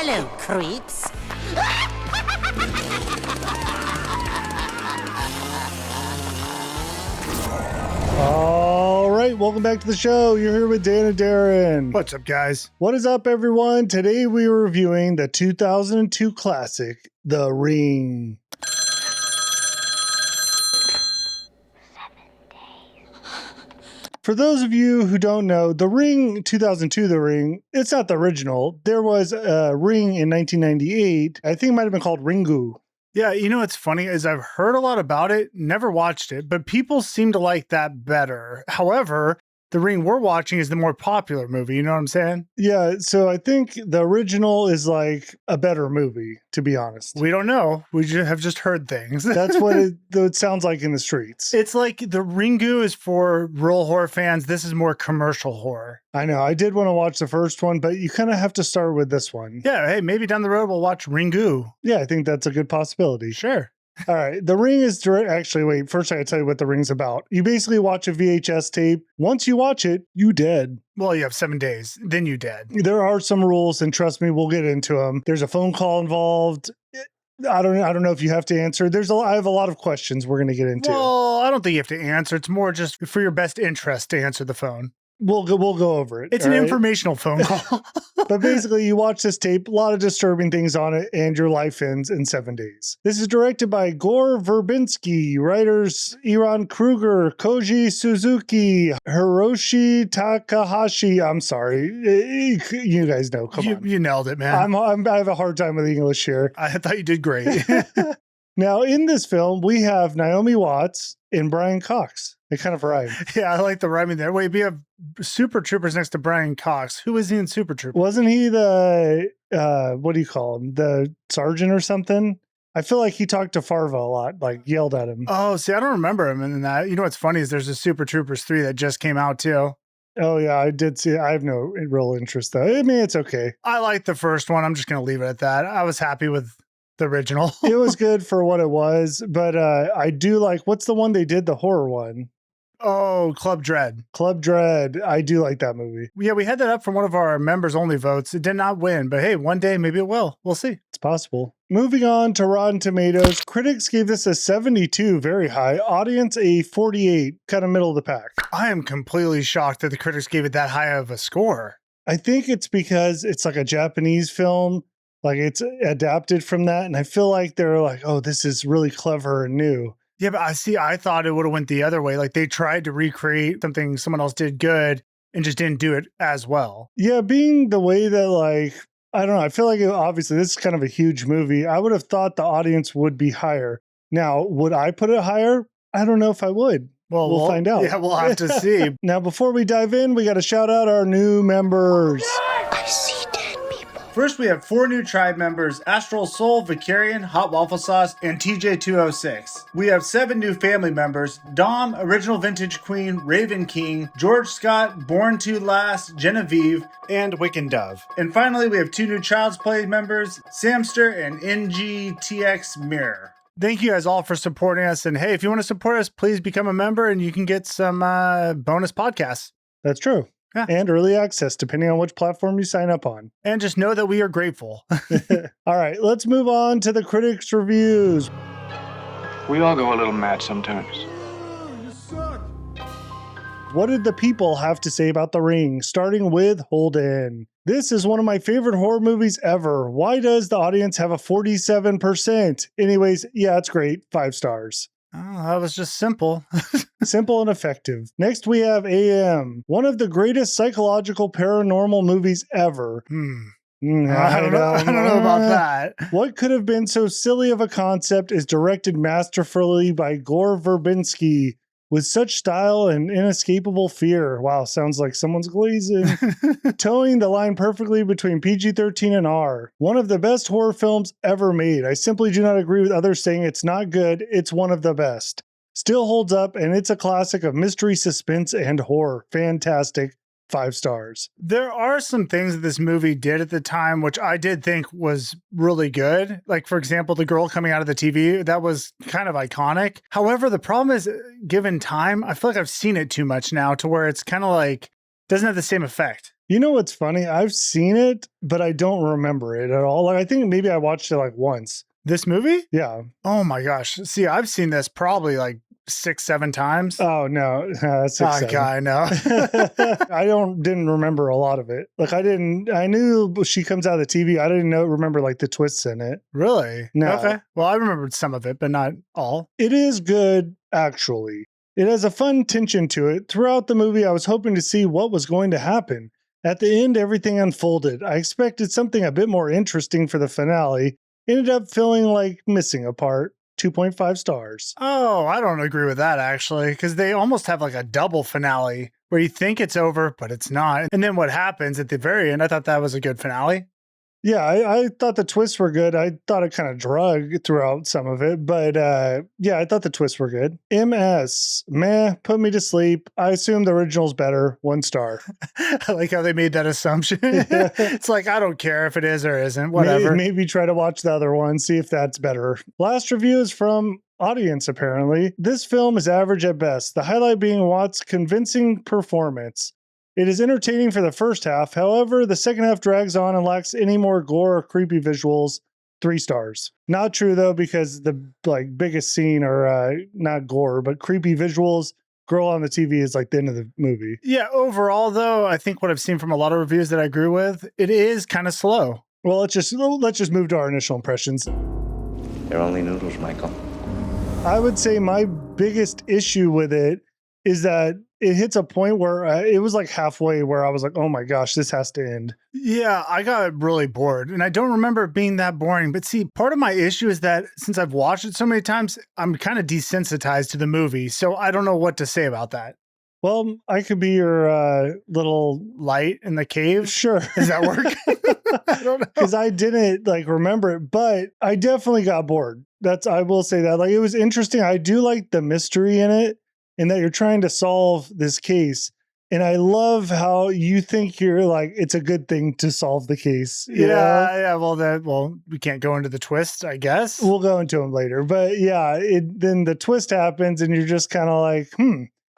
Hello, creeps. All right, welcome back to the show. You're here with Dan and Darren. What's up, guys? What is up, everyone? Today we are reviewing the 2002 classic, The Ring. 7 days. For those of you who don't know, The Ring 2002, The Ring, it's not the original. There was a Ring in 1998. I think it might have been called Ringu. Yeah, you know what's funny is I've heard a lot about it, never watched it, but people seem to like that better. However, The Ring we're watching is the more popular movie, you know what I'm saying? Yeah, so I think the original is like a better movie, to be honest. We don't know. We have just heard things. That's what it sounds like in the streets. It's like the Ringu is for real horror fans. This is more commercial horror. I know. I did want to watch the first one, but you kind of have to start with this one. Yeah, hey, maybe down the road we'll watch Ringu. Yeah, I think that's a good possibility. Sure. All right. The Ring is direct. Actually, wait. First, I gotta tell you what The Ring's about. You basically watch a VHS tape. Once you watch it, you dead. Well, you have 7 days, then you dead. There are some rules, and trust me, we'll get into them. There's a phone call involved. I don't know if you have to answer. I have a lot of questions we're going to get into. Well, I don't think you have to answer. It's more just for your best interest to answer the phone. We'll go over it. It's an informational phone call. But basically, you watch this tape, a lot of disturbing things on it, and your life ends in 7 days. This is directed by Gore Verbinski, writers Iran Kruger, Koji Suzuki, Hiroshi Takahashi. I'm sorry. You guys know. Come on. You nailed it, man. I have a hard time with English here. I thought you did great. Now, in this film, we have Naomi Watts and Brian Cox. They kind of rhyme. Yeah, I like the rhyming there. Wait, we have Super Troopers next to Brian Cox. Who is he in Super Troopers? Wasn't he the, what do you call him? The sergeant or something? I feel like he talked to Farva a lot, like yelled at him. Oh, see, I don't remember him in that. You know what's funny is there's a Super Troopers 3 that just came out too. Oh, yeah, I did see it. I have no real interest, though. I mean, it's okay. I like the first one. I'm just going to leave it at that. I was happy with the original. It was good for what it was, but I do like, what's the one they did, the horror one? Oh, Club Dread. Club Dread. I do like that movie. Yeah, we had that up from one of our members-only votes. It did not win, but hey, one day maybe it will. We'll see. It's possible. Moving on to Rotten Tomatoes, critics gave this a 72, very high. Audience a 48, kind of middle of the pack. I am completely shocked that the critics gave it that high of a score. I think it's because it's like a Japanese film. Like it's adapted from that. And I feel like they're like, oh, this is really clever and new. Yeah, but I thought it would have went the other way. Like they tried to recreate something someone else did good and just didn't do it as well. Yeah, being the way that like, I don't know. I feel like obviously this is kind of a huge movie. I would have thought the audience would be higher. Now, would I put it higher? I don't know if I would. Well, we'll find out. Yeah, we'll have to see. Now, before we dive in, we got to shout out our new members. I see dead people. First, we have 4 new tribe members, Astral Soul, Vicarian, Hot Waffle Sauce, and TJ206. We have 7 new family members, Dom, Original Vintage Queen, Raven King, George Scott, Born to Last, Genevieve, and Wiccan Dove. And finally, we have 2 new Child's Play members, Samster and NGTX Mirror. Thank you guys all for supporting us. And hey, if you want to support us, please become a member and you can get some bonus podcasts. That's true. Yeah. And early access, depending on which platform you sign up on. And just know that we are grateful. All right, let's move on to the critics' reviews. We all go a little mad sometimes. What did the people have to say about The Ring? Starting with Holden. This is one of my favorite horror movies ever. Why does the audience have a 47%? Anyways, yeah, it's great. 5 stars. Oh, that was just simple. Simple and effective. Next, we have AM. One of the greatest psychological paranormal movies ever. I don't know about that. What could have been so silly of a concept is directed masterfully by Gore Verbinski with such style and inescapable fear. Wow, sounds like someone's glazing. Towing the line perfectly between PG-13 and R. One of the best horror films ever made. I simply do not agree with others saying it's not good. It's one of the best. Still holds up, and it's a classic of mystery, suspense, and horror. Fantastic. 5 stars. There are some things that this movie did at the time, which I did think was really good. Like, for example, the girl coming out of the TV, that was kind of iconic. However, the problem is, given time, I feel like I've seen it too much now to where it's kind of like, doesn't have the same effect. You know what's funny? I've seen it, but I don't remember it at all. Like I think maybe I watched it like once. This movie? Yeah. Oh my gosh. See, I've seen this probably like 6, 7 times. Oh no, 6, Oh, 7. God, I know. I didn't remember a lot of it. Like I knew she comes out of the TV. I didn't remember like the twists in it. Really? No. Okay. Well, I remembered some of it, but not all. It is good, actually. It has a fun tension to it. Throughout the movie, I was hoping to see what was going to happen. At the end, everything unfolded. I expected something a bit more interesting for the finale. Ended up feeling like missing a part. 2.5 stars. Oh, I don't agree with that actually, because they almost have like a double finale where you think it's over, but it's not. And then what happens at the very end, I thought that was a good finale. Yeah, I thought the twists were good. I thought it kind of drug throughout some of it, but yeah, I thought the twists were good. MS, meh, put me to sleep. I assume the original's better. 1 star. I like how they made that assumption. It's like, I don't care if it is or isn't, whatever. Maybe try to watch the other one, see if that's better. Last review is from audience, apparently. This film is average at best, the highlight being Watt's convincing performance. It is entertaining for the first half. However, the second half drags on and lacks any more gore or creepy visuals. 3 stars. Not true though, because the biggest scene or not gore, but creepy visuals. Girl on the TV is like the end of the movie. Yeah, overall though, I think what I've seen from a lot of reviews that I agree with, it is kind of slow. Well, let's just move to our initial impressions. They're only noodles, Michael. I would say my biggest issue with it is that it hits a point where it was like halfway where I was like, oh my gosh, this has to end. Yeah, I got really bored and I don't remember it being that boring. But see, part of my issue is that since I've watched it so many times, I'm kind of desensitized to the movie. So I don't know what to say about that. Well, I could be your little light in the cave. Sure. Does that work? I don't know. Because I didn't remember it, but I definitely got bored. I will say that. Like, it was interesting. I do like the mystery in it and that you're trying to solve this case. And I love how you think you're like, it's a good thing to solve the case. Yeah. Well, we can't go into the twist, I guess. We'll go into them later. But yeah, then the twist happens and you're just kind of like,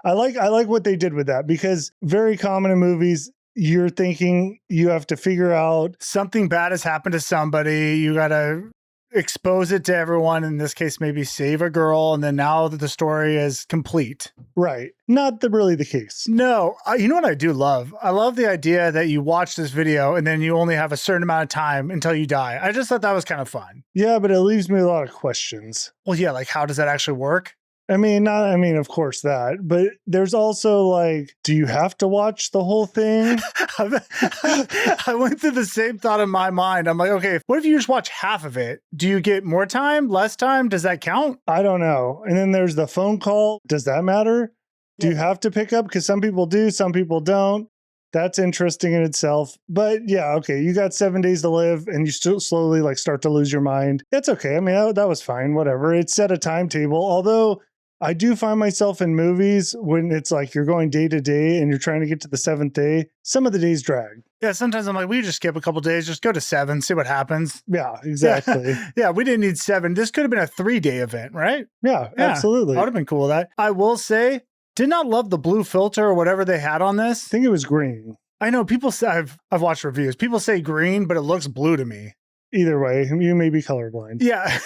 I like what they did with that, because very common in movies, you're thinking you have to figure out something bad has happened to somebody. You got to expose it to everyone. In this case, maybe save a girl. And then now that the story is complete. Right. Not really the case. No. You know what I do love? I love the idea that you watch this video and then you only have a certain amount of time until you die. I just thought that was kind of fun. Yeah, but it leaves me a lot of questions. Well, yeah. Like, how does that actually work? I mean, of course that, but there's also like, do you have to watch the whole thing? I went through the same thought in my mind. I'm like, okay, what if you just watch half of it? Do you get more time, less time? Does that count? I don't know. And then there's the phone call. Does that matter? Do you have to pick up? Because some people do, some people don't. That's interesting in itself. But yeah, okay, you got 7 days to live and you still slowly start to lose your mind. That's okay. I mean, that was fine, whatever. It set a timetable, although I do find myself in movies when it's like you're going day to day and you're trying to get to the 7th day. Some of the days drag. Yeah, sometimes I'm like, we just skip a couple days, just go to 7, see what happens. Yeah, exactly. Yeah, we didn't need 7. This could have been a 3-day event, right? Yeah, absolutely. I would have been cool with that. I will say, did not love the blue filter or whatever they had on this. I think it was green. I know people say, I've watched reviews. People say green, but it looks blue to me. Either way, you may be colorblind. Yeah.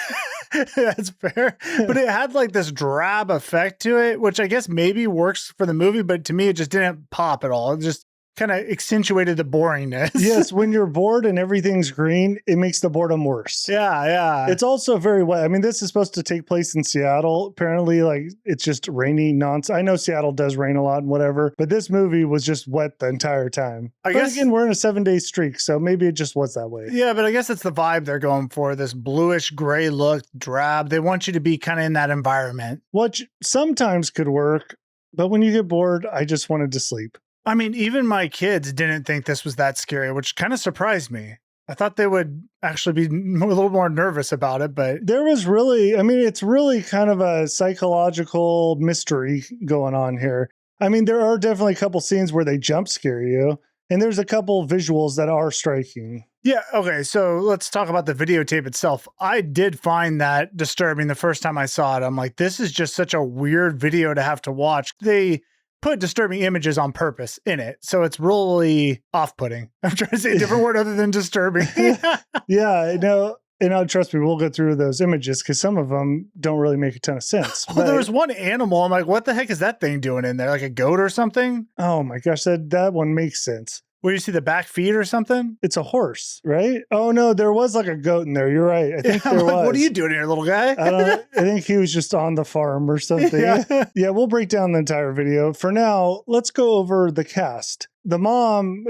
That's fair. But it had like this drab effect to it, which I guess maybe works for the movie, but to me, it just didn't pop at all. It just kind of accentuated the boringness. Yes, when you're bored and everything's green, it makes the boredom worse. Yeah. It's also very wet. I mean, this is supposed to take place in Seattle. Apparently, it's just rainy nonsense. I know Seattle does rain a lot and whatever, but this movie was just wet the entire time. I guess again, we're in a 7-day streak, so maybe it just was that way. Yeah, but I guess it's the vibe they're going for, this bluish gray look, drab. They want you to be kind of in that environment. Which sometimes could work, but when you get bored, I just wanted to sleep. I mean, even my kids didn't think this was that scary, which kind of surprised me. I thought they would actually be a little more nervous about it, but there was really, it's really kind of a psychological mystery going on here. I mean, there are definitely a couple scenes where they jump scare you, and there's a couple visuals that are striking. Yeah, okay, so let's talk about the videotape itself. I did find that disturbing the first time I saw it. I'm like, this is just such a weird video to have to watch. They put disturbing images on purpose in it. So it's really off-putting. I'm trying to say a different word other than disturbing. Yeah, no, and trust me, we'll go through those images because some of them don't really make a ton of sense. Well, there was one animal. I'm like, what the heck is that thing doing in there? Like a goat or something? Oh my gosh, that one makes sense. Where you see the back feet or something? It's a horse, right? Oh no, there was like a goat in there. You're right. I think there was. What are you doing here, little guy? I don't know. I think he was just on the farm or something. Yeah, we'll break down the entire video. For now, let's go over the cast. The mom,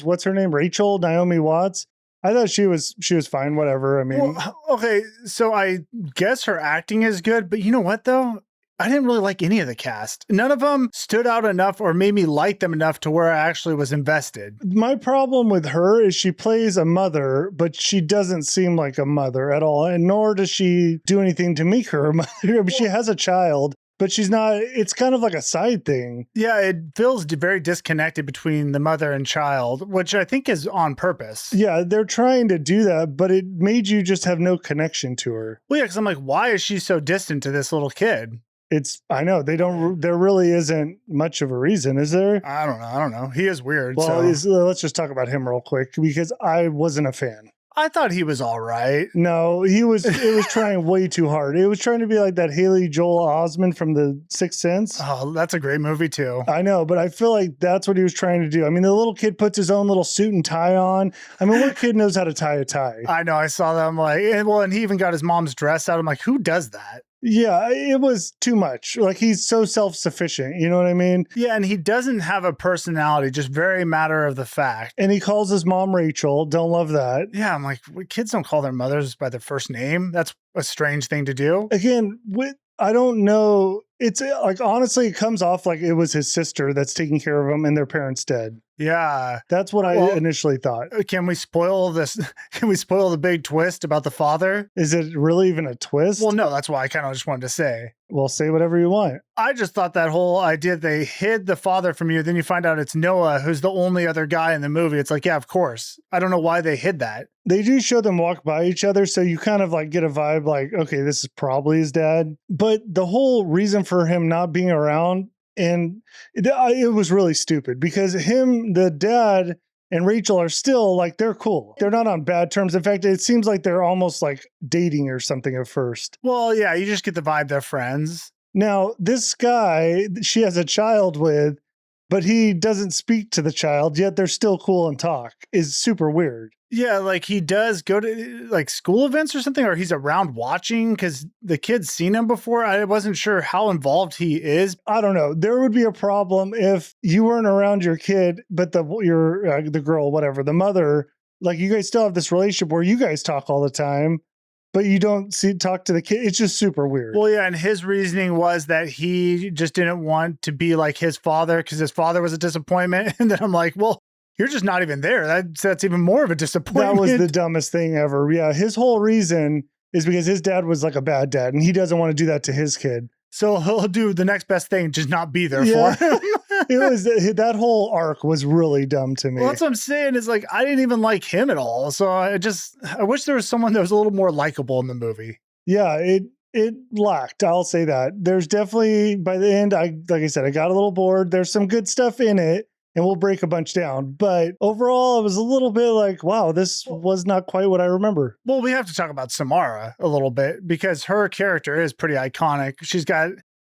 what's her name? Rachel Naomi Watts. I thought she was fine, whatever. I mean, okay, so I guess her acting is good, but you know what though? I didn't really like any of the cast. None of them stood out enough or made me like them enough to where I actually was invested. My problem with her is she plays a mother, but she doesn't seem like a mother at all, and nor does she do anything to make her a mother. I mean, she has a child, but she's not, it's kind of like a side thing. Yeah, it feels very disconnected between the mother and child, which I think is on purpose. Yeah, they're trying to do that, but it made you just have no connection to her. Well, yeah, because I'm like, why is she so distant to this little kid? I know, there really isn't much of a reason, is there? I don't know. He is weird. Well, so. let's just talk about him real quick because I wasn't a fan. I thought he was all right. No, it was trying way too hard. It was trying to be like that Haley Joel Osment from The Sixth Sense. Oh, that's a great movie too. I know, but I feel like that's what he was trying to do. I mean, the little kid puts his own little suit and tie on. I mean, what kid knows how to tie a tie? I know, I saw that. I'm like, and he even got his mom's dress out. I'm like, who does that? Yeah, it was too much. Like, he's so self-sufficient. You know what I mean? Yeah, and he doesn't have a personality, just very matter of the fact. And he calls his mom Rachel. Don't love that. Yeah, I'm like, kids don't call their mothers by their first name. That's a strange thing to do. Again, I don't know. It's like, honestly, it comes off like it was his sister that's taking care of him and their parents dead. Yeah. That's what I initially thought. Can we spoil this? Can we spoil the big twist about the father? Is it really even a twist? Well, no, that's why I kind of just wanted to say. Well, say whatever you want. I just thought that whole idea, they hid the father from you, then you find out it's Noah, who's the only other guy in the movie. It's like, yeah, of course. I don't know why they hid that. They do show them walk by each other, so you kind of like get a vibe like, okay, this is probably his dad. But the whole reason for him not being around, and it was really stupid because the dad and Rachel are still like, they're cool. They're not on bad terms. In fact, it seems like they're almost like dating or something at first. Well, yeah, you just get the vibe they're friends. Now, this guy she has a child with, but he doesn't speak to the child, yet they're still cool and talk, is super weird. Yeah, like he does go to like school events or something, or he's around watching because the kid's seen him before. I wasn't sure how involved he is. I don't know. There would be a problem if you weren't around your kid, but the girl, whatever, the mother, like you guys still have this relationship where you guys talk all the time, but you don't talk to the kid. It's just super weird. Well, yeah, and his reasoning was that he just didn't want to be like his father because his father was a disappointment. And then I'm like, well, you're just not even there. That's even more of a disappointment. That was the dumbest thing ever. Yeah, his whole reason is because his dad was like a bad dad, and he doesn't want to do that to his kid. So he'll do the next best thing, just not be there for him. That whole arc was really dumb to me. Well, that's what I'm saying is like, I didn't even like him at all. So I wish there was someone that was a little more likable in the movie. Yeah, it lacked. I'll say that. There's definitely, by the end, like I said, I got a little bored. There's some good stuff in it, and we'll break a bunch down. But overall, it was a little bit like, wow, this was not quite what I remember. Well, we have to talk about Samara a little bit because her character is pretty iconic.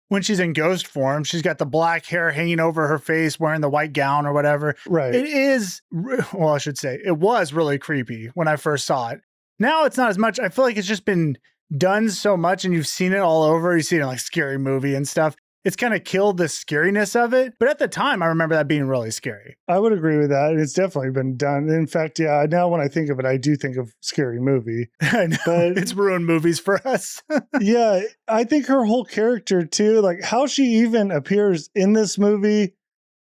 When she's in ghost form, she's got the black hair hanging over her face, wearing the white gown or whatever. Right. I should say, it was really creepy when I first saw it. Now it's not as much. I feel like it's just been done so much and you've seen it all over. You've seen it in like Scary Movie and stuff. It's kind of killed the scariness of it. But at the time, I remember that being really scary. I would agree with that. It's definitely been done. In fact, yeah, now when I think of it, I do think of Scary Movie. I know. But it's ruined movies for us. Yeah, I think her whole character too, like how she even appears in this movie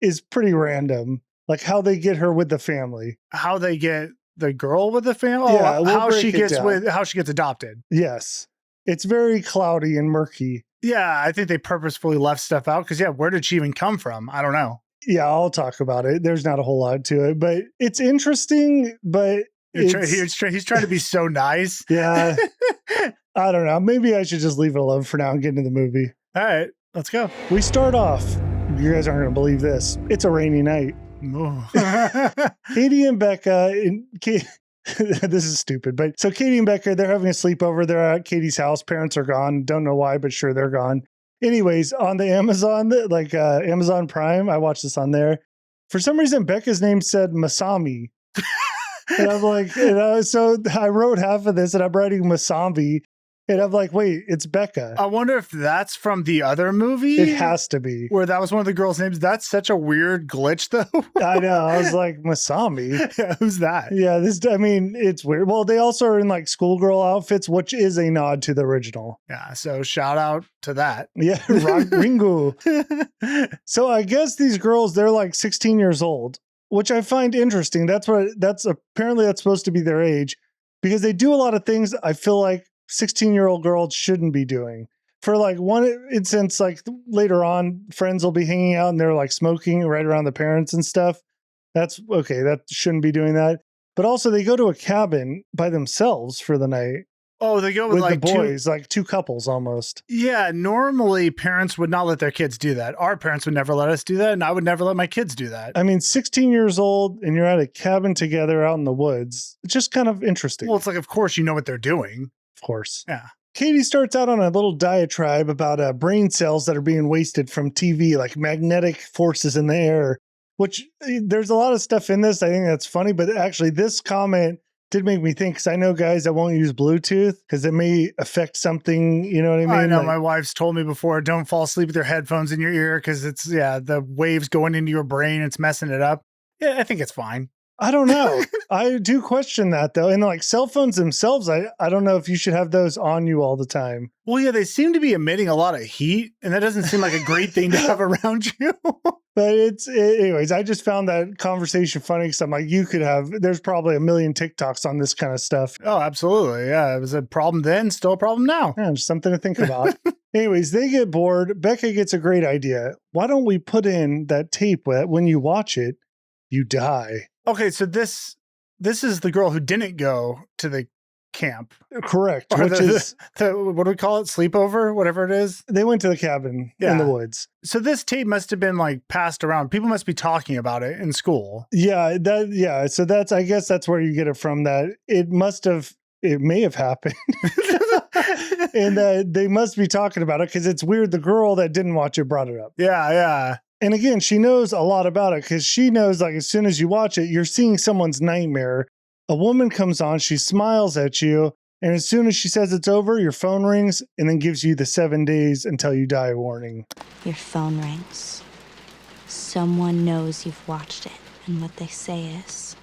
is pretty random. Like how they get her with the family. How they get the girl with the family? Yeah, how she gets adopted. Yes. It's very cloudy and murky. Yeah, I think they purposefully left stuff out because, where did she even come from? I don't know. Yeah, I'll talk about it. There's not a whole lot to it, but it's interesting, but he's trying to be so nice. Yeah. I don't know. Maybe I should just leave it alone for now and get into the movie. All right, let's go. We start off You guys aren't going to believe this. It's a rainy night. Katie and Becca, this is stupid, but so Katie and Becca, they're having a sleepover. They're at Katie's house. Parents are gone. Don't know why, but sure, they're gone. Anyways, on the Amazon, Amazon Prime, I watched this on there. For some reason, Becca's name said Masami. And I'm like, so I wrote half of this and I'm writing Masami. And I'm like, wait, it's Becca. I wonder if that's from the other movie. It has to be. Where that was one of the girls' names. That's such a weird glitch, though. I know. I was like, Masami. Yeah, who's that? Yeah, it's weird. Well, they also are in like schoolgirl outfits, which is a nod to the original. Yeah, so shout out to that. Yeah, Ringo. So I guess these girls, they're like 16 years old, which I find interesting. That's apparently that's supposed to be their age because they do a lot of things I feel like 16-year-old girls shouldn't be doing. For like one instance, like later on, friends will be hanging out and they're like smoking right around the parents and stuff. That's okay. That shouldn't be doing that. But also they go to a cabin by themselves for the night. Oh, they go with like the boys, like two couples almost. Yeah, normally parents would not let their kids do that. Our parents would never let us do that, and I would never let my kids do that. I mean, 16 years old and you're at a cabin together out in the woods. It's just kind of interesting. Well, it's like, of course, you know what they're doing. Of course. Yeah. Katie starts out on a little diatribe about brain cells that are being wasted from TV, like magnetic forces in the air, which there's a lot of stuff in this. I think that's funny, but actually this comment did make me think, because I know guys that won't use Bluetooth because it may affect something, you know what I mean? I know, like, my wife's told me before, don't fall asleep with your headphones in your ear because it's, the waves going into your brain, it's messing it up. Yeah, I think it's fine. I don't know. I do question that though. And like cell phones themselves, I don't know if you should have those on you all the time. Well, yeah, they seem to be emitting a lot of heat, and that doesn't seem like a great thing to have around you. But anyways, I just found that conversation funny because I'm like, there's probably a million TikToks on this kind of stuff. Oh, absolutely. Yeah, it was a problem then, still a problem now. Yeah, just something to think about. Anyways, they get bored. Becca gets a great idea. Why don't we put in that tape that when you watch it, you die? Okay, so this is the girl who didn't go to the camp. Correct. Or Which is, what do we call it? Sleepover? Whatever it is. They went to the cabin in the woods. So this tape must have been like passed around. People must be talking about it in school. Yeah. So I guess that's where you get it from, that it may have happened. And they must be talking about it because it's weird. The girl that didn't watch it brought it up. Yeah. And again, she knows a lot about it because she knows, like, as soon as you watch it, you're seeing someone's nightmare. A woman comes on, she smiles at you, and as soon as she says it's over, your phone rings and then gives you the 7 days until you die warning. Your phone rings. Someone knows you've watched it, and what they say is,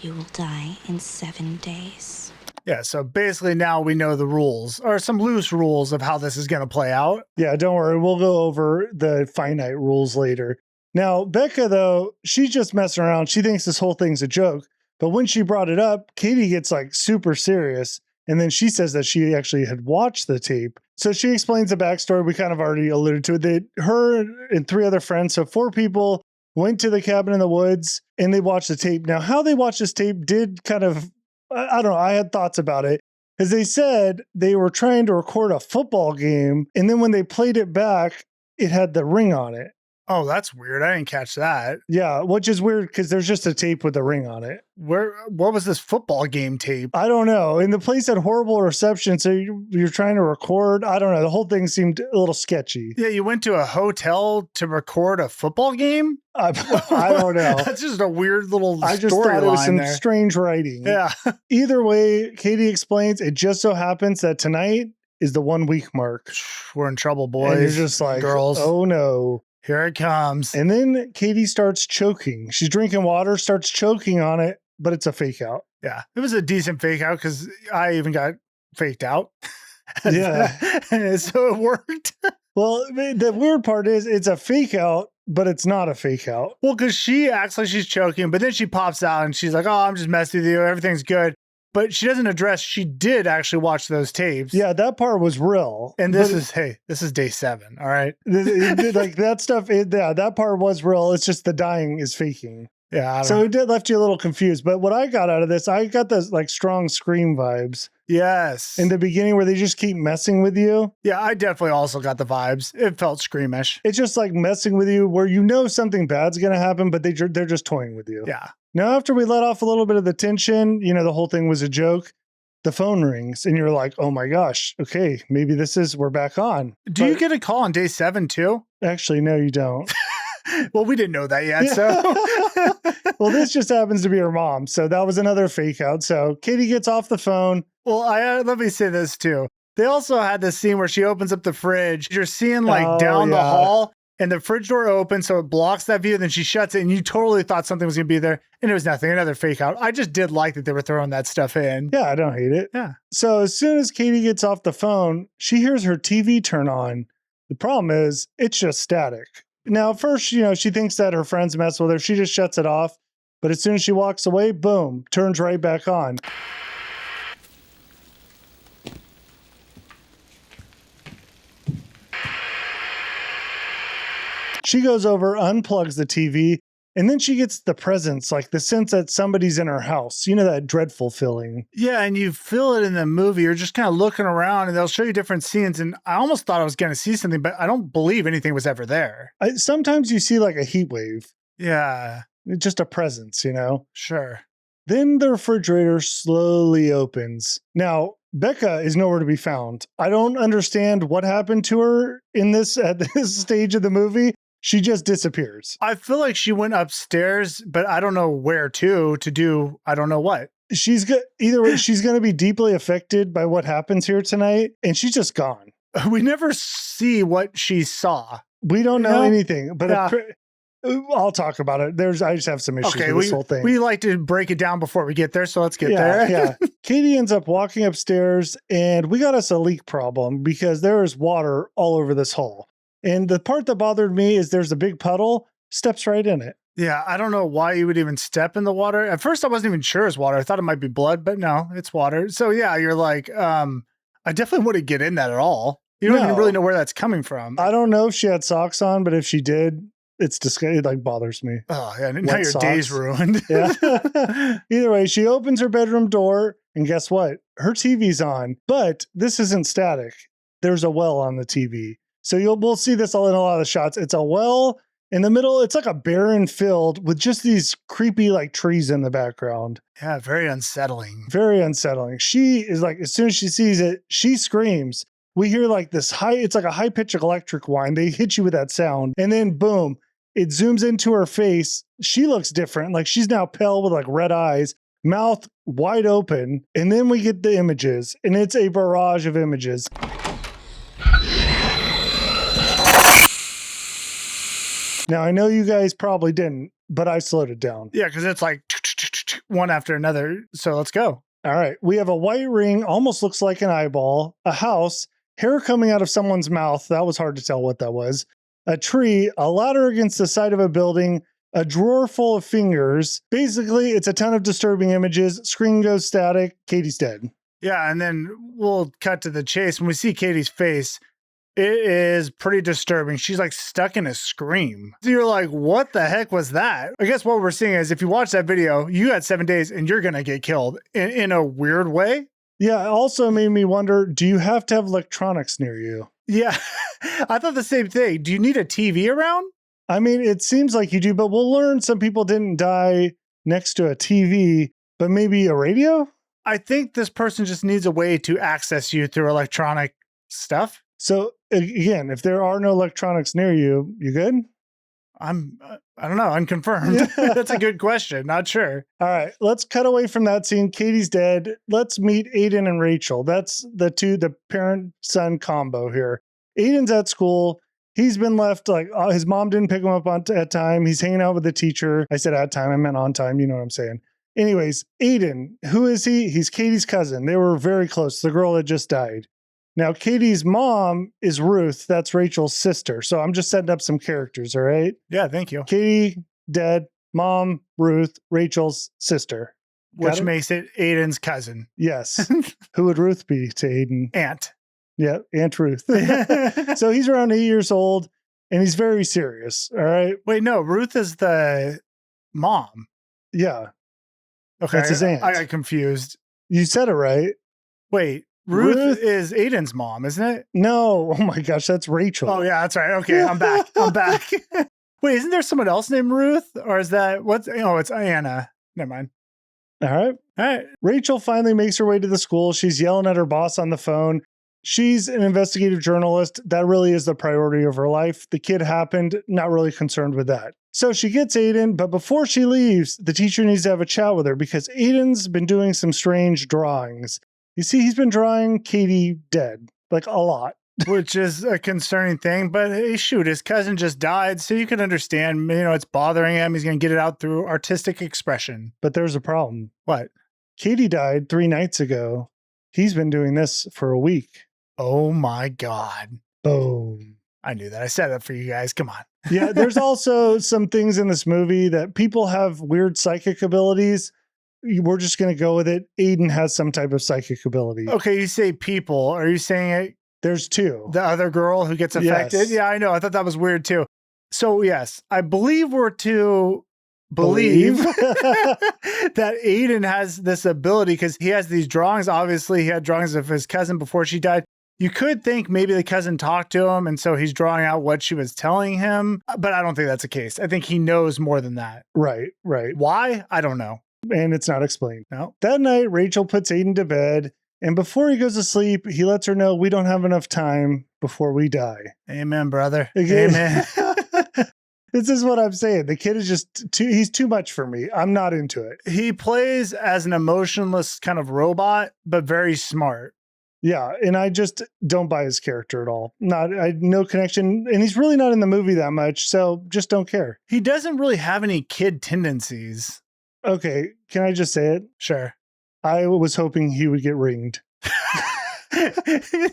you will die in 7 days. Yeah, so basically now we know the rules, or some loose rules of how this is going to play out. Yeah, don't worry. We'll go over the finite rules later. Now, Becca, though, she's just messing around. She thinks this whole thing's a joke. But when she brought it up, Katie gets like super serious. And then she says that she actually had watched the tape. So she explains the backstory. We kind of already alluded to it. That her and 3 other friends, so 4 people, went to the cabin in the woods and they watched the tape. Now, how they watched this tape did kind of, I don't know, I had thoughts about it. Because they said they were trying to record a football game. And then when they played it back, it had the ring on it. Oh, that's weird. I didn't catch that. Yeah, which is weird because there's just a tape with a ring on it. What was this football game tape? I don't know. And the place had horrible reception, so you're trying to record. I don't know. The whole thing seemed a little sketchy. Yeah, you went to a hotel to record a football game? I don't know. That's just a weird little I just thought it was some there. strange writing. Yeah. Either way, Katie explains it just so happens that tonight is the 1 week mark. We're in trouble, boys. And you're just like, girls. Oh no. Here it comes. And then Katie starts choking. She's drinking water, starts choking on it, but it's a fake out. Yeah. It was a decent fake out because I even got faked out. Yeah. So it worked. Well, the weird part is it's a fake out, but it's not a fake out. Well, because she acts like she's choking, but then she pops out and she's like, oh, I'm just messing with you. Everything's good. But she doesn't address she did actually watch those tapes. Yeah, that part was real. And this is day 7. All right. Like that stuff, that part was real. It's just the dying is faking. Yeah. So it did left you a little confused. But what I got out of this, I got those like strong Scream vibes. Yes. in the beginning where they just keep messing with you. Yeah, I definitely also got the vibes. It felt screamish. It's just like messing with you where you know something bad's going to happen, but they're just toying with you. Yeah. Now, after we let off a little bit of the tension, the whole thing was a joke. The phone rings and you're like, oh my gosh, okay, maybe we're back on. Do you get a call on day 7 too? Actually, no, you don't. Well, we didn't know that yet. So, well, this just happens to be her mom. So that was another fake out. So Katie gets off the phone. Well, let me say this too. They also had this scene where she opens up the fridge. You're seeing down the hall and the fridge door opens. So it blocks that view. Then she shuts it and you totally thought something was going to be there. And it was nothing, another fake out. I just did like that they were throwing that stuff in. Yeah, I don't hate it. Yeah. So as soon as Katie gets off the phone, she hears her TV turn on. The problem is it's just static. Now, first, she thinks that her friends mess with her. She just shuts it off. But as soon as she walks away, boom, turns right back on. She goes over, unplugs the TV, and then she gets the presence, like the sense that somebody's in her house. That dreadful feeling. Yeah, and you feel it in the movie. You're just kind of looking around and they'll show you different scenes. And I almost thought I was going to see something, but I don't believe anything was ever there. Sometimes you see like a heat wave. Yeah. Just a presence, Sure. Then the refrigerator slowly opens. Now, Becca is nowhere to be found. I don't understand what happened to her at this stage of the movie. She just disappears. I feel like she went upstairs, but I don't know where to do, I don't know what. Either way, she's going to be deeply affected by what happens here tonight, and she's just gone. We never see what she saw. We don't know anything, but Yeah. I'll talk about it. I just have some issues with this whole thing. We like to break it down before we get there, so let's get there. Yeah. Katie ends up walking upstairs, and we got us a leak problem because there is water all over this hall. And the part that bothered me is there's a big puddle, steps right in it. Yeah, I don't know why you would even step in the water. At first, I wasn't even sure it was water. I thought it might be blood, but no, it's water. So yeah, you're like, I definitely wouldn't get in that at all. You don't even really know where that's coming from. I don't know if she had socks on, but if she did, it's disgusting. It bothers me. Oh yeah, now your day's ruined. Yeah. Either way, she opens her bedroom door, and guess what? Her TV's on, but this isn't static. There's a well on the TV. So we'll see this all in a lot of the shots. It's a well in the middle. It's like a barren field with just these creepy like trees in the background. Yeah, very unsettling. Very unsettling. She is like, as soon as she sees it, she screams. We hear like this it's like a high pitch electric whine. They hit you with that sound. And then boom, it zooms into her face. She looks different. Like she's now pale with like red eyes, mouth wide open. And then we get the images, and it's a barrage of images. Now, I know you guys probably didn't, but I slowed it down. Yeah, because it's like one after another. So let's go. All right. We have a white ring, almost looks like an eyeball, a house, hair coming out of someone's mouth. That was hard to tell what that was. A tree, a ladder against the side of a building, a drawer full of fingers. Basically, it's a ton of disturbing images. Screen goes static. Katie's dead. Yeah, and then we'll cut to the chase. When we see Katie's face, it is pretty disturbing. She's like stuck in a scream. So you're like, what the heck was that? I guess what we're seeing is if you watch that video, you had 7 days and you're going to get killed in a weird way. Yeah, it also made me wonder, do you have to have electronics near you? Yeah, I thought the same thing. Do you need a TV around? I mean, it seems like you do, but we'll learn some people didn't die next to a TV, but maybe a radio? I think this person just needs a way to access you through electronic stuff. So again, if there are no electronics near you, you good? I don't know, unconfirmed. That's a good question. Not sure. All right, let's cut away from that scene. Katie's dead. Let's meet Aiden and Rachel. That's the parent-son combo here. Aiden's at school. He's been left, like, his mom didn't pick him up at time. He's hanging out with the teacher. I said at time, I meant on time. You know what I'm saying. Anyways, Aiden, who is he? He's Katie's cousin. They were very close. The girl had just died. Now, Katie's mom is Ruth. That's Rachel's sister. So I'm just setting up some characters, all right? Yeah, thank you. Katie, dead. Mom, Ruth, Rachel's sister. Which makes it Aiden's cousin. Yes. Who would Ruth be to Aiden? Aunt. Yeah, Aunt Ruth. So he's around 8 years old, and he's very serious, all right? Wait, no, Ruth is the mom. Yeah. Okay. That's his aunt. I got confused. You said it right. Wait, Ruth is Aiden's mom, isn't it? No. Oh my gosh, that's Rachel. Oh yeah, that's right. Okay, I'm back. I'm back. Wait, isn't there someone else named Ruth? Or is that what's it's Anna. Never mind. All right. Rachel finally makes her way to the school. She's yelling at her boss on the phone. She's an investigative journalist. That really is the priority of her life. The kid happened, not really concerned with that. So she gets Aiden, but before she leaves, the teacher needs to have a chat with her because Aiden's been doing some strange drawings. You see, he's been drawing Katie dead, like a lot. Which is a concerning thing, but hey, shoot, his cousin just died, so you can understand, it's bothering him. He's going to get it out through artistic expression. But there's a problem. What? Katie died 3 nights ago. He's been doing this for a week. Oh my God. Boom. I knew that. I said that for you guys. Come on. Yeah, there's also some things in this movie that people have weird psychic abilities. We're just going to go with it. Aiden has some type of psychic ability. Okay, you say people. Are you saying it? There's 2. The other girl who gets affected? Yes. Yeah, I know. I thought that was weird too. So yes, I believe we're to believe that Aiden has this ability because he has these drawings. Obviously, he had drawings of his cousin before she died. You could think maybe the cousin talked to him, and so he's drawing out what she was telling him. But I don't think that's the case. I think he knows more than that. Right. Why? I don't know. And it's not explained. No. That night, Rachel puts Aiden to bed, and before he goes to sleep, he lets her know we don't have enough time before we die. Amen, brother. Again. Amen. This is what I'm saying. The kid is just he's too much for me. I'm not into it. He plays as an emotionless kind of robot, but very smart. Yeah, and I just don't buy his character at all. No connection, and he's really not in the movie that much, so just don't care. He doesn't really have any kid tendencies. Okay, can I just say it? Sure. I was hoping he would get ringed.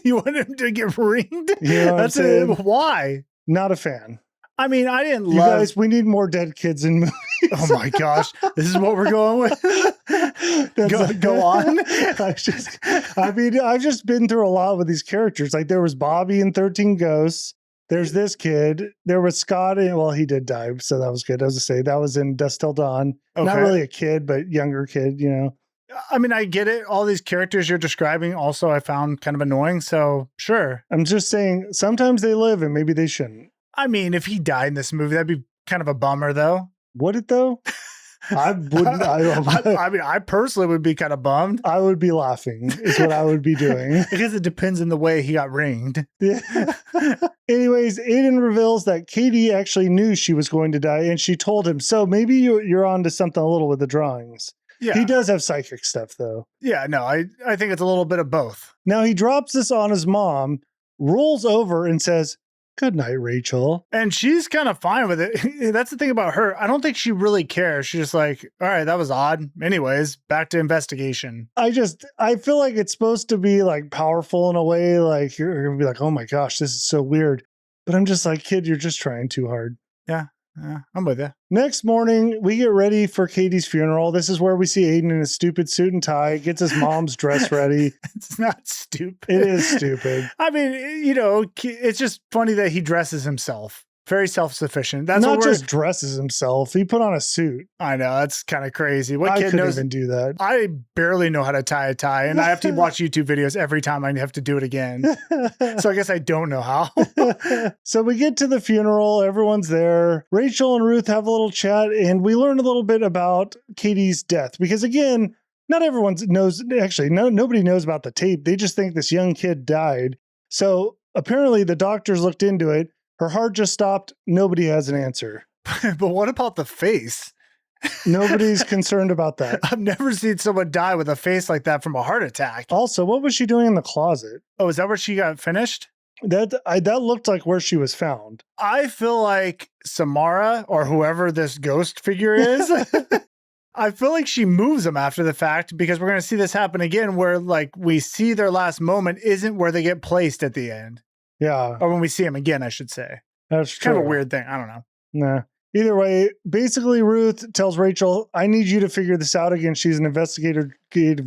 You want him to get ringed? You know what I'm saying? Why? Not a fan. I mean, I didn't You love... guys, we need more dead kids in movies. Oh my gosh. This is what we're going with? Go on. I've just been through a lot with these characters. Like there was Bobby in 13 Ghosts. There's this kid. There was Scott. Well, he did die, so that was good. I was to say that was in Dusk Till Dawn. Okay. Not really a kid, but younger kid, I mean, I get it. All these characters you're describing also I found kind of annoying, so sure. I'm just saying sometimes they live and maybe they shouldn't. I mean, if he died in this movie, that'd be kind of a bummer, though. Would it, though? I wouldn't. I mean, I personally would be kind of bummed. I would be laughing is what I would be doing. Because it depends on the way he got ringed. Yeah. Anyways, Aiden reveals that Katie actually knew she was going to die, and she told him. So maybe you're on to something a little with the drawings. Yeah. He does have psychic stuff, though. Yeah, no, I think it's a little bit of both. Now he drops this on his mom, rolls over, and says, "Good night, Rachel." And she's kind of fine with it. That's the thing about her. I don't think she really cares. She's just like, all right, that was odd. Anyways, back to investigation. I feel like it's supposed to be like powerful in a way. Like you're going to be like, oh my gosh, this is so weird. But I'm just like, kid, you're just trying too hard. Yeah, I'm with you. Next morning, we get ready for Katie's funeral. This is where we see Aiden in a stupid suit and tie, gets his mom's dress ready. It's not stupid. It is stupid. I mean, it's just funny that he dresses himself. Very self-sufficient. That's not what just dresses himself. He put on a suit. I know. That's kind of crazy. What I kid couldn't knows? even do that. I barely know how to tie a tie, and I have to watch YouTube videos every time I have to do it again. So I guess I don't know how. So we get to the funeral. Everyone's there. Rachel and Ruth have a little chat, and we learn a little bit about Katie's death. Because again, not everyone knows. Actually, nobody knows about the tape. They just think this young kid died. So apparently the doctors looked into it. Her heart just stopped. Nobody has an answer. But what about the face? Nobody's concerned about that. I've never seen someone die with a face like that from a heart attack. Also, what was she doing in the closet? Oh, is that where she got finished? That looked like where she was found. I feel like Samara, or whoever this ghost figure is, I feel like she moves them after the fact, because we're going to see this happen again where like we see their last moment isn't where they get placed at the end. Yeah. Or when we see them again, I should say. That's true. Kind of a weird thing. I don't know. Nah. Either way, basically Ruth tells Rachel, I need you to figure this out again. She's an investigative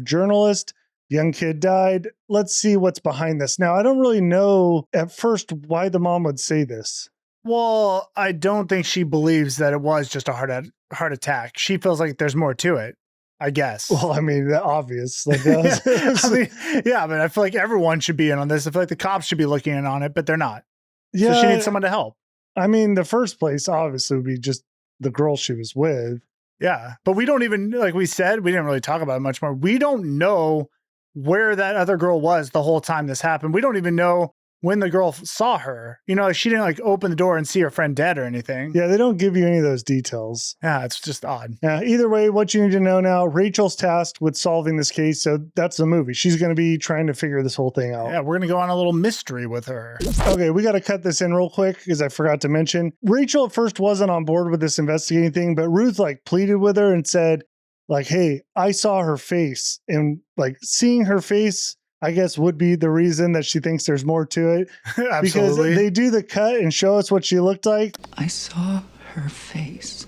journalist. Young kid died. Let's see what's behind this. Now, I don't really know at first why the mom would say this. Well, I don't think she believes that it was just a heart attack. She feels like there's more to it. I guess. Well, I mean, obvious. Like, but I feel like everyone should be in on this. I feel like the cops should be looking in on it, but they're not. yeah, So she needs someone to help. I mean, the first place obviously would be just the girl she was with. Yeah. But we don't even, like we said, we didn't really talk about it much more. We don't know where that other girl was the whole time this happened. We don't even know when the girl saw her. You know, like she didn't like open the door and see her friend dead or anything. Yeah, they don't give you any of those details. Yeah, it's just odd. Either way, what you need to know now, Rachel's tasked with solving this case. So that's the movie. She's going to be trying to figure this whole thing out. Yeah, we're going to go on a little mystery with her. Okay, we got to cut this in real quick because I forgot to mention. Rachel at first wasn't on board with this investigating thing, but Ruth like pleaded with her and said, like, hey, I saw her face, and like seeing her face, I guess, would be the reason that she thinks there's more to it. Absolutely. Because they do the cut and show us what she looked like. I saw her face.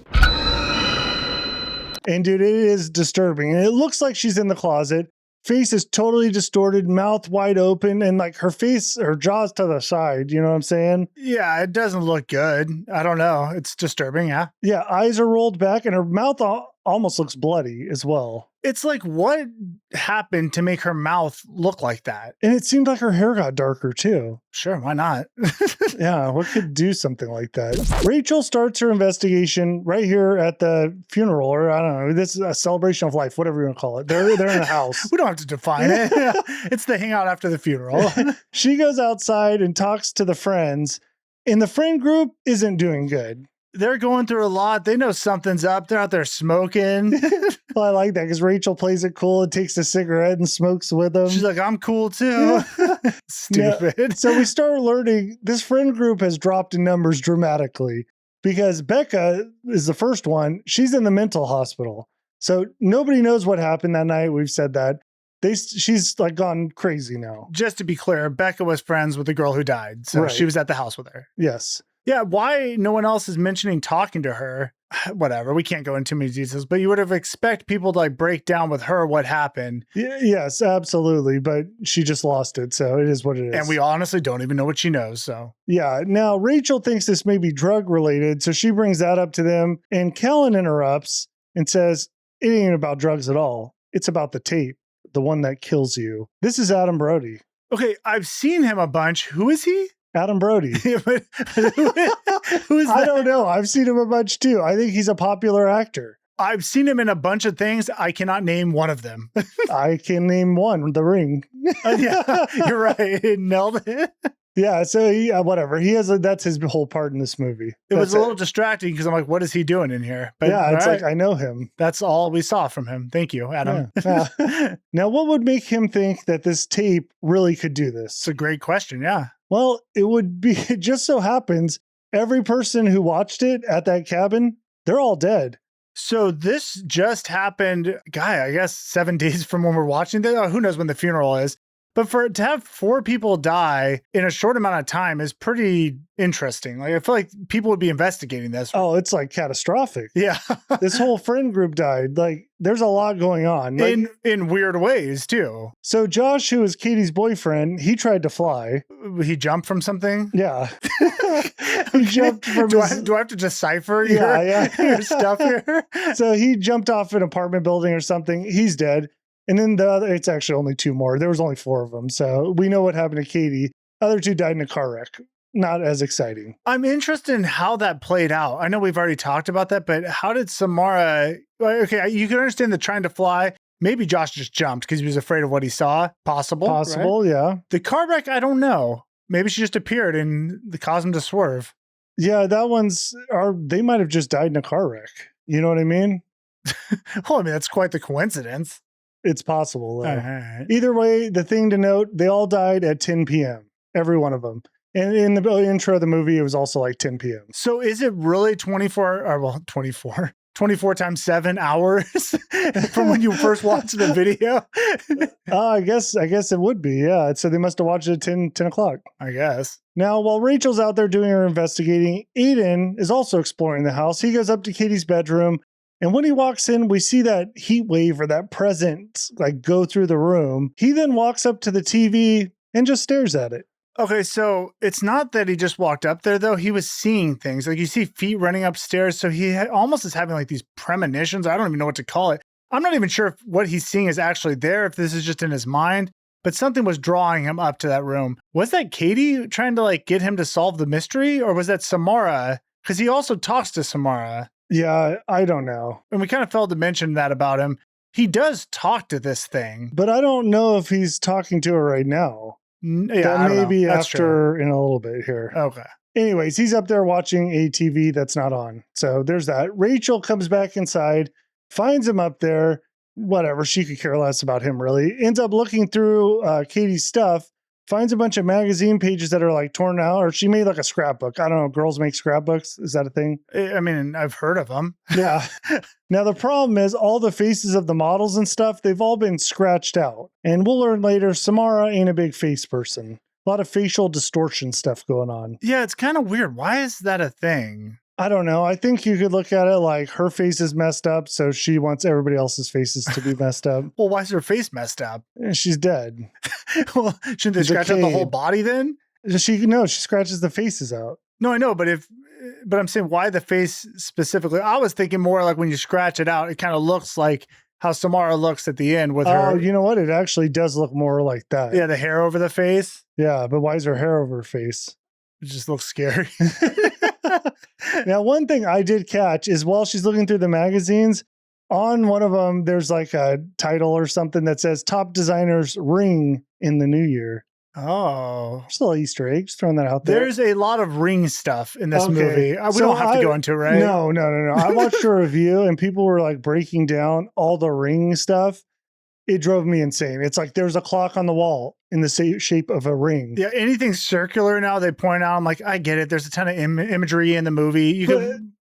And dude, it is disturbing. And it looks like she's in the closet. Face is totally distorted, mouth wide open, and like her face, her jaw's to the side. You know what I'm saying? Yeah, it doesn't look good. I don't know. It's disturbing. Yeah. Yeah, eyes are rolled back, and her mouth almost looks bloody as well. It's like, what happened to make her mouth look like that? And it seemed like her hair got darker too. Sure, why not? Yeah, what could do something like that? Rachel starts her investigation right here at the funeral, or I don't know, this is a celebration of life, whatever you want to call it. They're in a house. We don't have to define it. It's the hangout after the funeral. She goes outside and talks to the friends, and the friend group isn't doing good. They're going through a lot. They know something's up. They're out there smoking. Well, I like that because Rachel plays it cool and takes a cigarette and smokes with them. She's like, I'm cool too. Stupid. Yeah. So we start learning this friend group has dropped in numbers dramatically because Becca is the first one. She's in the mental hospital. So nobody knows what happened that night. We've said that. She's like gone crazy now. Just to be clear, Becca was friends with the girl who died. So Right. she was at the house with her. Yes. Yeah, why no one else is mentioning talking to her? Whatever, we can't go into too many details, but you would have expect people to like break down with her what happened. Yes, absolutely. But she just lost it. So it is what it is. And we honestly don't even know what she knows. So yeah. Now, Rachel thinks this may be drug related. So she brings that up to them. And Kellen interrupts and says, it ain't about drugs at all. It's about the tape, the one that kills you. This is Adam Brody. okay, I've seen him a bunch. Who is he? Adam Brody. Who is that? I don't know. I've seen him a bunch too. I think he's a popular actor. I've seen him in a bunch of things. I cannot name one of them. I can name one, The Ring. Yeah, you're right. Nailed it. Yeah, so he, whatever. He has that's his whole part in this movie. It was That's a little distracting because I'm like, what is he doing in here? But yeah, it's all right, like I know him. that's all we saw from him. Thank you, Adam. Yeah. Now, what would make him think that this tape really could do this? It's a great question. Yeah. Well, it would be, it just so happens, every person who watched it at that cabin, they're all dead. So this just happened, I guess 7 days from when we're watching this. Oh, who knows when the funeral is? But for it to have 4 people die in a short amount of time is pretty interesting. Like I feel like people would be investigating this. Oh, it's like catastrophic. Yeah. This whole friend group died. Like there's a lot going on. Like, in weird ways too. so Josh, who is Katie's boyfriend, he tried to fly. He jumped from something. Yeah. He jumped from do his- I have to decipher Yeah. your stuff here? So he jumped off an apartment building or something. He's dead. And then the other, it's actually only 2 more. There was only 4 of them. So we know what happened to Katie. Other 2 died in a car wreck. Not as exciting. I'm interested in how that played out. I know we've already talked about that, but how did Samara, okay, you can understand the trying to fly. Maybe Josh just jumped because he was afraid of what he saw. Possible. Right? Yeah. The car wreck, I don't know. Maybe she just appeared and caused him to swerve. Yeah, that one's, they might have just died in a car wreck. You know what I mean? Well, I mean, that's quite the coincidence. It's possible. Though. All right. Either way, the thing to note, they all died at 10 p.m. Every one of them. And in the intro of the movie, it was also like 10 p.m. So is it really 24 times 7 hours from when you first watched the video? I guess it would be. Yeah. So they must have watched it at 10 o'clock. I guess. Now, while Rachel's out there doing her investigating, Aiden is also exploring the house. He goes up to Katie's bedroom. And when he walks in, we see that heat wave or that presence like go through the room. He then walks up to the TV and just stares at it. Okay, so it's not that he just walked up there, though. He was seeing things. Like you see feet running upstairs. So he almost is having like these premonitions. I don't even know what to call it. I'm not even sure if what he's seeing is actually there, if this is just in his mind, but something was drawing him up to that room. Was that Katie trying to like get him to solve the mystery, or was that Samara? Because he also talks to Samara. Yeah, I don't know. And we kind of failed to mention that about him. He does talk to this thing. But I don't know if he's talking to her right now. Yeah, that may be That's after true. in a little bit here. Okay. Anyways, he's up there watching a TV that's not on. So there's that. Rachel comes back inside, finds him up there. Whatever. She could care less about him, really. Ends up looking through Katie's stuff, finds a bunch of magazine pages that are like torn out, or she made like a scrapbook. I don't know. Girls make scrapbooks. Is that a thing? I mean, I've heard of them. Yeah. Now, the problem is all the faces of the models and stuff, they've all been scratched out. And we'll learn later, Samara ain't a big face person. A lot of facial distortion stuff going on. Yeah, it's kind of weird. Why is that a thing? I don't know. I think you could look at it like her face is messed up, so she wants everybody else's faces to be messed up. Well, why is her face messed up? And she's dead. Well, shouldn't they scratch out the whole body then? She scratches the faces out. No, I know, but I'm saying why the face specifically? I was thinking more like when you scratch it out, it kind of looks like how Samara looks at the end with her. Oh, you know what? It actually does look more like that. Yeah, the hair over the face. Yeah, but why is her hair over her face? It just looks scary. Now, one thing I did catch is while she's looking through the magazines, on one of them, there's like a title or something that says Top Designers Ring in the New Year. Oh. Just a little Easter egg, just throwing that out there. There's a lot of ring stuff in this movie. We don't have to go into it, right? No. I watched a review and people were like breaking down all the ring stuff. It drove me insane. It's like there's a clock on the wall in the shape of a ring. Yeah, anything circular now they point out. I'm like, I get it. There's a ton of imagery in the movie.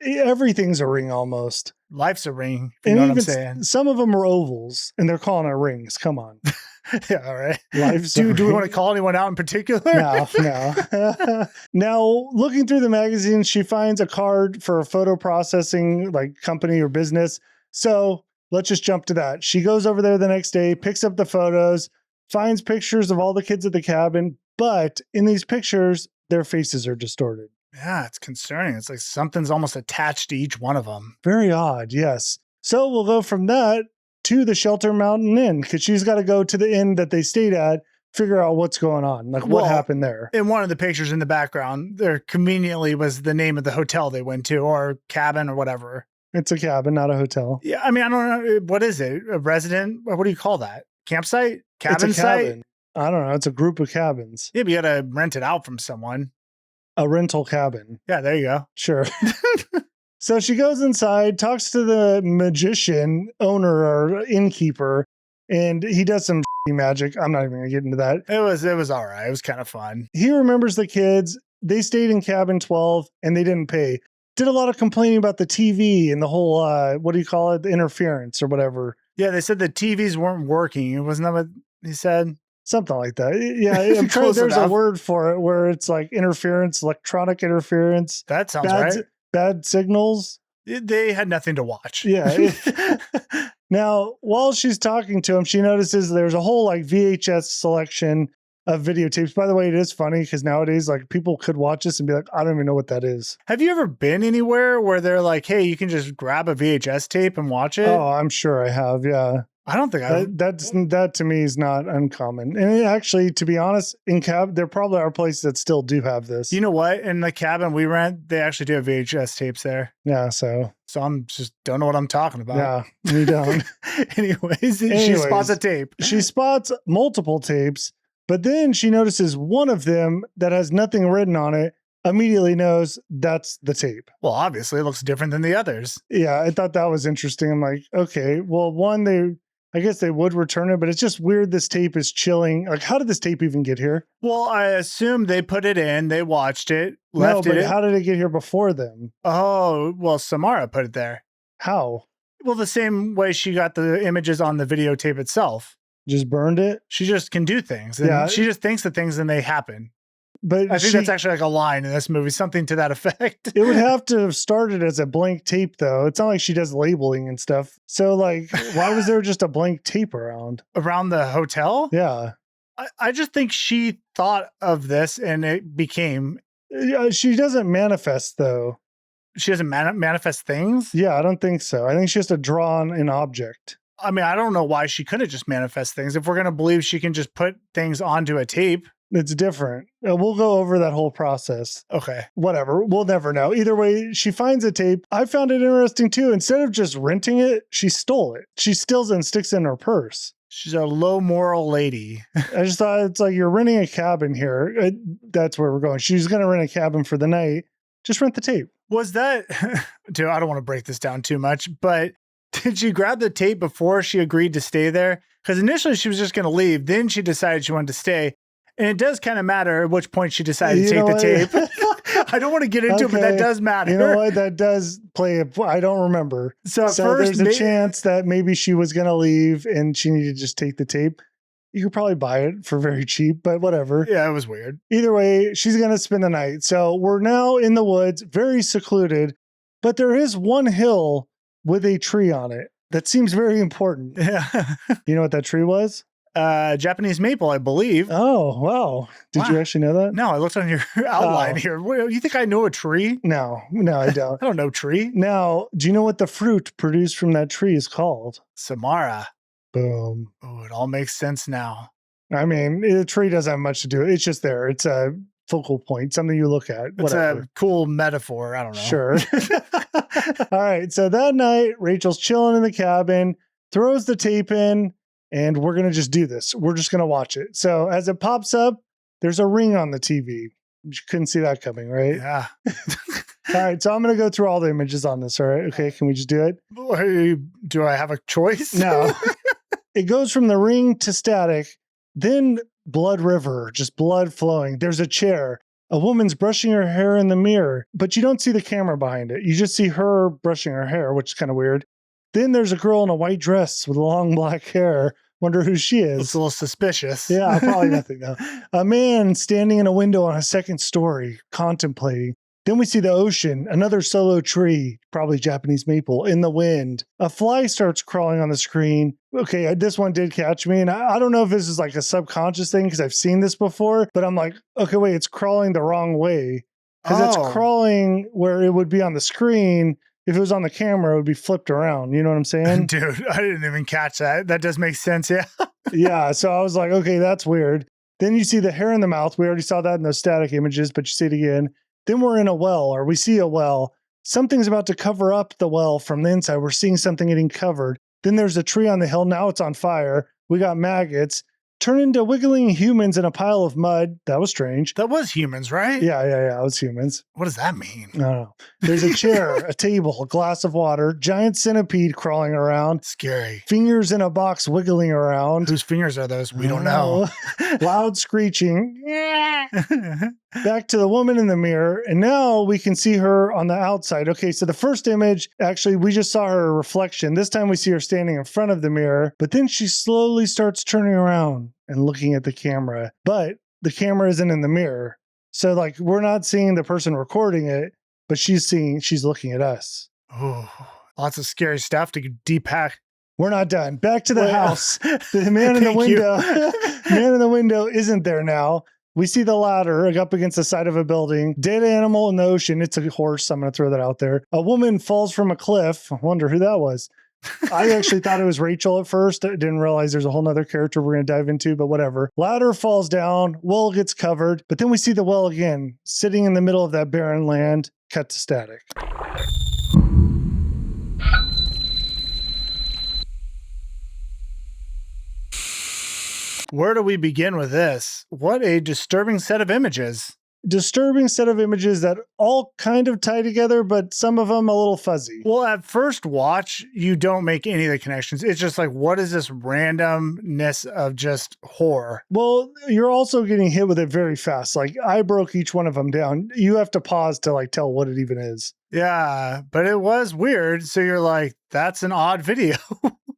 Everything's a ring almost. Life's a ring. You know what I'm saying? Some of them are ovals and they're calling it rings. Come on. Yeah, all right. Do we want to call anyone out in particular? No. Now, looking through the magazine, she finds a card for a photo processing like company or business. So let's just jump to that. She goes over there the next day, picks up the photos, finds pictures of all the kids at the cabin, but in these pictures, their faces are distorted. Yeah, it's concerning. It's like something's almost attached to each one of them. Very odd, yes. So we'll go from that to the Shelter Mountain Inn, because she's got to go to the inn that they stayed at, figure out what's going on, like what happened there. In one of the pictures in the background, there conveniently was the name of the hotel they went to, or cabin or whatever. It's a cabin, not a hotel. Yeah, I mean, I don't know. What is it? A resident? What do you call that? Campsite? Cabin It's a site? cabin. I don't know. It's a group of cabins. Yeah, but you got to rent it out from someone. A rental cabin. Yeah, there you go. Sure. So she goes inside, talks to the magician owner or innkeeper, and he does some magic. I'm not even going to get into that. It was all right. It was kind of fun. He remembers the kids. They stayed in cabin 12 and they didn't pay. Did a lot of complaining about the TV and the whole, what do you call it? The interference or whatever. Yeah, they said the TVs weren't working. Wasn't that what he said? Something like that. Yeah, I'm sure there's a word for it where it's like interference, electronic interference. That sounds right. Bad signals. They had nothing to watch. Yeah. Now, while she's talking to him, she notices there's a whole like VHS selection of videotapes. By the way, it is funny because nowadays, like people could watch this and be like, I don't even know what that is. Have you ever been anywhere where they're like, hey, you can just grab a VHS tape and watch it? Oh, I'm sure I have. Yeah. I don't think that to me is not uncommon. And actually, to be honest, in there probably are places that still do have this. You know what? In the cabin we rent, they actually do have VHS tapes there. Yeah, so I'm just don't know what I'm talking about. Yeah, we don't. Anyways, she spots a tape. She spots multiple tapes, but then she notices one of them that has nothing written on it. Immediately knows that's the tape. Well, obviously, it looks different than the others. Yeah, I thought that was interesting. I'm like, okay, well, I guess they would return it, but it's just weird this tape is chilling. Like, how did this tape even get here? Well, I assume they put it in, they watched it, left it. How did it get here before them? Oh, well, Samara put it there. How? Well, the same way she got the images on the videotape itself. Just burned it? She just can do things. And yeah. She just thinks of things and they happen. But I think that's actually like a line in this movie, something to that effect. It would have to have started as a blank tape, though. It's not like she does labeling and stuff. So, like, why was there just a blank tape around? Around the hotel? Yeah. I just think she thought of this and it became... She doesn't manifest, though. She doesn't manifest things? Yeah, I don't think so. I think she has to draw on an object. I mean, I don't know why she couldn't just manifest things. If we're going to believe she can just put things onto a tape. It's different. We'll go over that whole process. Okay. Whatever. We'll never know. Either way, she finds a tape. I found it interesting too. Instead of just renting it, she stole it. She steals it and sticks it in her purse. She's a low moral lady. I just thought it's like you're renting a cabin here. That's where we're going. She's going to rent a cabin for the night. Just rent the tape. Was that, dude, I don't want to break this down too much, but did she grab the tape before she agreed to stay there? Because initially she was just going to leave. Then she decided she wanted to stay. And it does kind of matter at which point she decided to take the tape. I don't want to get into it, but that does matter. You know what? That does play I don't remember. So first, there's a chance that maybe she was going to leave and she needed to just take the tape. You could probably buy it for very cheap, but whatever. Yeah, it was weird. Either way, she's going to spend the night. So we're now in the woods, very secluded, but there is one hill with a tree on it that seems very important. Yeah. You know what that tree was? Japanese maple, I believe. Oh, wow. Did you actually know that? No, I looked on your outline here. You think I know a tree? No, I don't. I don't know tree. Now, do you know what the fruit produced from that tree is called? Samara. Boom. Oh, it all makes sense now. I mean, the tree doesn't have much to do. It's just there. It's a focal point, something you look at. Whatever. It's a cool metaphor. I don't know. Sure. All right. So that night, Rachel's chilling in the cabin, throws the tape in, and we're going to just do this. We're just going to watch it. So as it pops up, there's a ring on the TV. You couldn't see that coming, right? Yeah. All right. So I'm going to go through all the images on this. All right. Okay. Can we just do it? Do I have a choice? No. It goes from the ring to static, then blood river, just blood flowing. There's a chair. A woman's brushing her hair in the mirror, but you don't see the camera behind it. You just see her brushing her hair, which is kind of weird. Then there's a girl in a white dress with long black hair. Wonder who she is. It's a little suspicious. Yeah, probably nothing though. A man standing in a window on a second story, contemplating. Then we see the ocean, another solo tree, probably Japanese maple, in the wind. A fly starts crawling on the screen. Okay, this one did catch me. And I don't know if this is like a subconscious thing because I've seen this before, but I'm like, okay, wait, it's crawling the wrong way. Because it's crawling where it would be on the screen. If it was on the camera, it would be flipped around. You know what I'm saying? Dude, I didn't even catch that. That does make sense, yeah. Yeah, so I was like, okay, that's weird. Then you see the hair in the mouth. We already saw that in those static images, but you see it again. Then we're in a well, or we see a well. Something's about to cover up the well from the inside. We're seeing something getting covered. Then there's a tree on the hill. Now it's on fire. We got maggots. Turn into wiggling humans in a pile of mud. That was strange. That was humans, right? Yeah. It was humans. What does that mean? I don't know. There's a chair, a table, a glass of water, giant centipede crawling around. Scary. Fingers in a box wiggling around. Whose fingers are those? We don't know. Loud screeching. Back to the woman in the mirror. And now we can see her on the outside. Okay, so the first image, actually, we just saw her reflection. This time we see her standing in front of the mirror. But then she slowly starts turning around and looking at the camera. But the camera isn't in the mirror. So like we're not seeing the person recording it, but she's looking at us. Oh, lots of scary stuff to depack. We're not done. Back to the house. The man in the window, man in the window isn't there now. We see the ladder up against the side of a building. Dead animal in the ocean. It's a horse. I'm going to throw that out there. A woman falls from a cliff. I wonder who that was. I actually thought it was Rachel at first. I didn't realize there's a whole nother character we're going to dive into, but whatever. Ladder falls down. Well gets covered. But then we see the well again, sitting in the middle of that barren land. Cut to static. Where do we begin with this? What a disturbing set of images. Disturbing set of images that all kind of tie together, but some of them a little fuzzy. Well, at first watch, you don't make any of the connections. It's just like, what is this randomness of just horror? Well, you're also getting hit with it very fast. Like I broke each one of them down. You have to pause to like tell what it even is. Yeah, but it was weird. So you're like, that's an odd video.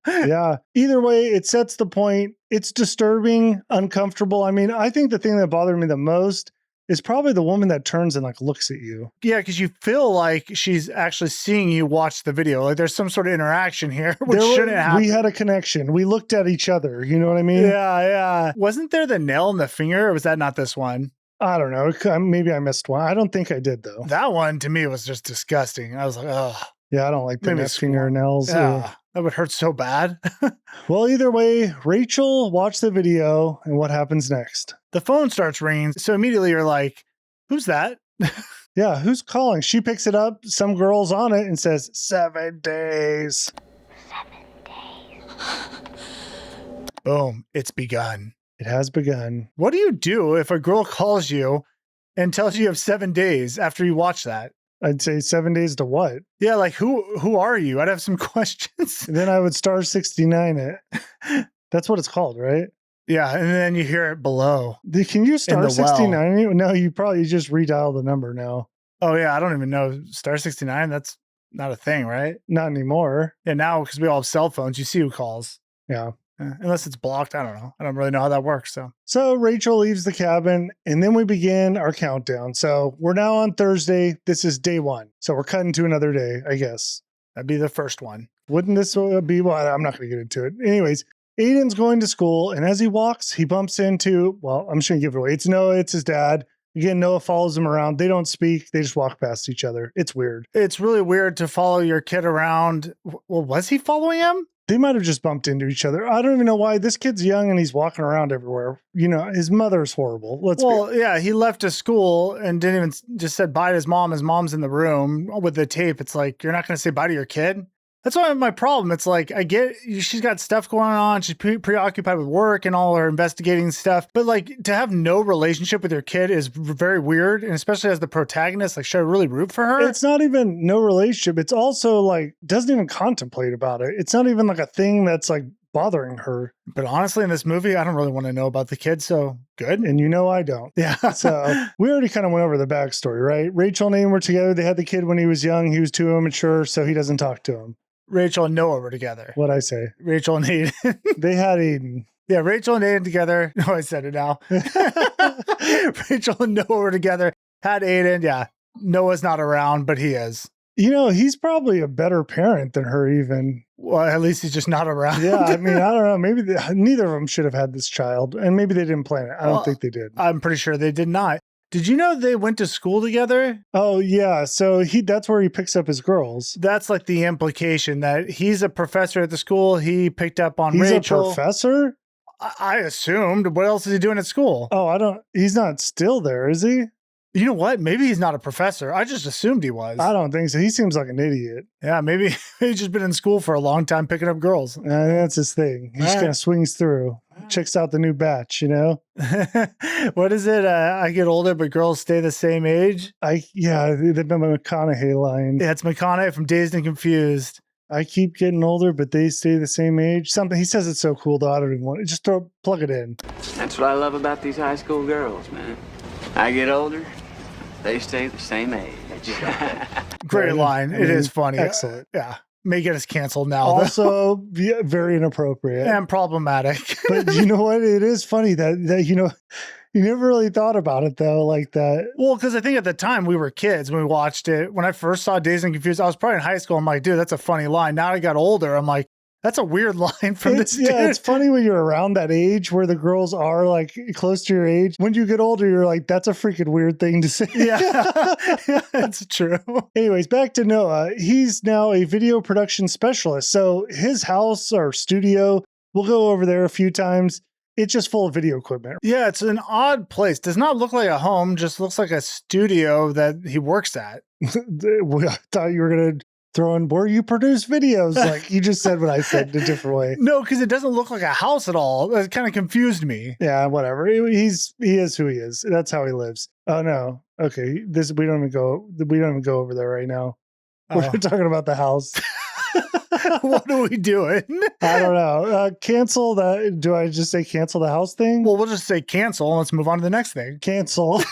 Yeah. Either way, it sets the point. It's disturbing, uncomfortable. I mean, I think the thing that bothered me the most is probably the woman that turns and like looks at you. Yeah, because you feel like she's actually seeing you watch the video. Like there's some sort of interaction here, which shouldn't happen. We had a connection. We looked at each other. You know what I mean? Yeah. Wasn't there the nail in the finger, or was that not this one? I don't know. Maybe I missed one. I don't think I did though. That one to me was just disgusting. I was like, oh. Yeah, I don't like the fingernails. Yeah. That would hurt so bad. Well, either way, Rachel watched the video, and what happens next? The phone starts ringing. So immediately you're like, who's that? Yeah, who's calling? She picks it up. Some girl's on it and says, 7 days. 7 days. Boom. It's begun. It has begun. What do you do if a girl calls you and tells you have 7 days after you watch that? I'd say 7 days to what? Yeah, like who are you? I'd have some questions. And then I would star 69 it. That's what it's called, right? Yeah, and then you hear it below. Can you star the well. 69 it? No, you probably just redial the number now. Oh yeah, I don't even know. Star 69, that's not a thing, right? Not anymore. Yeah, now because we all have cell phones, you see who calls. Yeah. Unless it's blocked, I don't know. I don't really know how that works. So Rachel leaves the cabin, and then we begin our countdown. So we're now on Thursday. This is day 1. So we're cutting to another day, I guess. That'd be the first one. Wouldn't this be? Well, I'm not going to get into it. Anyways, Aiden's going to school, and as he walks, he bumps into, well, I'm just going to give it away. It's Noah. It's his dad. Again, Noah follows him around. They don't speak. They just walk past each other. It's weird. It's really weird to follow your kid around. Well, was he following him? They might have just bumped into each other. I don't even know why. This kid's young and he's walking around everywhere. You know, his mother's horrible. Yeah, he left to school and didn't even just said bye to his mom. His mom's in the room with the tape. It's like, you're not going to say bye to your kid? That's why I have my problem. It's like, I get she's got stuff going on. She's preoccupied with work and all her investigating stuff. But like to have no relationship with your kid is very weird. And especially as the protagonist, like, should I really root for her? It's not even no relationship. It's also like, doesn't even contemplate about it. It's not even like a thing that's like bothering her. But honestly, in this movie, I don't really want to know about the kid. So good. And you know, I don't. Yeah. So we already kind of went over the backstory, right? Rachel and Aiden were together. They had the kid when he was young. He was too immature, so he doesn't talk to him. Rachel and Noah were together. What'd I say? Rachel and Aiden. They had Aiden. Yeah, Rachel and Aiden together. No, I said it now. Rachel and Noah were together. Had Aiden. Yeah. Noah's not around, but he is. You know, he's probably a better parent than her even. Well, at least he's just not around. Yeah, I mean, I don't know. Maybe neither of them should have had this child. And maybe they didn't plan it. I don't think they did. I'm pretty sure they did not. Did you know they went to school together? Oh, yeah. So that's where he picks up his girls. That's like the implication that he's a professor at the school. He picked up on He's Rachel. a professor? I assumed. What else is he doing at school? Oh, he's not still there, is he? You know what? Maybe he's not a professor. I just assumed he was. I don't think so. He seems like an idiot. Yeah, maybe he's just been in school for a long time picking up girls. That's his thing. He just kind of swings through, checks out the new batch, you know? What is it? I get older, but girls stay the same age? Yeah, they've been a McConaughey line. Yeah, it's McConaughey from Dazed and Confused. I keep getting older, but they stay the same age. Something he says it's so cool, though. I don't even want it. Just plug it in. That's what I love about these high school girls, man. I get older, they stay the same age. Great line. It is funny. Excellent. Yeah. May get us canceled now. Also, very inappropriate. And problematic. But you know what? It is funny that you know, you never really thought about it, though, like that. Well, because I think at the time we were kids when we watched it. When I first saw Dazed and Confused, I was probably in high school. I'm like, dude, that's a funny line. Now I got older. I'm like, that's a weird line from this dude. Yeah, it's funny when you're around that age where the girls are like close to your age. When you get older, you're like, that's a freaking weird thing to say. Yeah, it's true. Anyways, back to Noah. He's now a video production specialist. So his house or studio, we'll go over there a few times. It's just full of video equipment. Yeah, it's an odd place. Does not look like a home, just looks like a studio that he works at. I thought you were going to throw in where you produce videos. Like you just said what I said in a different way. No, because it doesn't look like a house at all. It kind of confused me. Yeah, whatever. He is who he is. That's how he lives. Oh no. Okay. We don't even go over there right now. We're talking about the house. What are we doing? I don't know. Cancel that. Do I just say cancel the house thing? Well, we'll just say cancel and let's move on to the next thing. Cancel.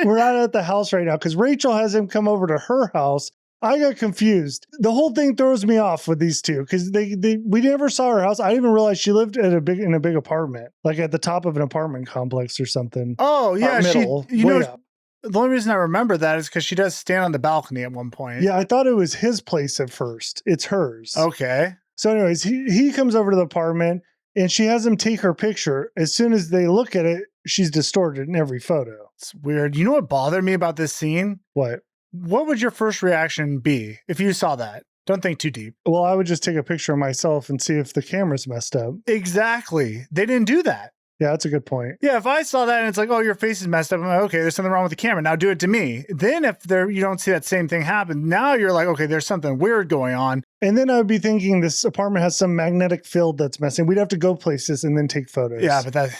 We're not at the house right now because Rachel has him come over to her house. I got confused. The whole thing throws me off with these two because we never saw her house. I didn't even realize she lived in a big apartment, like at the top of an apartment complex or something. Oh yeah, middle, the only reason I remember that is because she does stand on the balcony at one point. Yeah, I thought it was his place at first. It's hers. Okay. So anyways, he comes over to the apartment and she has him take her picture. As soon as they look at it, she's distorted in every photo. It's weird. You know what bothered me about this scene? What? What would your first reaction be if you saw that? Don't think too deep. Well, I would just take a picture of myself and see if the camera's messed up. Exactly. They didn't do that. Yeah, that's a good point. Yeah, if I saw that and it's like, oh, your face is messed up, I'm like, okay, there's something wrong with the camera. Now do it to me. Then if you don't see that same thing happen, now you're like, okay, there's something weird going on. And then I would be thinking this apartment has some magnetic field that's messing. We'd have to go places and then take photos. Yeah, but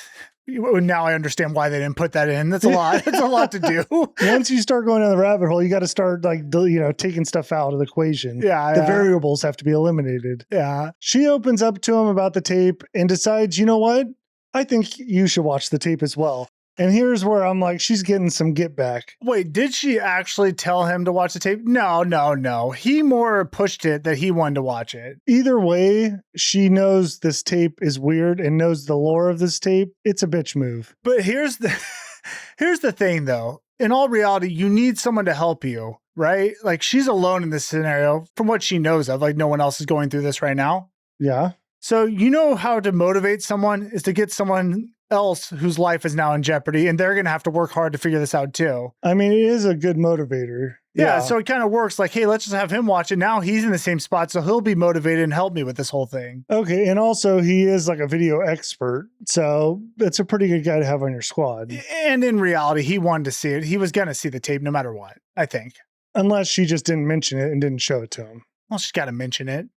now I understand why they didn't put that in. That's a lot. It's a lot to do. Once you start going down the rabbit hole, you got to start taking stuff out of the equation. Yeah. The variables have to be eliminated. Yeah. She opens up to him about the tape and decides, you know what? I think you should watch the tape as well. And here's where I'm like, she's getting some get back. Wait, did she actually tell him to watch the tape? No. He more pushed it that he wanted to watch it. Either way, she knows this tape is weird and knows the lore of this tape. It's a bitch move. But here's the thing, though. In all reality, you need someone to help you, right? Like, she's alone in this scenario from what she knows of. Like, no one else is going through this right now. Yeah. So you know how to motivate someone is to get someone else whose life is now in jeopardy, and they're going to have to work hard to figure this out too. I mean, it is a good motivator. Yeah, so it kind of works like, hey, let's just have him watch it. Now he's in the same spot, so he'll be motivated and help me with this whole thing. Okay, and also he is like a video expert, so it's a pretty good guy to have on your squad. And in reality, he wanted to see it. He was going to see the tape no matter what, I think. Unless she just didn't mention it and didn't show it to him. Well, she's got to mention it.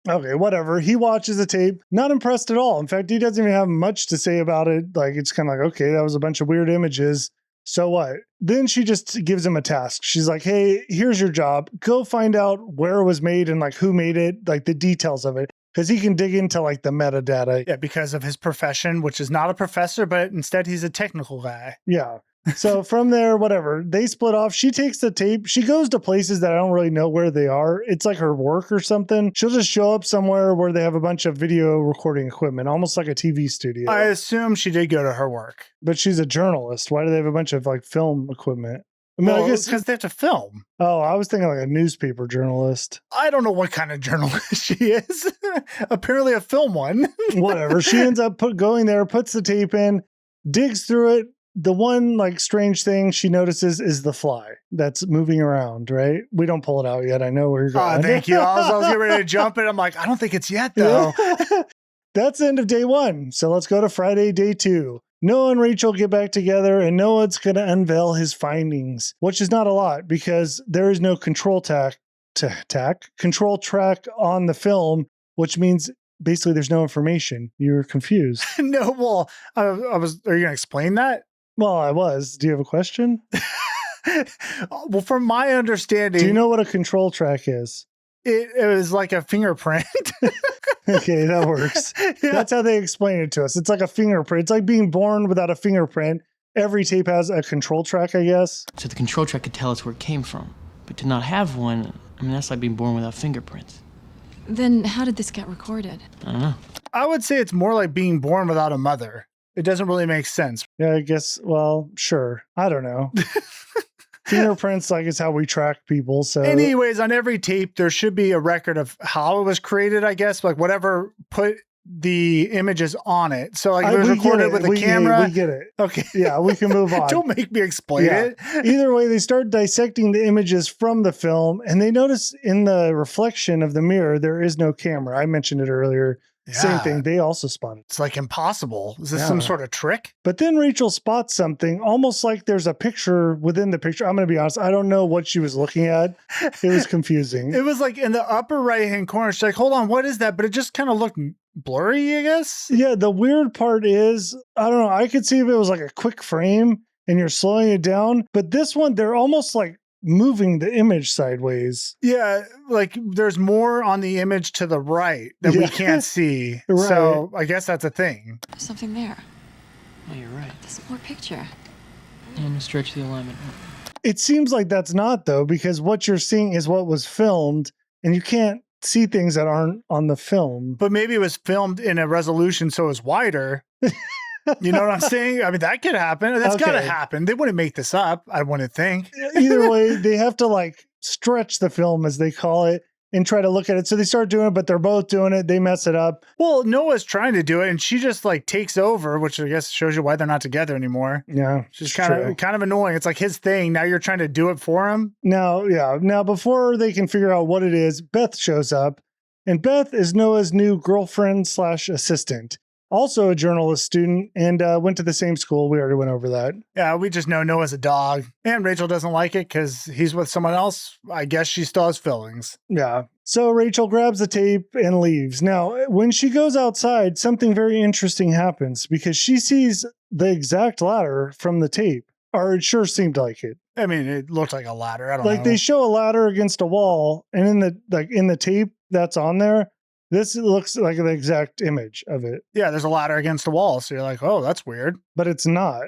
Okay, whatever. He watches the tape, not impressed at all. In fact, he doesn't even have much to say about it. Like, it's kind of like, okay, that was a bunch of weird images. So what? Then she just gives him a task. She's like, hey, here's your job. Go find out where it was made and like who made it, like the details of it. Because he can dig into like the metadata. Yeah, because of his profession, which is not a professor, but instead he's a technical guy. Yeah. So from there, whatever, they split off. She takes the tape. She goes to places that I don't really know where they are. It's like her work or something. She'll just show up somewhere where they have a bunch of video recording equipment, almost like a TV studio. I assume she did go to her work. But she's a journalist. Why do they have a bunch of like film equipment? I mean, Well, I guess because they have to film. Oh, I was thinking like a newspaper journalist. I don't know what kind of journalist she is. Apparently a film one. Whatever. She ends up going there, puts the tape in, digs through it. The one like strange thing she notices is the fly that's moving around, right? We don't pull it out yet. I know where you're going. Oh, thank you. I was getting ready to jump it. I'm like, I don't think it's yet though. That's the end of day one. So let's go to Friday, day two. Noah and Rachel get back together and Noah's going to unveil his findings, which is not a lot because there is no control track on the film, which means basically there's no information. You're confused. No, well, are you going to explain that? Well, I was. Do you have a question? Well, from my understanding, do you know what a control track is? It was like a fingerprint. Okay, that works. Yeah. That's how they explain it to us. It's like a fingerprint. It's like being born without a fingerprint. Every tape has a control track, I guess. So the control track could tell us where it came from. But to not have one, I mean, that's like being born without fingerprints. Then how did this get recorded? I don't know. I would say it's more like being born without a mother. It doesn't really make sense. Yeah, I guess, well, sure. I don't know. Fingerprints, like, is how we track people. So, anyways, on every tape, there should be a record of how it was created, I guess. Like, whatever put the images on it. So, like, it was recorded with a camera. We get it. Okay. Yeah, we can move on. Don't make me explain it. Either way, they start dissecting the images from the film, and they notice in the reflection of the mirror, there is no camera. I mentioned it earlier. Yeah. Same thing. They also spotted. It's like impossible. Is this some sort of trick? But then Rachel spots something almost like there's a picture within the picture. I'm going to be honest. I don't know what she was looking at. It was confusing. It was like in the upper right-hand corner. She's like, hold on, what is that? But it just kind of looked blurry, I guess. Yeah. The weird part is, I don't know. I could see if it was like a quick frame and you're slowing it down. But this one, they're almost like moving the image sideways. Yeah, like there's more on the image to the right that we can't see. Right. So I guess that's a thing. There's something there. Oh, you're right. There's more picture. I'm going to stretch the alignment. It seems like that's not, though, because what you're seeing is what was filmed, and you can't see things that aren't on the film. But maybe it was filmed in a resolution so it was wider. You know what I'm saying? I mean, that could happen. That's got to happen. They wouldn't make this up, I wouldn't think. Either way, they have to like stretch the film, as they call it, and try to look at it. So they start doing it, but they're both doing it. They mess it up. Well, Noah's trying to do it, and she just like takes over, which I guess shows you why they're not together anymore. Yeah, She's kind of annoying. It's like his thing. Now you're trying to do it for him. Now, before they can figure out what it is, Beth shows up, and Beth is Noah's new girlfriend/assistant. Also a journalist student, and went to the same school. We already went over that. Yeah, we just know Noah's a dog. And Rachel doesn't like it because he's with someone else. I guess she still has feelings. Yeah. So Rachel grabs the tape and leaves. Now, when she goes outside, something very interesting happens because she sees the exact ladder from the tape, or it sure seemed like it. I mean, it looked like a ladder. I don't know. Like they show a ladder against a wall, and in the tape that's on there, this looks like the exact image of it. Yeah, there's a ladder against a wall. So you're like, oh, that's weird. But it's not.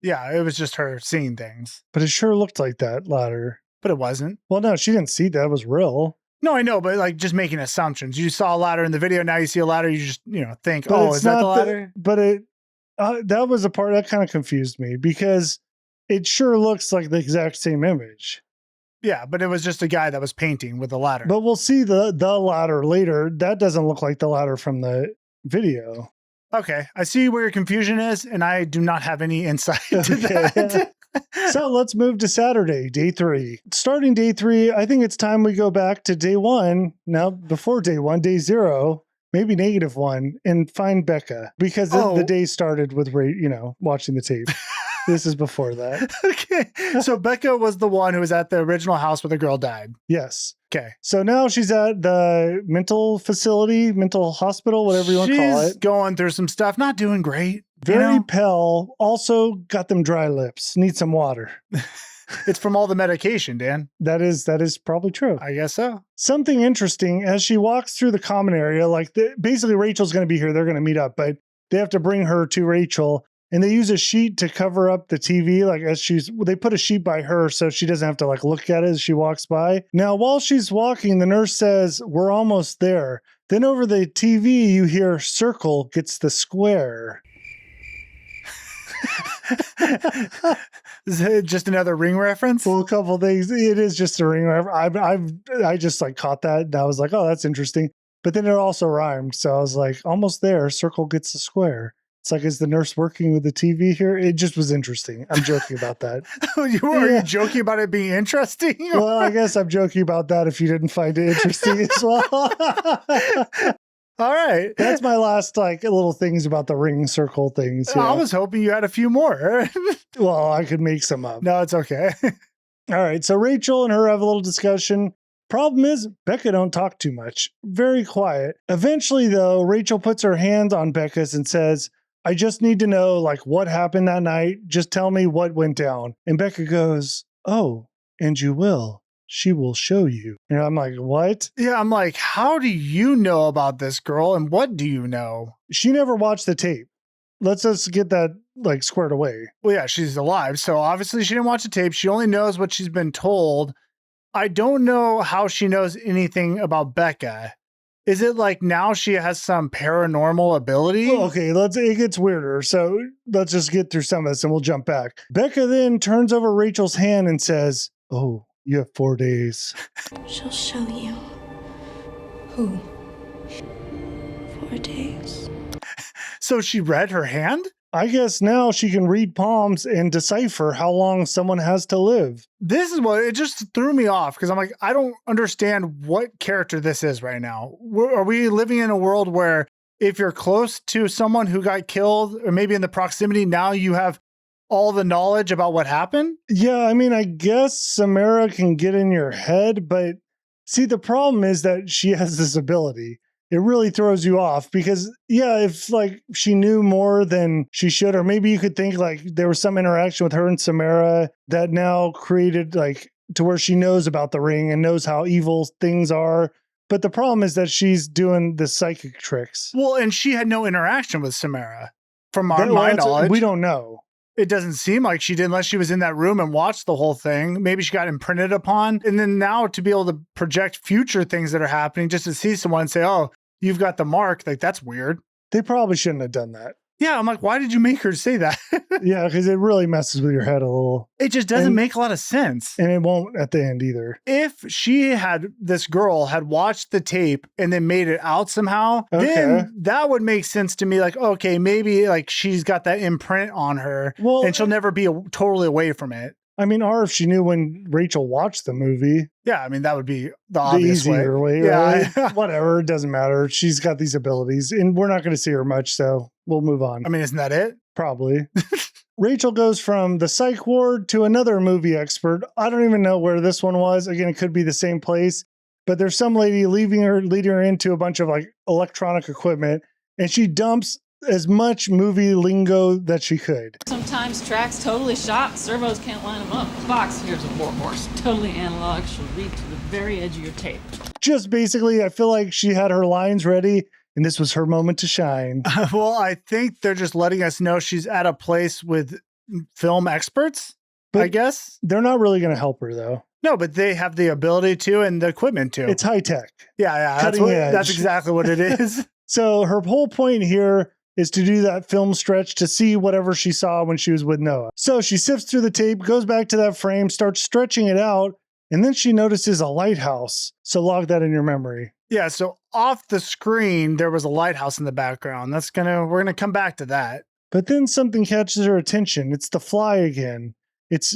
Yeah, it was just her seeing things. But it sure looked like that ladder. But it wasn't. Well, no, she didn't see that. It was real. No, I know, but like just making assumptions. You saw a ladder in the video. Now you see a ladder. You just, think, But oh, is that the ladder? That was the part that kind of confused me because it sure looks like the exact same image. Yeah, but it was just a guy that was painting with a ladder. But we'll see the ladder later. That doesn't look like the ladder from the video. Okay, I see where your confusion is, and I do not have any insight to that. So let's move to Saturday, day 3. Starting day 3, I think it's time we go back to day 1. Now, before day 1, day 0, maybe -1, and find Becca because the day started with watching the tape. This is before that. Okay. So Becca was the one who was at the original house where the girl died. Yes. Okay. So now she's at the mental hospital, whatever you want to call it. She's going through some stuff, not doing great. Very pale. Also got them dry lips. Need some water. It's from all the medication, Dan. That is probably true. I guess so. Something interesting as she walks through the common area, basically Rachel's going to be here. They're going to meet up, but they have to bring her to Rachel. And they use a sheet to cover up the TV, they put a sheet by her so she doesn't have to look at it as she walks by. Now, while she's walking, the nurse says, "We're almost there." Then over the TV, you hear "circle gets the square." Is it just another Ring reference? Well, a couple things. It is just a Ring reference. I just caught that and I was like, oh, that's interesting. But then it also rhymed. So I was like, almost there. Circle gets the square. It's like, is the nurse working with the TV here? It just was interesting. I'm joking about that. Are you joking about it being interesting? Well, I guess I'm joking about that if you didn't find it interesting as well. All right. That's my last little things about the ring circle things. Yeah. I was hoping you had a few more. Well, I could make some up. No, it's okay. All right. So Rachel and her have a little discussion. Problem is, Becca don't talk too much. Very quiet. Eventually, though, Rachel puts her hand on Becca's and says, "I just need to know, what happened that night. Just tell me what went down." And Becca goes, "Oh, and you will. She will show you." And I'm like, what? Yeah, I'm like, how do you know about this girl? And what do you know? She never watched the tape. Let's just get that squared away. Well, yeah, she's alive. So obviously she didn't watch the tape. She only knows what she's been told. I don't know how she knows anything about Becca. Is it now she has some paranormal ability? Well, okay, it gets weirder. So let's just get through some of this and we'll jump back. Becca then turns over Rachel's hand and says, "Oh, you have 4 days." She'll show you. Who? 4 days. So she read her hand? I guess now she can read palms and decipher how long someone has to live. This is what it just threw me off because I'm like, I don't understand what character this is right now. Are we living in a world where if you're close to someone who got killed or maybe in the proximity, now you have all the knowledge about what happened? Yeah, I mean, I guess Samara can get in your head, but see, the problem is that she has this ability. It really throws you off because, yeah, if she knew more than she should, or maybe you could think there was some interaction with her and Samara that now created to where she knows about the ring and knows how evil things are. But the problem is that she's doing the psychic tricks. Well, and she had no interaction with Samara. From my knowledge. We don't know. It doesn't seem like she did unless she was in that room and watched the whole thing. Maybe she got imprinted upon. And then now to be able to project future things that are happening just to see someone and say, "Oh, you've got the mark," that's weird. They probably shouldn't have done that. Yeah, I'm like, why did you make her say that? Yeah, because it really messes with your head a little. It just doesn't make a lot of sense. And it won't at the end either. If this girl had watched the tape and then made it out somehow, then that would make sense to me. Like, okay, maybe like she's got that imprint on her and she'll never be totally away from it. I mean, or if she knew when Rachel watched the movie. Yeah, I mean, that would be the obvious easier way. Yeah. Right? Whatever, it doesn't matter. She's got these abilities and we're not going to see her much, so we'll move on. I mean, isn't that it? Probably. Rachel goes from the psych ward to another movie expert. I don't even know where this one was. Again, it could be the same place, but there's some lady leading her into a bunch of like electronic equipment, and she dumps as much movie lingo that she could. Sometimes tracks totally shot, servos can't line them up. Box, here's a warhorse, totally analog, she'll read to the very edge of your tape. Just basically, I feel like she had her lines ready, and this was her moment to shine. Well, I think they're just letting us know she's at a place with film experts, but I guess. They're not really going to help her, though. No, but they have the ability to and the equipment to. It's high tech. Yeah, that's exactly what it is. So her whole point here is to do that film stretch to see whatever she saw when she was with Noah. So she sifts through the tape, goes back to that frame, starts stretching it out, and then she notices a lighthouse. So log that in your memory. Yeah, so off the screen, there was a lighthouse in the background. We're gonna come back to that. But then something catches her attention. It's the fly again.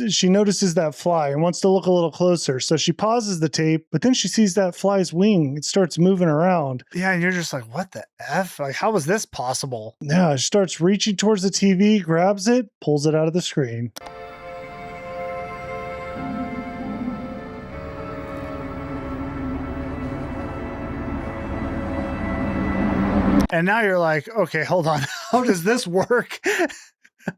She notices that fly and wants to look a little closer. So she pauses the tape, but then she sees that fly's wing. It starts moving around. Yeah, and you're just like, what the F? Like, how was this possible? Yeah, she starts reaching towards the TV, grabs it, pulls it out of the screen. And now you're like, okay, hold on. How does this work?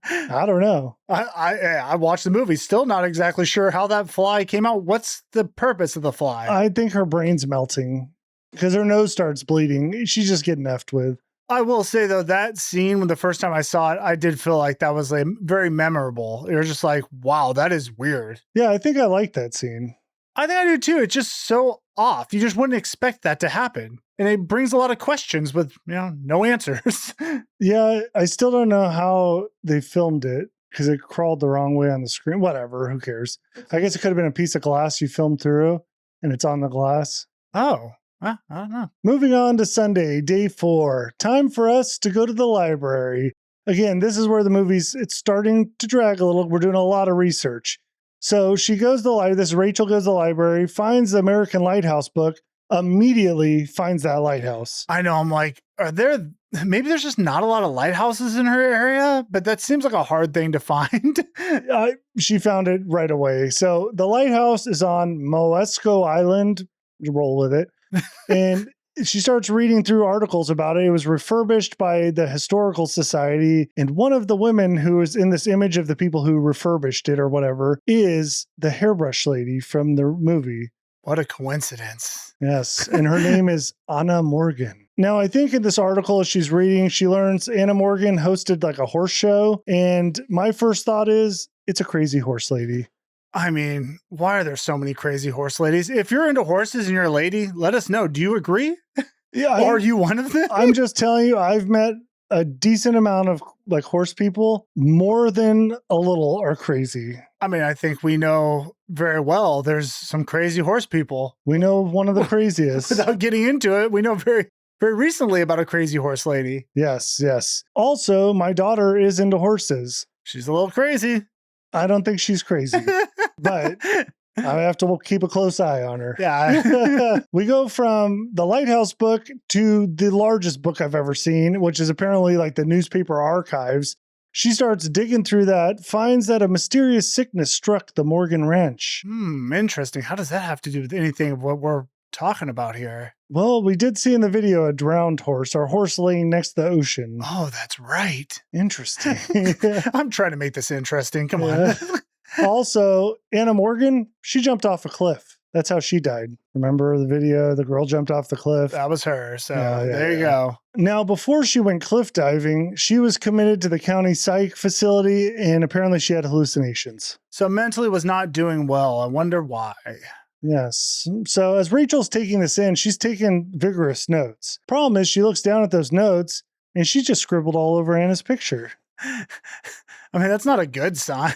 I don't know. I watched the movie, still not exactly sure how that fly came out. What's the purpose of the fly? I think her brain's melting because her nose starts bleeding. She's just getting effed with. I will say, though, that scene, when the first time I saw it, I did feel like that was like very memorable. It was just like, wow, that is weird. Yeah, I think I like that scene. I think I do too. It's just so off. You just wouldn't expect that to happen. And it brings a lot of questions with, no answers. Yeah, I still don't know how they filmed it because it crawled the wrong way on the screen. Whatever, who cares? I guess it could have been a piece of glass you filmed through and it's on the glass. Oh, I don't know. Moving on to Sunday, day 4. Time for us to go to the library. Again, this is where it's starting to drag a little. We're doing a lot of research. So she goes to the library. This Rachel goes to the library, finds the American Lighthouse book, immediately finds that lighthouse. I know. I'm like, maybe there's just not a lot of lighthouses in her area, but that seems like a hard thing to find. She found it right away. So the lighthouse is on Moesco Island. You roll with it. And she starts reading through articles about it. It was refurbished by the Historical Society. And one of the women who is in this image of the people who refurbished it or whatever is the hairbrush lady from the movie. What a coincidence. Yes. And her name is Anna Morgan. Now, I think in this article she's reading, she learns Anna Morgan hosted like a horse show. And my first thought is it's a crazy horse lady. I mean, why are there so many crazy horse ladies? If you're into horses and you're a lady, let us know. Do you agree? Yeah. Or are you one of them? I'm just telling you, I've met a decent amount of like horse people. More than a little are crazy. I mean, I think we know very well there's some crazy horse people. We know one of the craziest. Without getting into it, we know very, very recently about a crazy horse lady. Yes, yes. Also, my daughter is into horses. She's a little crazy. I don't think she's crazy, but I have to keep a close eye on her. Yeah. We go from the Lighthouse book to the largest book I've ever seen, which is apparently like the newspaper archives. She starts digging through that, finds that a mysterious sickness struck the Morgan Ranch. Interesting. How does that have to do with anything of what we're talking about here? Well, we did see in the video a drowned horse, or horse laying next to the ocean. Oh, that's right. Interesting. I'm trying to make this interesting. Come on. Also, Anna Morgan, she jumped off a cliff. That's how she died. Remember the video? The girl jumped off the cliff. That was her. So there you go. Now, before she went cliff diving, she was committed to the county psych facility, and apparently she had hallucinations. So mentally was not doing well. I wonder why. Yes. So as Rachel's taking this in, she's taking vigorous notes. Problem is, she looks down at those notes and she just scribbled all over Anna's picture. I mean, that's not a good sign.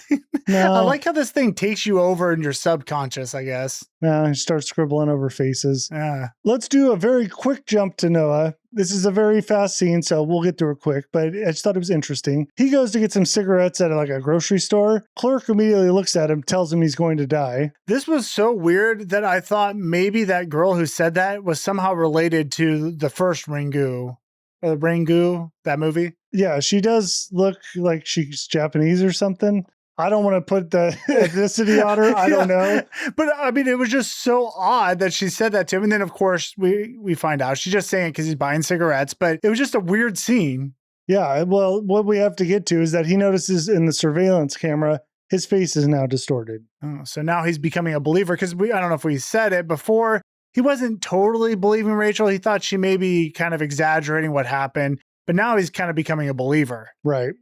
No. I like how this thing takes you over in your subconscious, I guess. She starts scribbling over faces. Yeah. Let's do a very quick jump to Noah. This is a very fast scene, so we'll get through it quick, but I just thought it was interesting. He goes to get some cigarettes at like a grocery store. Clerk immediately looks at him, tells him he's going to die. This was so weird that I thought maybe that girl who said that was somehow related to the first Ringu. Ringu, that movie. Yeah, she does look like she's Japanese or something. I don't want to put the ethnicity on her. I don't know. But I mean, it was just so odd that she said that to him. And then, of course, we find out she's just saying it because he's buying cigarettes. But it was just a weird scene. Yeah, well, what we have to get to is that he notices in the surveillance camera, his face is now distorted. Oh, so now he's becoming a believer because I don't know if we said it before. He wasn't totally believing Rachel. He thought she may be kind of exaggerating what happened. But now he's kind of becoming a believer. Right.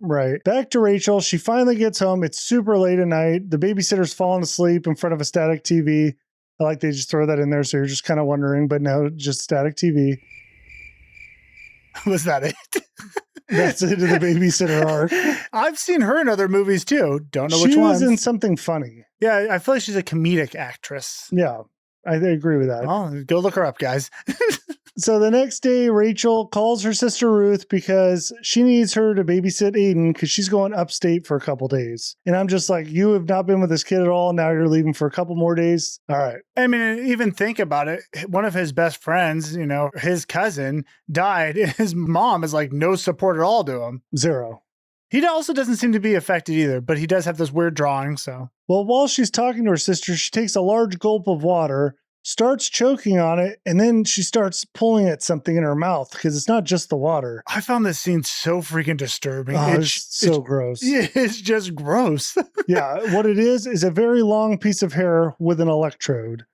Back to Rachel. She finally gets home. It's super late at night. The babysitter's fallen asleep in front of a static TV. I like they just throw that in there, so you're just kind of wondering, but no, just static TV. Was that it? That's it, the babysitter arc. I've seen her in other movies too. Don't know which She was ones. in something funny. Yeah, I feel like she's a comedic actress. Yeah, I agree with that. Oh, go look her up, guys. So the next day, Rachel calls her sister Ruth because she needs her to babysit Aiden because she's going upstate for a couple days. And I'm just like, you have not been with this kid at all. Now you're leaving for a couple more days. All right. I mean, even think about it. One of his best friends, his cousin died. His mom is like no support at all to him. Zero. He also doesn't seem to be affected either, but he does have this weird drawing, so. Well, while she's talking to her sister, she takes a large gulp of water, starts choking on it, and then she starts pulling at something in her mouth because it's not just the water. I found this scene so freaking disturbing. Oh, it's so gross. Yeah, it's just gross. Yeah, what it is a very long piece of hair with an electrode.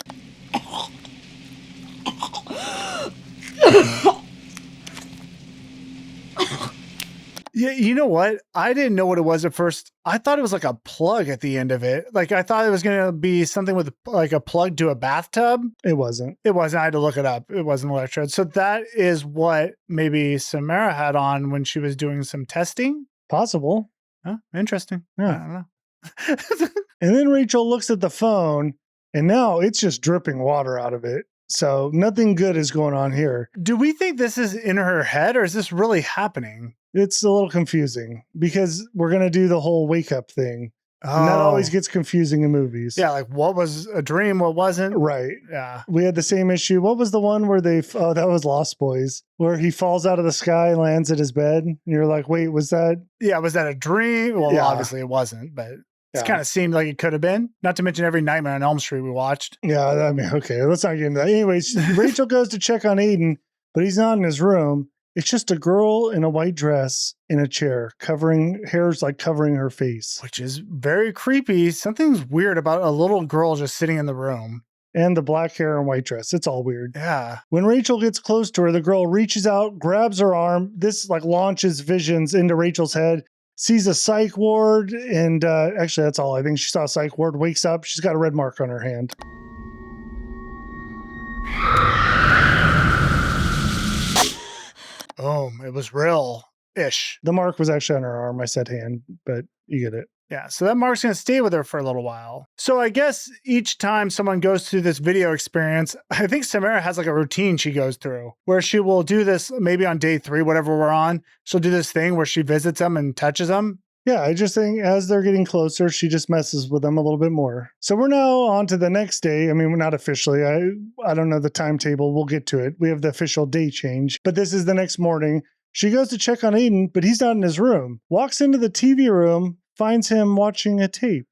Yeah, you know what? I didn't know what it was at first. I thought it was like a plug at the end of it. Like I thought it was going to be something with like a plug to a bathtub. It wasn't. It wasn't. I had to look it up. It wasn't an electrode. So that is what maybe Samara had on when she was doing some testing. Possible. Oh, interesting. Yeah. I don't know. And then Rachel looks at the phone and now it's just dripping water out of it. So nothing good is going on here. Do we think this is in her head or is this really happening? It's a little confusing because we're going to do the whole wake up thing. Oh. And that always gets confusing in movies. Yeah, like what was a dream, what wasn't? Right. Yeah. We had the same issue. What was the one where that was Lost Boys, where he falls out of the sky and lands at his bed. And you're like, wait, was that? Yeah, was that a dream? Well, Yeah. obviously it wasn't, but it Yeah. kind of seemed like it could have been. Not to mention every Nightmare on Elm Street we watched. Yeah, I mean, okay, let's not get into that. Anyways, Rachel goes to check on Aiden, but he's not in his room. It's just a girl in a white dress in a chair, hair's like covering her face. Which is very creepy. Something's weird about a little girl just sitting in the room. And the black hair and white dress. It's all weird. Yeah. When Rachel gets close to her, the girl reaches out, grabs her arm. This like launches visions into Rachel's head. Sees a psych ward, and actually that's all. I think she saw a psych ward, wakes up, she's got a red mark on her hand. It was real-ish. The mark was actually on her arm. I said hand, but you get it. Yeah, so that mark's going to stay with her for a little while. So I guess each time someone goes through this video experience, I think Samara has like a routine she goes through where she will do this maybe on day 3, whatever we're on. She'll do this thing where she visits them and touches them. Yeah, I just think as they're getting closer, she just messes with them a little bit more. So we're now on to the next day. I mean, we're not officially. I don't know the timetable. We'll get to it. We have the official day change, but this is the next morning. She goes to check on Aiden, but he's not in his room. Walks into the TV room, finds him watching a tape.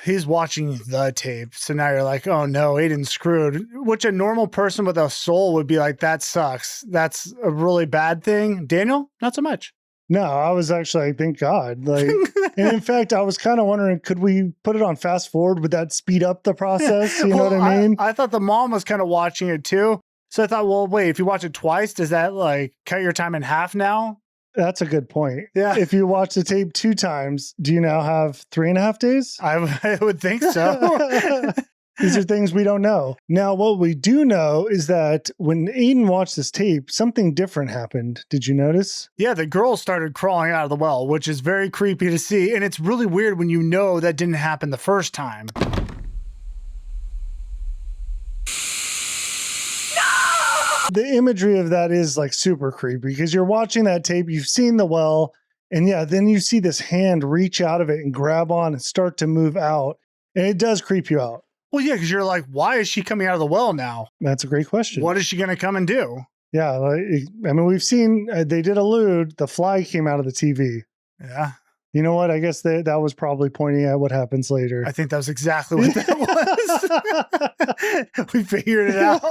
He's watching the tape. So now you're like, oh no, Aiden's screwed. Which a normal person with a soul would be like, that sucks. That's a really bad thing. Daniel, not so much. No, I was actually like, thank God. Like, and in fact, I was kind of wondering, could we put it on fast forward? Would that speed up the process? You know what I mean? I thought the mom was kind of watching it too. So I thought, well, wait, if you watch it twice, does that like cut your time in half now? That's a good point. Yeah. If you watch the tape 2 times, do you now have 3.5 days? I would think so. These are things we don't know. Now, what we do know is that when Aiden watched this tape, something different happened. Did you notice? Yeah, the girl started crawling out of the well, which is very creepy to see. And it's really weird when you know that didn't happen the first time. The imagery of that is like super creepy because you're watching that tape, you've seen the well, and yeah, then you see this hand reach out of it and grab on and start to move out. And it does creep you out. Well, yeah, because you're like, why is she coming out of the well now? That's a great question. What is she going to come and do? Yeah, like, I mean, we've seen, they did allude, the fly came out of the TV. Yeah. You know what? I guess that was probably pointing at what happens later. I think that was exactly what that was. We figured it out.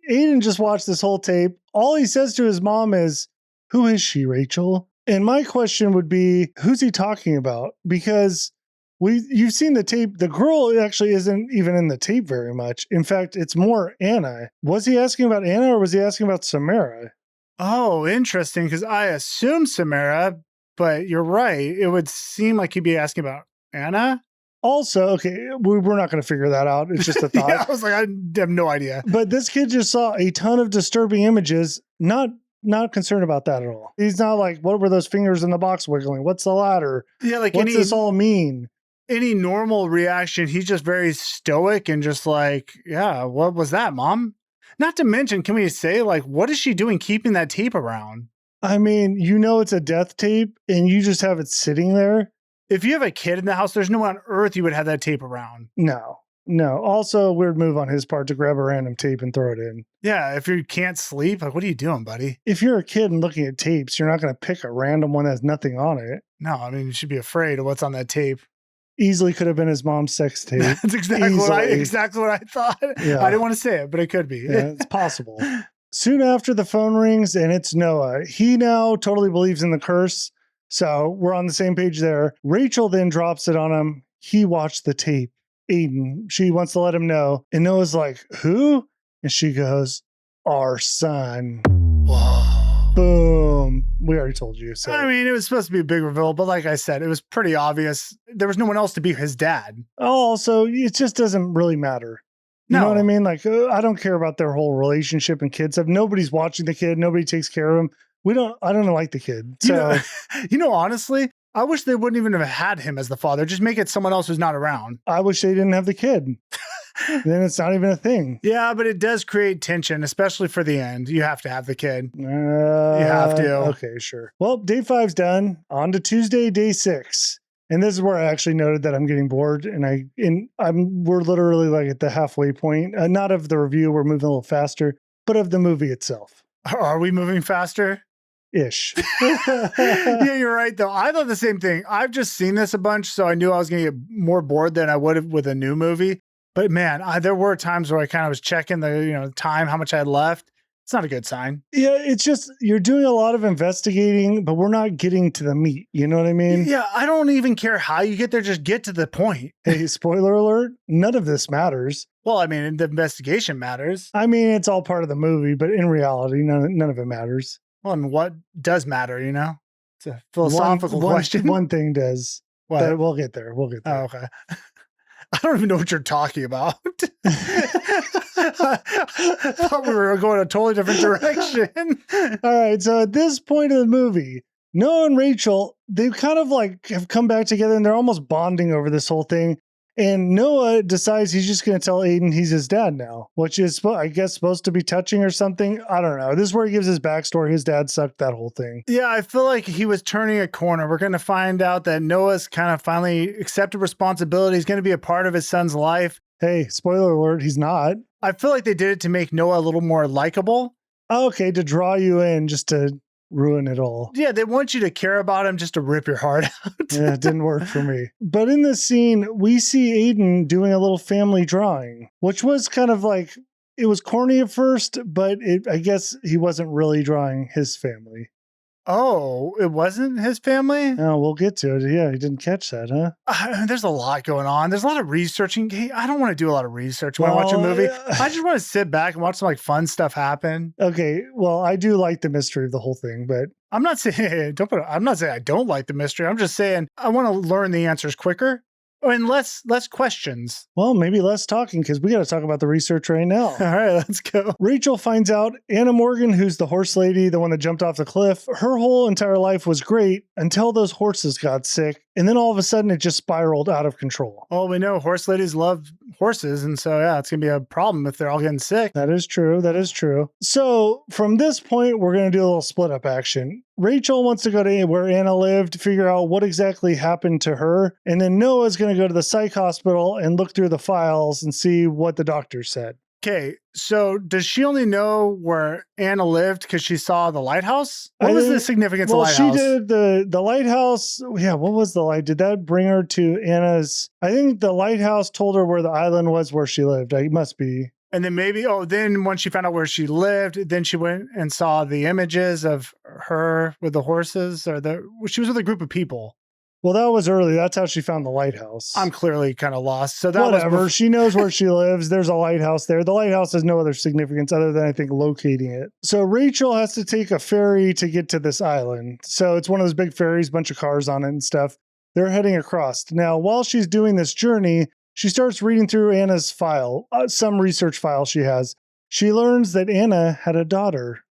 Aiden just watched this whole tape. All he says to his mom is, "Who is she, Rachel?" And my question would be, who's he talking about? Because you've seen the tape. The girl actually isn't even in the tape very much. In fact, it's more Anna. Was he asking about Anna or was he asking about Samara? Oh, interesting. Because I assume Samara, but you're right. It would seem like he'd be asking about Anna. Also, okay, we're not going to figure that out. It's just a thought. Yeah, I was like, I have no idea. But this kid just saw a ton of disturbing images, not concerned about that at all. He's not like, what were those fingers in the box wiggling? What's the ladder? Yeah, like what's this all mean? Any normal reaction, he's just very stoic and just like, yeah, what was that, Mom? Not to mention, can we say, like, what is she doing keeping that tape around? I mean, you know it's a death tape and you just have it sitting there. If you have a kid in the house, there's no way on earth you would have that tape around. No. Also, a weird move on his part to grab a random tape and throw it in. Yeah, if you can't sleep, like, what are you doing, buddy? If you're a kid and looking at tapes, you're not going to pick a random one that has nothing on it. No, I mean, you should be afraid of what's on that tape. Easily could have been his mom's sex tape. That's exactly what I thought. Yeah. I didn't want to say it, but it could be. Yeah, it's possible. Soon after, the phone rings and it's Noah. He now totally believes in the curse. So we're on the same page there. Rachel then drops it on him. He watched the tape. Aiden, she wants to let him know. And Noah's like, who? And she goes, our son. Whoa. Boom. We already told you. So I mean, it was supposed to be a big reveal, but like I said, it was pretty obvious. There was no one else to be his dad. Also, it just doesn't really matter. You know what I mean? Like, I don't care about their whole relationship and kids. If nobody's watching the kid, nobody takes care of him. I don't like the kid. So, honestly, I wish they wouldn't even have had him as the father. Just make it someone else who's not around. I wish they didn't have the kid. Then it's not even a thing. Yeah, but it does create tension, especially for the end. You have to have the kid. You have to. Okay, sure. Well, day 5's done. On to Tuesday, day 6. And this is where I actually noted that I'm getting bored, and we're literally like at the halfway point. Not of the review, we're moving a little faster, but of the movie itself. Are we moving faster? Ish. Yeah, you're right, though. I thought the same thing. I've just seen this a bunch, so I knew I was going to get more bored than I would have with a new movie. But man, there were times where I kind of was checking the time, how much I had left. It's not a good sign. Yeah, it's just you're doing a lot of investigating, but we're not getting to the meat. You know what I mean? Yeah, I don't even care how you get there. Just get to the point. Hey, spoiler alert, none of this matters. Well, I mean, the investigation matters. I mean, it's all part of the movie, but in reality, none of it matters. Well, and what does matter, It's a philosophical question. One thing does. What? But we'll get there. Oh, okay. I don't even know what you're talking about. I thought we were going a totally different direction. All right. So at this point of the movie, Noah and Rachel, they kind of like have come back together and they're almost bonding over this whole thing. And Noah decides he's just going to tell Aiden he's his dad now, which is, I guess, supposed to be touching or something. I don't know. This is where he gives his backstory. His dad sucked, that whole thing. Yeah, I feel like he was turning a corner. We're going to find out that Noah's kind of finally accepted responsibility. He's going to be a part of his son's life. Hey, spoiler alert, he's not. I feel like they did it to make Noah a little more likable. Okay, to draw you in, just to ruin it all. Yeah, they want you to care about him just to rip your heart out. Yeah, it didn't work for me. But in this scene, we see Aiden doing a little family drawing, which was kind of like, it was corny at first, but I guess he wasn't really drawing his family. Oh, it wasn't his family? Oh, we'll get to it. Yeah, he didn't catch that, huh? There's a lot going on. There's a lot of researching. Hey, I don't want to do a lot of research when I watch a movie. I just want to sit back and watch some like fun stuff happen. Okay, well, I do like the mystery of the whole thing, but I'm not saying I'm not saying I don't like the mystery. I'm just saying I want to learn the answers quicker. And less questions. Well, maybe less talking because we got to talk about the research right now. All right, let's go. Rachel finds out Anna Morgan, who's the horse lady, the one that jumped off the cliff, her whole entire life was great until those horses got sick. And then all of a sudden it just spiraled out of control. Well, we know horse ladies love horses. And so, yeah, it's going to be a problem if they're all getting sick. That is true. That is true. So from this point, we're going to do a little split up action. Rachel wants to go to where Anna lived to figure out what exactly happened to her. And then Noah's going to go to the psych hospital and look through the files and see what the doctor said. Okay, so does she only know where Anna lived because she saw the lighthouse? What was the significance of the lighthouse? Well, she did the lighthouse. Yeah, what was the light? Did that bring her to Anna's? I think the lighthouse told her where the island was where she lived. It must be. And then maybe, then when she found out where she lived, then she went and saw the images of her with the horses, she was with a group of people. Well, that was early. That's how she found the lighthouse. I'm clearly kind of lost. So that whatever. She knows where she lives. There's a lighthouse there. The lighthouse has no other significance other than I think locating it. So Rachel has to take a ferry to get to this island. So it's one of those big ferries, bunch of cars on it and stuff. They're heading across. Now, while she's doing this journey, she starts reading through Anna's file, some research file she has. She learns that Anna had a daughter.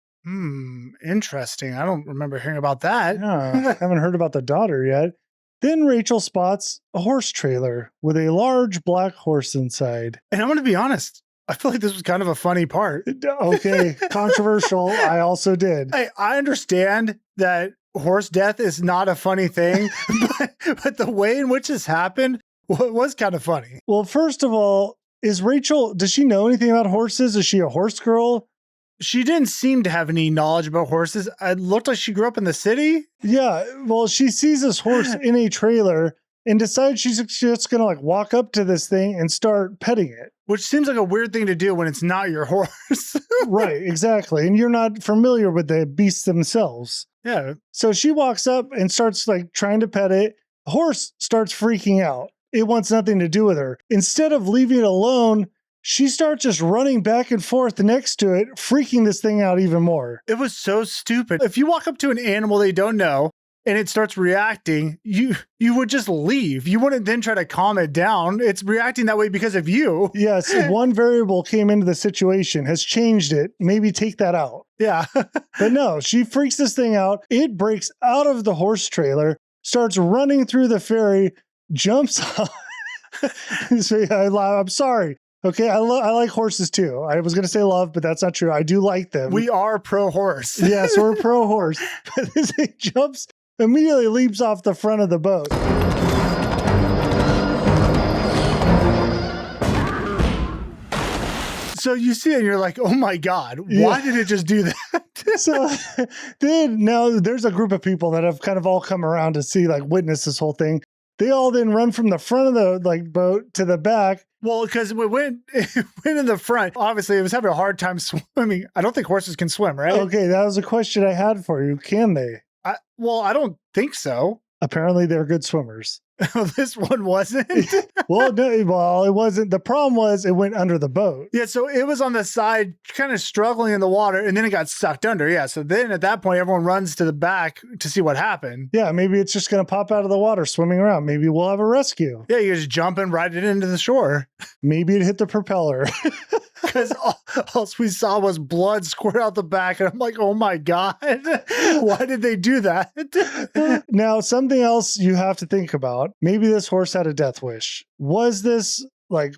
Interesting. I don't remember hearing about that. Yeah, I haven't heard about the daughter yet. Then Rachel spots a horse trailer with a large black horse inside. And I'm going to be honest, I feel like this was kind of a funny part. Okay, controversial. I also did. I understand that horse death is not a funny thing, but the way in which this happened was kind of funny. Well, first of all, does she know anything about horses? Is she a horse girl? She didn't seem to have any knowledge about horses. It looked like she grew up in the city. Yeah, well, she sees this horse in a trailer and decides she's just going to walk up to this thing and start petting it. Which seems like a weird thing to do when it's not your horse. Right, exactly. And you're not familiar with the beasts themselves. Yeah. So she walks up and starts trying to pet it. The horse starts freaking out. It wants nothing to do with her. Instead of leaving it alone, she starts just running back and forth next to it, freaking this thing out even more. It was so stupid. If you walk up to an animal they don't know and it starts reacting, you would just leave. You wouldn't then try to calm it down. It's reacting that way because of you. Yes, one variable came into the situation, has changed it. Maybe take that out. Yeah. But no, she freaks this thing out. It breaks out of the horse trailer, starts running through the ferry, jumps off. So yeah, I'm sorry. Okay, I like horses too. I was going to say love, but that's not true. I do like them. We are pro horse. Yes, we're pro horse. But this thing immediately leaps off the front of the boat. So you see it and you're like, oh my God, why did it just do that? So then now there's a group of people that have kind of all come around to see, witness this whole thing. They all then run from the front of the boat to the back. Well, because it went in the front. Obviously, it was having a hard time swimming. I don't think horses can swim, right? Okay, that was a question I had for you. Can they? I don't think so. Apparently, they're good swimmers. This one wasn't. Well, no, it wasn't. The problem was it went under the boat. Yeah, so it was on the side, kind of struggling in the water, and then it got sucked under. Yeah, so then at that point, everyone runs to the back to see what happened. Yeah, maybe it's just going to pop out of the water, swimming around. Maybe we'll have a rescue. Yeah, you just jump and ride it into the shore. Maybe it hit the propeller. Because all we saw was blood squirt out the back, and I'm like, oh my God, why did they do that? Now, something else you have to think about. Maybe this horse had a death wish. Was this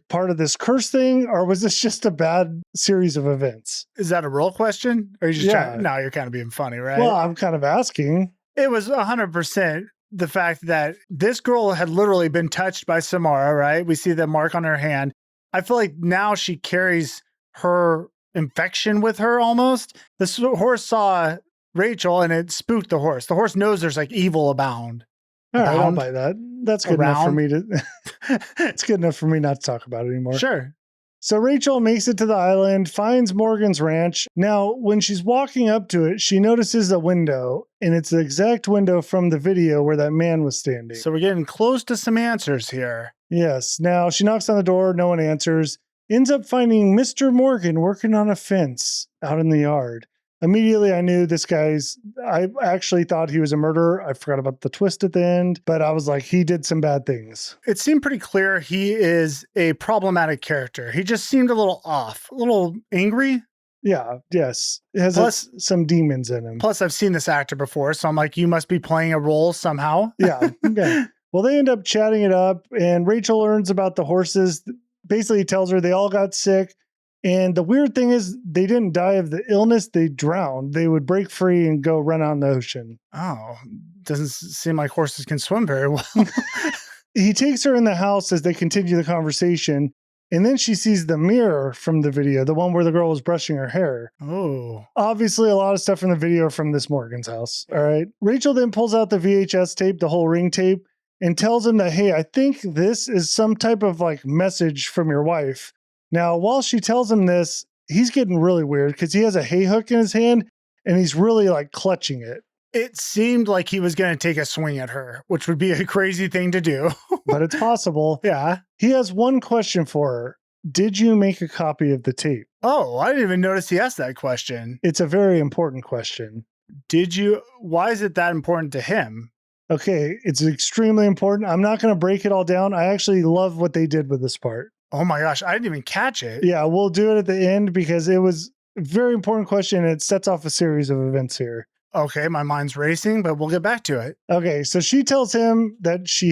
part of this curse thing, or was this just a bad series of events? Is that a real question? Or are you just trying? No, you're kind of being funny, right? Well, I'm kind of asking. It was 100% the fact that this girl had literally been touched by Samara, right? We see the mark on her hand. I feel like now she carries her infection with her almost. This horse saw Rachel and it spooked the horse. The horse knows there's evil abound. All right, I'll buy that. That's good enough for me to. It's good enough for me not to talk about it anymore. Sure. So Rachel makes it to the island, finds Morgan's ranch. Now, when she's walking up to it, she notices a window, and it's the exact window from the video where that man was standing. So we're getting close to some answers here. Yes. Now she knocks on the door. No one answers. Ends up finding Mr. Morgan working on a fence out in the yard. Immediately, I knew I actually thought he was a murderer. I forgot about the twist at the end, but I was like, he did some bad things. It seemed pretty clear he is a problematic character. He just seemed a little off, a little angry. Yeah, yes. It has some demons in him. Plus, I've seen this actor before, so I'm like, you must be playing a role somehow. Yeah. Well, they end up chatting it up, and Rachel learns about the horses. Basically, he tells her they all got sick. And the weird thing is, they didn't die of the illness. They drowned. They would break free and go run out in the ocean. Oh, doesn't seem like horses can swim very well. He takes her in the house as they continue the conversation. And then she sees the mirror from the video, the one where the girl was brushing her hair. Oh. Obviously, a lot of stuff from the video from this Morgan's house. All right. Rachel then pulls out the VHS tape, the whole ring tape, and tells him that, hey, I think this is some type of like message from your wife. Now, while she tells him this, he's getting really weird because he has a hay hook in his hand and he's really like clutching it. It seemed like he was going to take a swing at her, which would be a crazy thing to do. But it's possible. Yeah. He has one question for her. Did you make a copy of the tape? Oh, I didn't even notice he asked that question. It's a very important question. Why is it that important to him? Okay, it's extremely important. I'm not going to break it all down. I actually love what they did with this part. Oh my gosh, I didn't even catch it. Yeah, we'll do it at the end because it was a very important question and it sets off a series of events here. Okay, my mind's racing, but we'll get back to it. Okay, so she tells him that she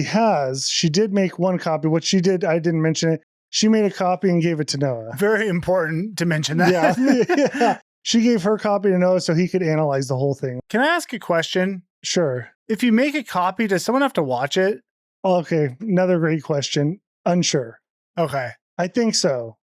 did make one copy. What she did, I didn't mention it. She made a copy and gave it to Noah. Very important to mention that. Yeah. She gave her copy to Noah so he could analyze the whole thing. Can I ask a question? Sure. If you make a copy, does someone have to watch it? Okay, another great question. Unsure. Okay. I think so.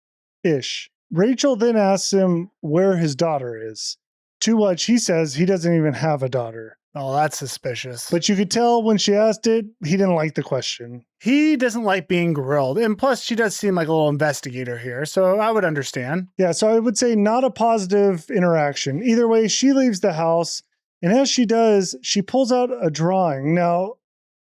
Ish. Rachel then asks him where his daughter is. To which he says he doesn't even have a daughter. Oh, that's suspicious. But you could tell when she asked it, he didn't like the question. He doesn't like being grilled. And plus, she does seem like a little investigator here, so I would understand. Yeah, so I would say not a positive interaction. Either way, she leaves the house, and as she does, she pulls out a drawing. Now,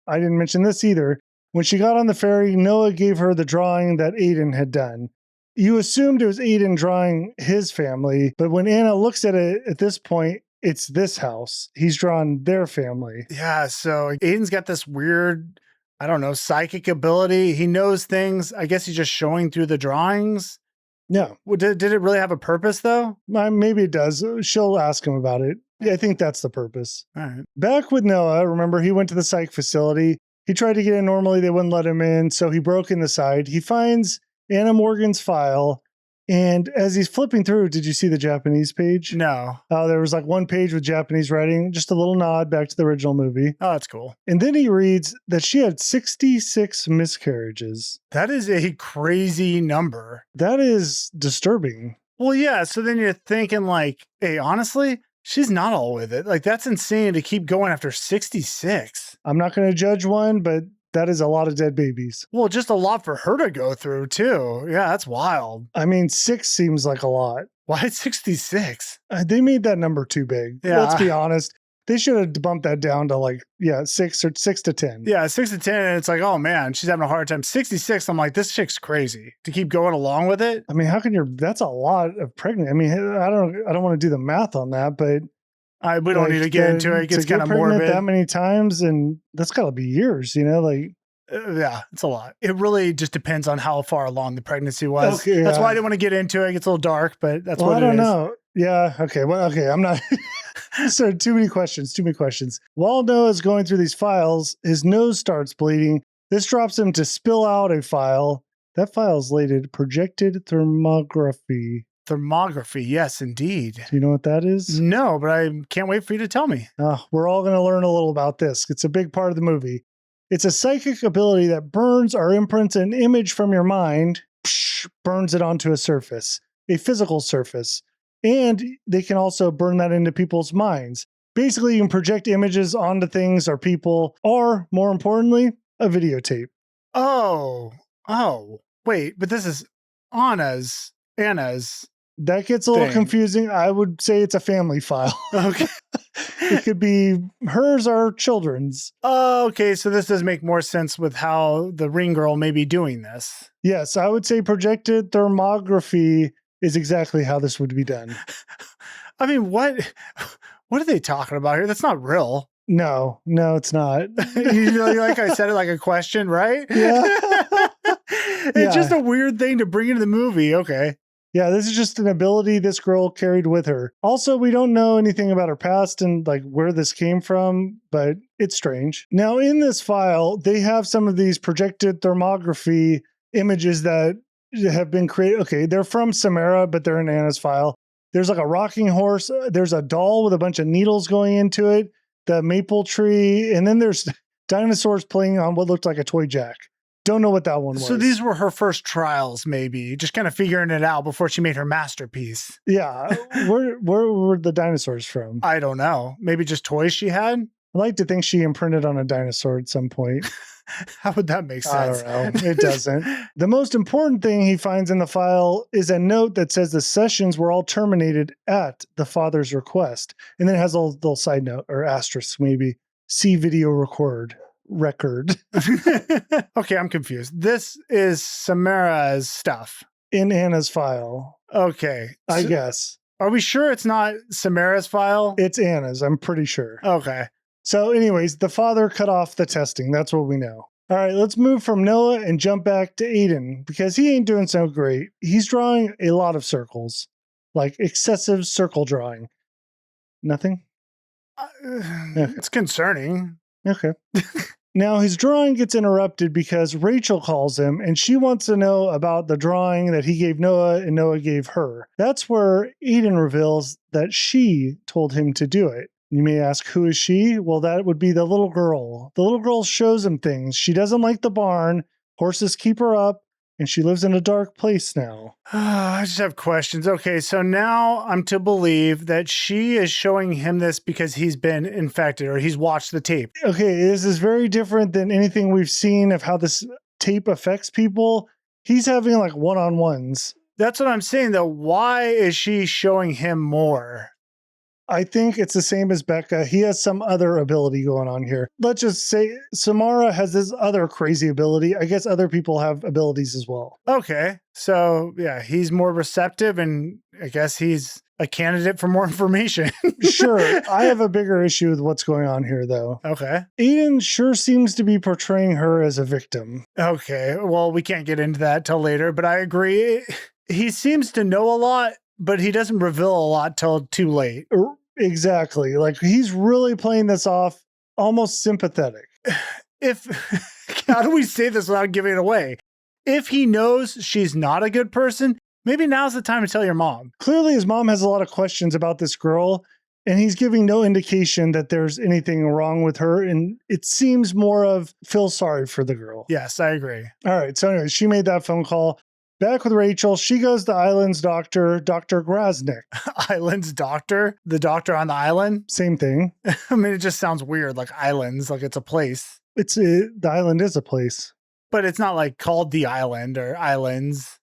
I didn't mention this either. When she got on the ferry, Noah gave her the drawing that Aiden had done. You assumed it was Aiden drawing his family, but when Anna looks at it at this point, it's this house. He's drawn their family. Yeah, so Aiden's got this weird, I don't know, psychic ability. He knows things. I guess he's just showing through the drawings. Yeah. Well, did it really have a purpose, though? Maybe it does. She'll ask him about it. Yeah, I think that's the purpose. All right. Back with Noah, remember, he went to the psych facility. He tried to get in normally. They wouldn't let him in, so he broke in the side. He finds Anna Morgan's file, and as he's flipping through, did you see the Japanese page? No. Oh, there was like one page with Japanese writing, just a little nod back to the original movie. Oh, that's cool. And then he reads that she had 66 miscarriages. That is a crazy number. That is disturbing. Well, yeah, so then you're thinking like, hey, honestly, she's not all with it. Like, that's insane to keep going after 66. I'm not going to judge one, but that is a lot of dead babies. Well, just a lot for her to go through, too. Yeah, that's wild. I mean, 6 seems like a lot. Why 66? They made that number too big. Yeah. Let's be honest. They should have bumped that down to like, 6 or 6 to 10. Yeah, 6 to 10, and it's like, oh man, she's having a hard time. 66, I'm like, this chick's crazy to keep going along with it. I mean, how can that's a lot of pregnant. I mean, I don't want to do the math on that, but we don't need to get into it. It gets kind of morbid. That many times, and that's got to be years, like. Yeah, it's a lot. It really just depends on how far along the pregnancy was. Okay, that's why I didn't want to get into it. It gets a little dark, but that's what it is. I don't know. Yeah. Okay. Well, okay. I'm not. So too many questions. While Noah's going through these files, his nose starts bleeding. This drops him to spill out a file. That file is labeled projected thermography. Thermography, yes, indeed. Do you know what that is? No, but I can't wait for you to tell me. We're all going to learn a little about this. It's a big part of the movie. It's a psychic ability that burns or imprints an image from your mind, burns it onto a surface, a physical surface. And they can also burn that into people's minds. Basically, you can project images onto things or people, or more importantly, a videotape. Oh, wait, but this is Anna's. That gets a little confusing. I would say it's a family file. Okay. It could be hers or children's. Oh, okay. So this does make more sense with how the ring girl may be doing this. Yes, I would say projected thermography is exactly how this would be done. I mean, what are they talking about here? That's not real. No, it's not. You know, like I said it like a question, right? Yeah. It's just a weird thing to bring into the movie. Okay. Yeah, this is just an ability this girl carried with her. Also, we don't know anything about her past and like where this came from, but it's strange. Now, in this file, they have some of these projected thermography images that have been created. Okay, they're from Samara, but they're in Anna's file. There's like a rocking horse. There's a doll with a bunch of needles going into it, the maple tree, and then there's dinosaurs playing on what looked like a toy jack. Don't know what that one was. So these were her first trials, maybe, just kind of figuring it out before she made her masterpiece. Yeah. Where were the dinosaurs from? I don't know. Maybe just toys she had? I like to think she imprinted on a dinosaur at some point. How would that make sense? I don't know. It doesn't. The most important thing he finds in the file is a note that says the sessions were all terminated at the father's request. And then it has a little side note or asterisk, maybe. See video record. Okay, I'm confused. This is Samara's stuff. In Anna's file. Okay. I guess. Are we sure it's not Samara's file? It's Anna's, I'm pretty sure. Okay. So anyways, the father cut off the testing. That's what we know. All right, let's move from Noah and jump back to Aiden because he ain't doing so great. He's drawing a lot of circles, like excessive circle drawing. Nothing? It's concerning. Okay. Now his drawing gets interrupted because Rachel calls him and she wants to know about the drawing that he gave Noah and Noah gave her. That's where Aiden reveals that she told him to do it. You may ask, who is she? Well, that would be the little girl. The little girl shows him things. She doesn't like the barn. Horses keep her up. And she lives in a dark place now. I just have questions. Okay, so now I'm to believe that she is showing him this because he's been infected or he's watched the tape. Okay, this is very different than anything we've seen of how this tape affects people. He's having like one-on-ones. That's what I'm saying, though. Why is she showing him more? I think it's the same as Becca. He has some other ability going on here. Let's just say Samara has this other crazy ability. I guess other people have abilities as well. Okay. So, yeah, he's more receptive and I guess he's a candidate for more information. Sure. I have a bigger issue with what's going on here, though. Okay. Aiden sure seems to be portraying her as a victim. Okay. Well, we can't get into that till later, but I agree. He seems to know a lot, but he doesn't reveal a lot till too late. Exactly. Like he's really playing this off almost sympathetic. How do we say this without giving it away? If he knows she's not a good person, maybe now's the time to tell your mom. Clearly his mom has a lot of questions about this girl and he's giving no indication that there's anything wrong with her. And it seems more of feel sorry for the girl. Yes, I agree. All right. So anyway, she made that phone call. Back with Rachel, she goes to Island's doctor, Dr. Grasnick. Island's doctor? The doctor on the island? Same thing. I mean, it just sounds weird, like islands, like it's a place. The island is a place. But it's not like called the island or islands.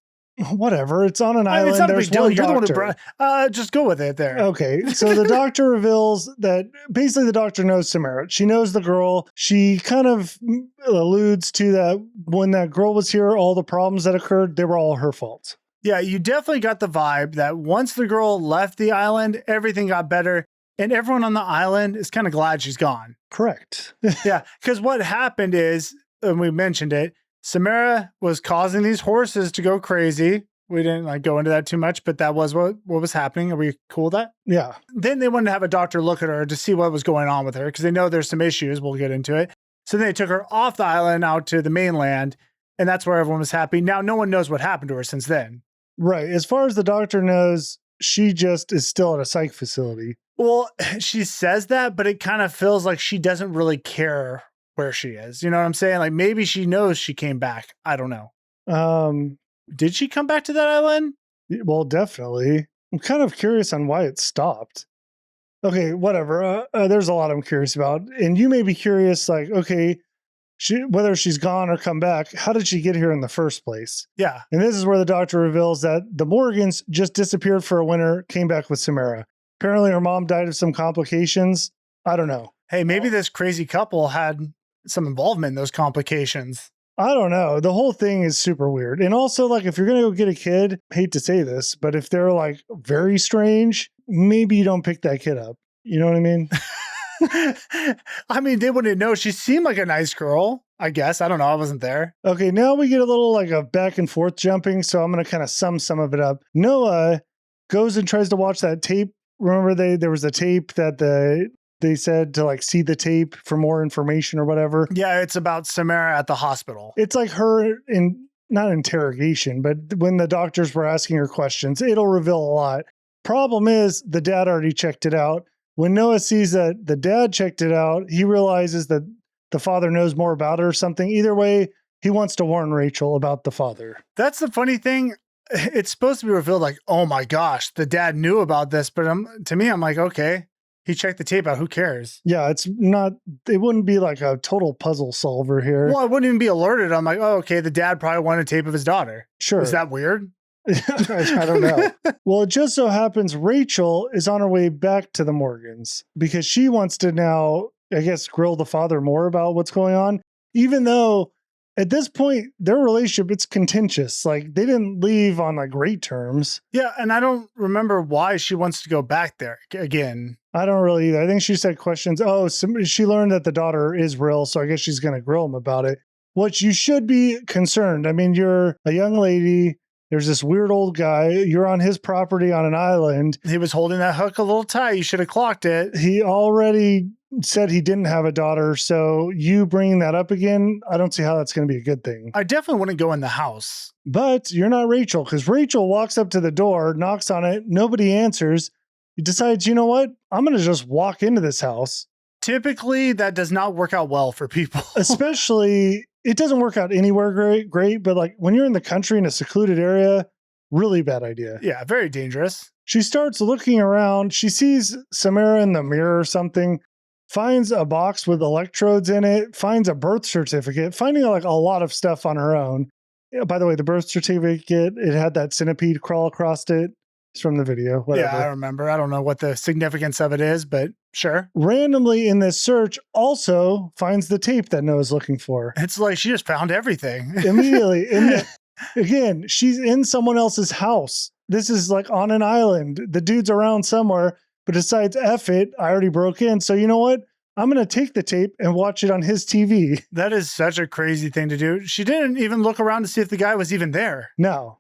Whatever. It's on an island. It's not a There's big deal. one You're the one who doctor. brought. Just go with it there. Okay. So the doctor reveals that basically the doctor knows Samara. She knows the girl. She kind of alludes to that when that girl was here, all the problems that occurred, they were all her fault. Yeah, you definitely got the vibe that once the girl left the island, everything got better. And everyone on the island is kind of glad she's gone. Correct. Yeah, because what happened is, and we mentioned it, Samara was causing these horses to go crazy. We didn't go into that too much, but that was what was happening. Are we cool with that? Yeah. Then they wanted to have a doctor look at her to see what was going on with her because they know there's some issues. We'll get into it. So then they took her off the island out to the mainland, and that's where everyone was happy. Now, no one knows what happened to her since then. Right. As far as the doctor knows, she just is still at a psych facility. Well, she says that, but it kind of feels like she doesn't really care where she is. You know what I'm saying? Like maybe she knows she came back. I don't know. Did she come back to that island? Well, definitely. I'm kind of curious on why it stopped. Okay, whatever. There's a lot I'm curious about. And you may be curious, like, okay, whether she's gone or come back, how did she get here in the first place? Yeah. And this is where the doctor reveals that the Morgans just disappeared for a winter, came back with Samara. Apparently her mom died of some complications. I don't know. Hey, maybe this crazy couple had some involvement in those complications. I don't know. The whole thing is super weird. And also, like, if you're going to go get a kid, hate to say this, but if they're like very strange, maybe you don't pick that kid up. You know what I mean? I mean, they wouldn't know. She seemed like a nice girl, I guess. I don't know. I wasn't there. Okay, now we get a little like a back and forth jumping. So I'm going to kind of sum some of it up. Noah goes and tries to watch that tape. Remember there was a tape that they said to like see the tape for more information or whatever. Yeah, it's about Samara at the hospital. It's like her not interrogation, but when the doctors were asking her questions, it'll reveal a lot. Problem is the dad already checked it out. When Noah sees that the dad checked it out, he realizes that the father knows more about her or something. Either way, he wants to warn Rachel about the father. That's the funny thing. It's supposed to be revealed like, oh my gosh, the dad knew about this. But to me, I'm like, okay, he checked the tape out. Who cares? Yeah, it wouldn't be like a total puzzle solver here. Well, I wouldn't even be alerted. I'm like, oh, okay, the dad probably wanted a tape of his daughter. Sure. Is that weird? I don't know. Well, it just so happens Rachel is on her way back to the Morgans because she wants to now, I guess, grill the father more about what's going on, even though at this point, their relationship, it's contentious. Like they didn't leave on like great terms. Yeah. And I don't remember why she wants to go back there again. I don't really either. I think she said questions. Oh, she learned that the daughter is real. So I guess she's going to grill him about it, which you should be concerned. I mean, you're a young lady. There's this weird old guy. You're on his property on an island. He was holding that hook a little tight. You should have clocked it. He already said he didn't have a daughter. So you bringing that up again, I don't see how that's going to be a good thing. I definitely wouldn't go in the house. But you're not Rachel, because Rachel walks up to the door, knocks on it. Nobody answers. He decides, you know what? I'm going to just walk into this house. Typically, that does not work out well for people. Especially, it doesn't work out anywhere great, but like when you're in the country in a secluded area, really bad idea. Yeah, very dangerous. She starts looking around. She sees Samara in the mirror or something, finds a box with electrodes in it, finds a birth certificate, finding like a lot of stuff on her own. Yeah, by the way, the birth certificate, it had that centipede crawl across it. It's from the video. Whatever. Yeah, I remember. I don't know what the significance of it is, but sure. Randomly in this search, also finds the tape that Noah's looking for. It's like she just found everything. Immediately. Again, she's in someone else's house. This is like on an island. The dude's around somewhere, but decides, F it, I already broke in. So you know what? I'm going to take the tape and watch it on his TV. That is such a crazy thing to do. She didn't even look around to see if the guy was even there. No,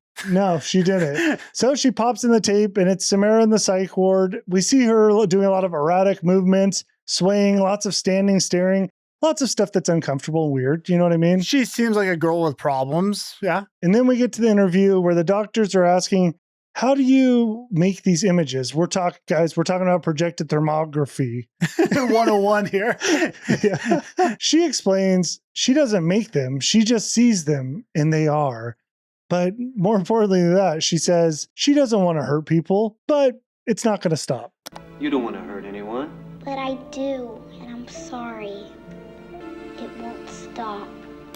she didn't. So she pops in the tape and it's Samara in the psych ward. We see her doing a lot of erratic movements, swaying, lots of standing, staring, lots of stuff that's uncomfortable and weird. You know what I mean? She seems like a girl with problems. Yeah. And then we get to the interview where the doctors are asking, how do you make these images? We're talking about projected thermography. 101 here. Yeah. She explains she doesn't make them. She just sees them and they are. But more importantly than that, she says she doesn't want to hurt people, but it's not going to stop. You don't want to hurt anyone. But I do, and I'm sorry. It won't stop.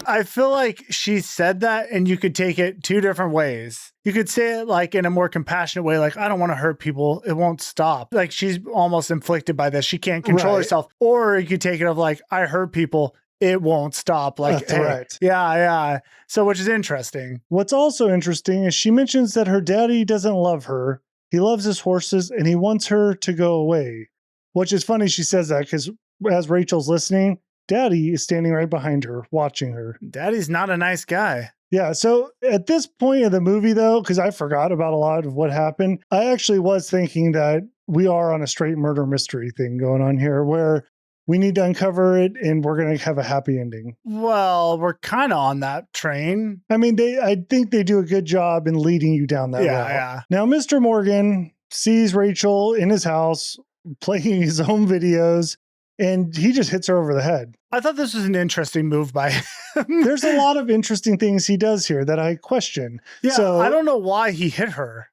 I feel like she said that and you could take it two different ways. You could say it like in a more compassionate way, like, I don't want to hurt people. It won't stop. Like she's almost inflicted by this. She can't control herself. Or you could take it of like, I hurt people. It won't stop. Like, that's right. Yeah. So, which is interesting. What's also interesting is she mentions that her daddy doesn't love her. He loves his horses and he wants her to go away, which is funny. She says that because as Rachel's listening, Daddy is standing right behind her, watching her. Daddy's not a nice guy. Yeah. So at this point of the movie, though, because I forgot about a lot of what happened, I actually was thinking that we are on a straight murder mystery thing going on here where we need to uncover it and we're going to have a happy ending. Well, we're kind of on that train. I mean, I think they do a good job in leading you down that route. Yeah. Now, Mr. Morgan sees Rachel in his house playing his own videos and he just hits her over the head. I thought this was an interesting move by him. There's a lot of interesting things he does here that I question. Yeah, so, I don't know why he hit her.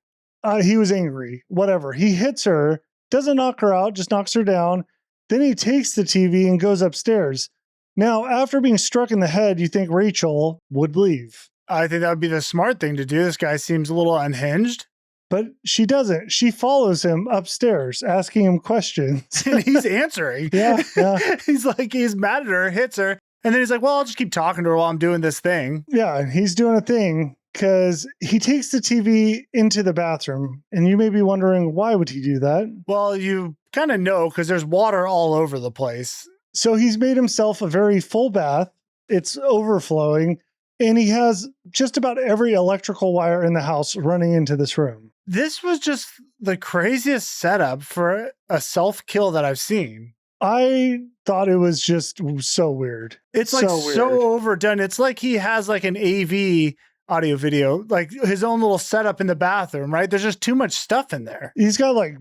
He was angry. Whatever. He hits her, doesn't knock her out, just knocks her down. Then he takes the TV and goes upstairs. Now, after being struck in the head, you think Rachel would leave. I think that would be the smart thing to do. This guy seems a little unhinged. But she doesn't. She follows him upstairs, asking him questions. And he's answering. Yeah. He's mad at her, hits her. And then he's like, well, I'll just keep talking to her while I'm doing this thing. Yeah, he's doing a thing because he takes the TV into the bathroom. And you may be wondering, why would he do that? Well, you kind of know because there's water all over the place. So he's made himself a very full bath. It's overflowing. And he has just about every electrical wire in the house running into this room. This was just the craziest setup for a self-kill that I've seen. I thought it was just so weird. It's like weird. so overdone. It's like he has like an AV audio video, like his own little setup in the bathroom, right? There's just too much stuff in there. He's got like,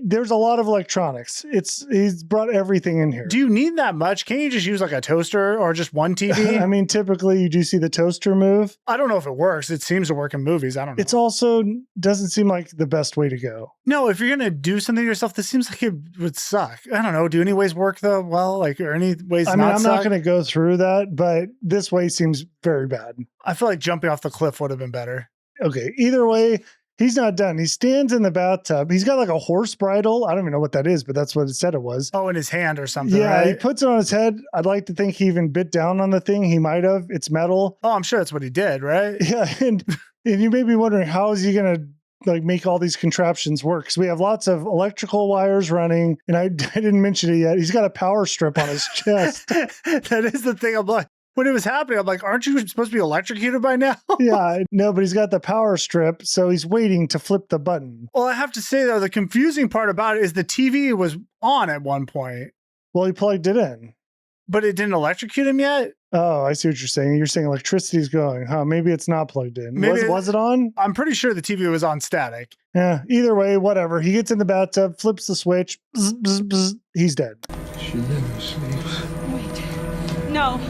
there's a lot of electronics. He's brought everything in here. Do you need that much? Can't you just use like a toaster or just one TV? I mean, typically you do see the toaster move. I don't know if it works. It seems to work in movies. I don't know. It's also doesn't seem like the best way to go. No, if you're going to do something yourself, this seems like it would suck. I don't know. Do any ways work though? Well, like, or any ways I'm suck? not going to go through that, but this way seems very bad. I feel like jumping off the cliff would have been better. Okay. Either way, he's not done. He stands in the bathtub. He's got like a horse bridle. I don't even know what that is, but that's what it said it was. Oh, in his hand or something, Yeah, right? he puts it on his head. I'd like to think he even bit down on the thing. He might have. It's metal. Oh, I'm sure that's what he did, right? Yeah, and you may be wondering, how is he going to like make all these contraptions work? Because we have lots of electrical wires running, and I didn't mention it yet. He's got a power strip on his chest. That is the thing. I'm like, when it was happening, I'm like, aren't you supposed to be electrocuted by now? Yeah, no, but he's got the power strip, so he's waiting to flip the button. Well, I have to say, though, the confusing part about it is the TV was on at one point. Well, he plugged it in. But it didn't electrocute him yet? Oh, I see what you're saying. You're saying electricity's going, huh? Maybe it's not plugged in. Maybe Was it on? I'm pretty sure the TV was on static. Yeah, either way, whatever. He gets in the bathtub, flips the switch, bzz, bzz, bzz, he's dead. She never sleeps. Wait. No.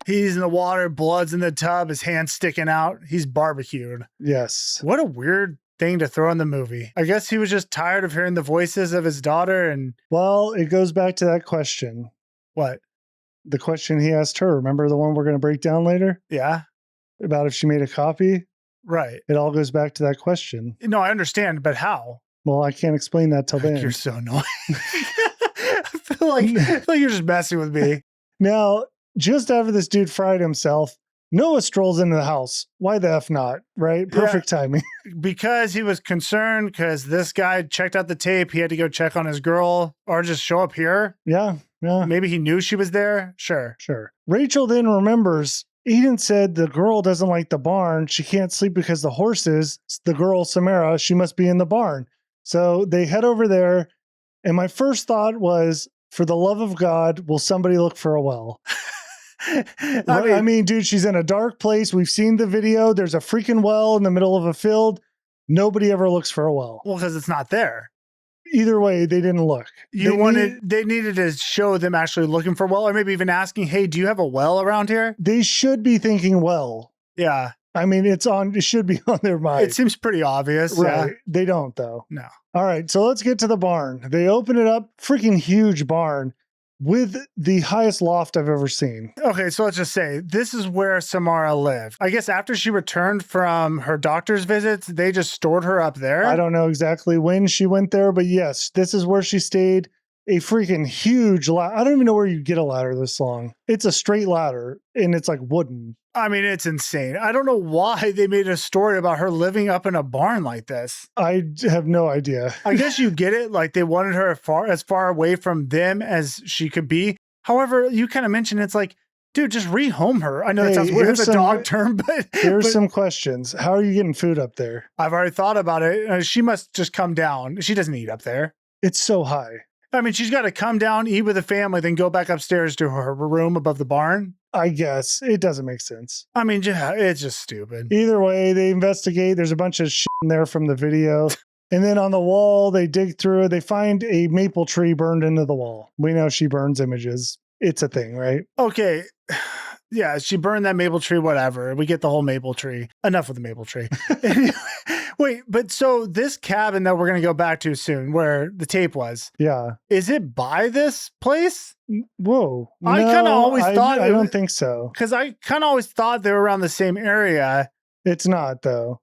He's in the water, blood's in the tub, his hand's sticking out. He's barbecued. Yes. What a weird thing to throw in the movie. I guess he was just tired of hearing the voices of his daughter and... Well, it goes back to that question. What? The question he asked her. Remember the one we're going to break down later? Yeah. About if she made a copy? Right. It all goes back to that question. No, I understand, but how? Well, I can't explain that till then. You're so annoying. I feel like you're just messing with me. Now, just after this dude fried himself, Noah strolls into the house. Why the F not, right? Perfect timing. Because he was concerned because this guy checked out the tape. He had to go check on his girl or just show up here. Yeah. Maybe he knew she was there. Sure. Rachel then remembers Eden said the girl doesn't like the barn. She can't sleep because the horses, the girl, Samara, she must be in the barn. So they head over there. And my first thought was, for the love of God, will somebody look for a well? I mean, dude, she's in a dark place. We've seen the video. There's a freaking well in the middle of a field. Nobody ever looks for a well. Well, because it's not there. Either way, they didn't look. They needed to show them actually looking for a well, or maybe even asking, hey, do you have a well around here? They should be thinking well. Yeah. I mean, it should be on their mind. It seems pretty obvious. Right. Yeah. They don't, though. No. All right. So let's get to the barn. They open it up. Freaking huge barn with the highest loft I've ever seen. Okay. So let's just say this is where Samara lived. I guess after she returned from her doctor's visits, they just stored her up there. I don't know exactly when she went there, but yes, this is where she stayed. A freaking huge ladder. I don't even know where you get a ladder this long. It's a straight ladder and it's like wooden. I mean, it's insane. I don't know why they made a story about her living up in a barn like this. I have no idea. I guess you get it. Like they wanted her as far away from them as she could be. However, you kind of mentioned it's like, dude, just rehome her. I know that sounds weird. It's a dog term, but here's some questions. How are you getting food up there? I've already thought about it. She must just come down. She doesn't eat up there. It's so high. I mean, she's got to come down, eat with the family, then go back upstairs to her room above the barn. I guess it doesn't make sense. I mean, it's just stupid. Either way, they investigate. There's a bunch of shit in there from the video. And then on the wall, they dig through it. They find a maple tree burned into the wall. We know she burns images. It's a thing, right? Okay. Yeah, she burned that maple tree, whatever. We get the whole maple tree. Enough with the maple tree. Wait, but so this cabin that we're going to go back to soon, where the tape was. Yeah. Is it by this place? Whoa. I kind of always thought. I don't think so. Because I kind of always thought they were around the same area. It's not, though.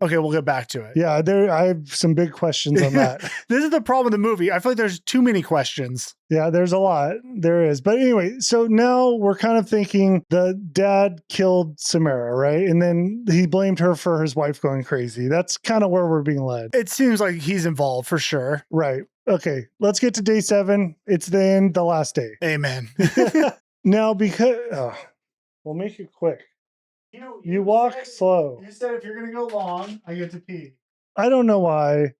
Okay, we'll get back to it. Yeah, I have some big questions on that. This is the problem with the movie. I feel like there's too many questions. Yeah, there's a lot. There is. But anyway, so now we're kind of thinking the dad killed Samara, right? And then he blamed her for his wife going crazy. That's kind of where we're being led. It seems like he's involved for sure. Right. Okay, let's get to day 7. It's then the last day. Amen. Now, because we'll make it quick. You walk slow. You said if you're going to go long, I get to pee. I don't know why